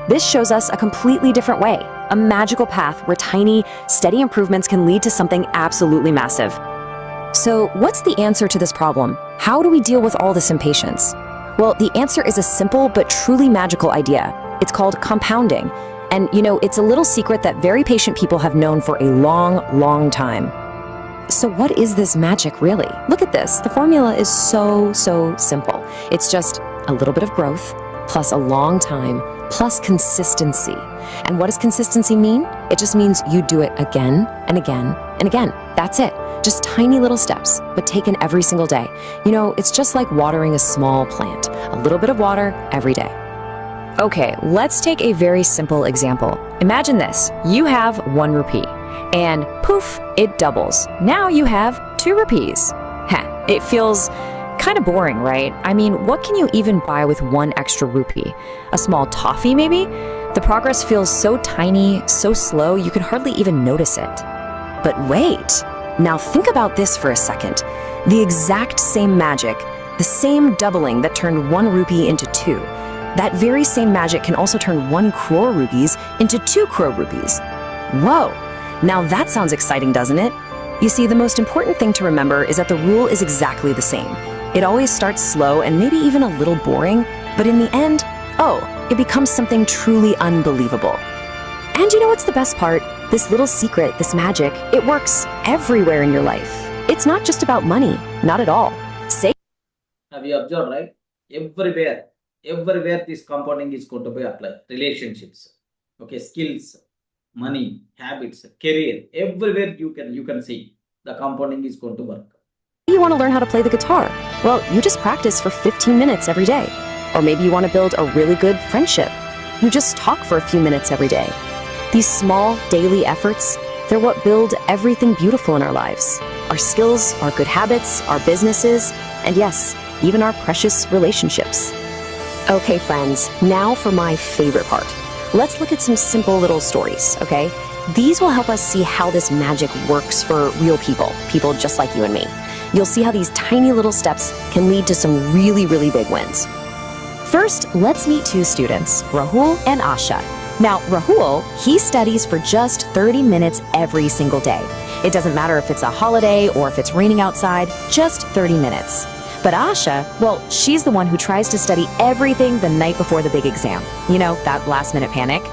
This shows us a completely different way, a magical path where tiny, steady improvements can lead to something absolutely massive. So what's the answer to this problem? How do we deal with all this impatience? Well, the answer is a simple but truly magical idea. It's called compounding. And you know, it's a little secret that very patient people have known for a long, long time. So what is this magic really? Look at this. The formula is so simple. It's just a little bit of growth, plus a long time, plus consistency. And what does consistency mean? It just means you do it again and again and again. That's it. Just tiny little steps, but taken every single day. You know, it's just like watering a small plant. A little bit of water every day. Okay, let's take a very simple example. Imagine this. You have 1 rupee, and poof, it doubles. Now you have 2 rupees. Heh, it feels kind of boring, right? I mean, what can you even buy with 1 extra rupee? A small toffee, maybe? The progress feels so tiny, so slow, you can hardly even notice it. But wait, now think about this for a second. The exact same magic, the same doubling that turned 1 rupee into 2. That very same magic can also turn 1 crore rupees into 2 crore rupees. Whoa! Now that sounds exciting, doesn't it? You see, the most important thing to remember is that the rule is exactly the same. It always starts slow and maybe even a little boring, but in the end, it becomes something truly unbelievable. And you know what's the best part? This little secret, this magic, it works everywhere in your life. It's not just about money, not at all.
Have you observed, right? Everywhere this compounding is going to be applied. Relationships, okay, skills, money, habits, career, everywhere you can see the compounding is going to work.
You want to learn how to play the guitar? Well, you just practice for 15 minutes every day. Or maybe you want to build a really good friendship. You just talk for a few minutes every day. These small daily efforts, They're what build everything beautiful in our lives. Our skills, our good habits, our businesses, and yes, even our precious relationships. Okay, friends, now for my favorite part. Let's look at some simple little stories, okay? These will help us see how this magic works for real people just like you and me. You'll see how these tiny little steps can lead to some really, really big wins. First, let's meet two students, Rahul and Asha. Now, Rahul, he studies for just 30 minutes every single day. It doesn't matter if it's a holiday or if it's raining outside, just 30 minutes. But Asha, well, she's the one who tries to study everything the night before the big exam. You know, that last-minute panic.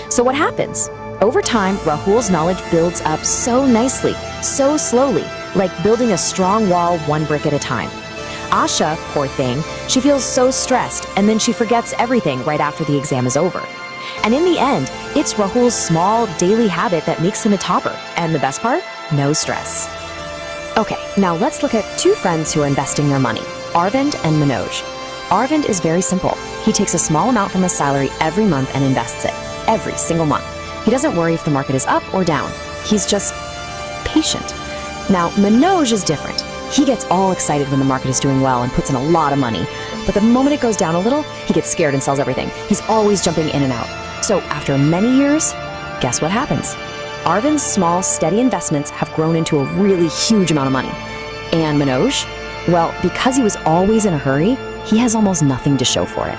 So what happens? Over time, Rahul's knowledge builds up so nicely, so slowly, like building a strong wall one brick at a time. Asha, poor thing, she feels so stressed, and then she forgets everything right after the exam is over. And in the end, it's Rahul's small daily habit that makes him a topper. And the best part? No stress. Okay, now let's look at two friends who are investing their money, Arvind and Manoj. Arvind is very simple. He takes a small amount from his salary every month and invests it, every single month. He doesn't worry if the market is up or down. He's just patient. Now, Manoj is different. He gets all excited when the market is doing well and puts in a lot of money. But the moment it goes down a little, he gets scared and sells everything. He's always jumping in and out. So after many years, guess what happens? Arvind's small, steady investments have grown into a really huge amount of money. And Manoj? Well, because he was always in a hurry, he has almost nothing to show for it.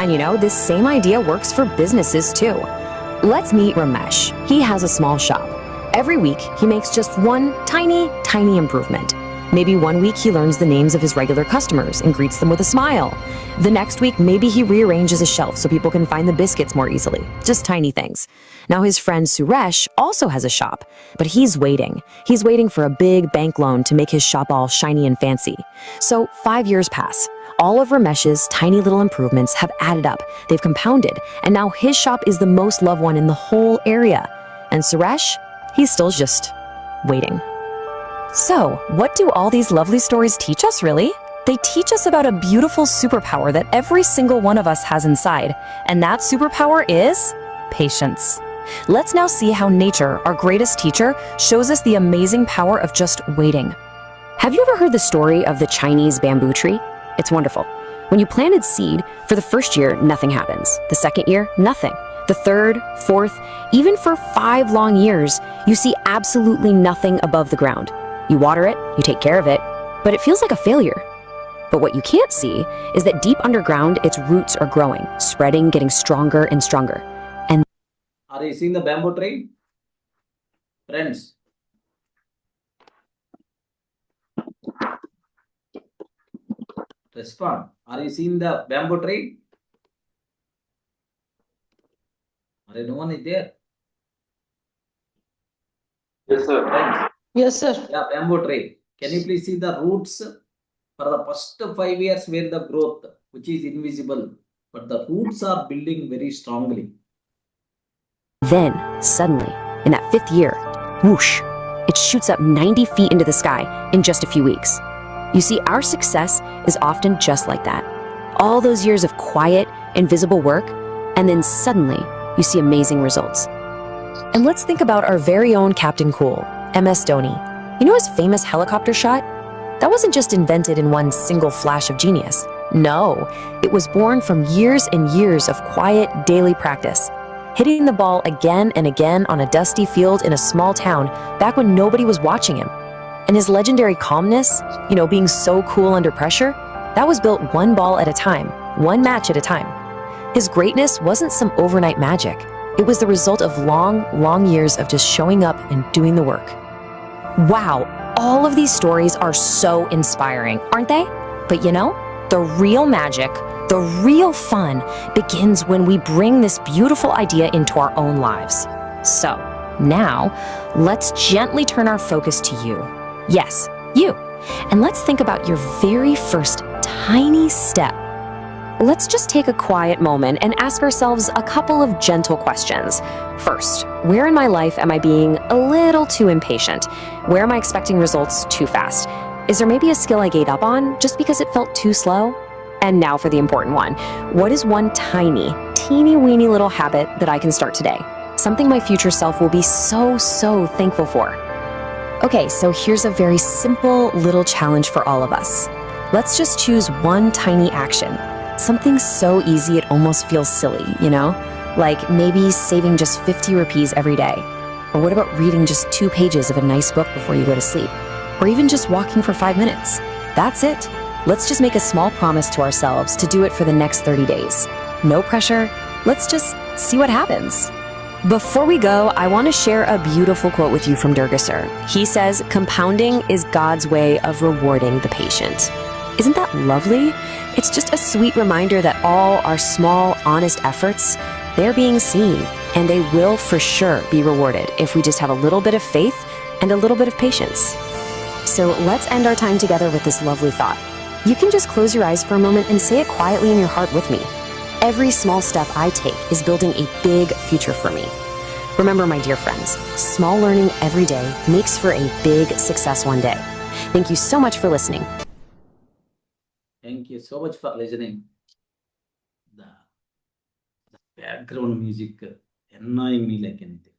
And you know, this same idea works for businesses too. Let's meet Ramesh. He has a small shop. Every week, he makes just one tiny, tiny improvement. Maybe one week he learns the names of his regular customers and greets them with a smile. The next week, maybe he rearranges a shelf so people can find the biscuits more easily. Just tiny things. Now his friend Suresh also has a shop, but he's waiting. He's waiting for a big bank loan to make his shop all shiny and fancy. So 5 years pass. All of Ramesh's tiny little improvements have added up. They've compounded, and now his shop is the most loved one in the whole area. And Suresh, he's still just waiting. So, what do all these lovely stories teach us, really? They teach us about a beautiful superpower that every single one of us has inside, and that superpower is patience. Let's now see how nature, our greatest teacher, shows us the amazing power of just waiting. Have you ever heard the story of the Chinese bamboo tree? It's wonderful. When you planted seed, for the first year, nothing happens. The second year, nothing. The third, fourth, even for 5 long years, you see absolutely nothing above the ground. You water it, you take care of it, but it feels like a failure. But what you can't see is that deep underground, its roots are growing, spreading, getting stronger and stronger. And
are you seeing the bamboo tree? Friends. Respond. Are you seeing the bamboo tree? Are no one is there?
Yes, sir.
Friends.
Yes, sir.
Yeah, bamboo tree. Can you please see the roots for the first 5 years where the growth, which is invisible, but the roots are building very strongly.
then, suddenly, in that 5th year, whoosh, it shoots up 90 feet into the sky in just a few weeks. You see, our success is often just like that. All those years of quiet, invisible work, and then suddenly, you see amazing results. And let's think about our very own Captain Cool, MS Dhoni. You know his famous helicopter shot? That wasn't just invented in one single flash of genius. No, it was born from years and years of quiet, daily practice. Hitting the ball again and again on a dusty field in a small town back when nobody was watching him. And his legendary calmness, you know, being so cool under pressure, that was built one ball at a time, one match at a time. His greatness wasn't some overnight magic. It was the result of long, long years of just showing up and doing the work. Wow, all of these stories are so inspiring, aren't they? But you know, the real magic, the real fun begins when we bring this beautiful idea into our own lives. So, now, let's gently turn our focus to you. Yes, you. And let's think about your very first tiny step. Let's just take a quiet moment and ask ourselves a couple of gentle questions. First, where in my life am I being a little too impatient? Where am I expecting results too fast? Is there maybe a skill I gave up on just because it felt too slow? And now for the important one. What is one tiny, teeny-weeny little habit that I can start today? Something my future self will be so thankful for. Okay, so here's a very simple little challenge for all of us. Let's just choose one tiny action. Something so easy it almost feels silly, you know? Like maybe saving just 50 rupees every day. Or what about reading just 2 pages of a nice book before you go to sleep? Or even just walking for 5 minutes. That's it. Let's just make a small promise to ourselves to do it for the next 30 days. No pressure. Let's just see what happens. Before we go, I want to share a beautiful quote with you from Durga sir. He says, "Compounding is God's way of rewarding the patient." Isn't that lovely? It's just a sweet reminder that all our small, honest efforts, they're being seen, and they will for sure be rewarded if we just have a little bit of faith and a little bit of patience. So let's end our time together with this lovely thought. You can just close your eyes for a moment and say it quietly in your heart with me. Every small step I take is building a big future for me. Remember, my dear friends, small learning every day makes for a big success one day. Thank you so much for listening.
Thank you so much for listening. The background music annoying me like anything.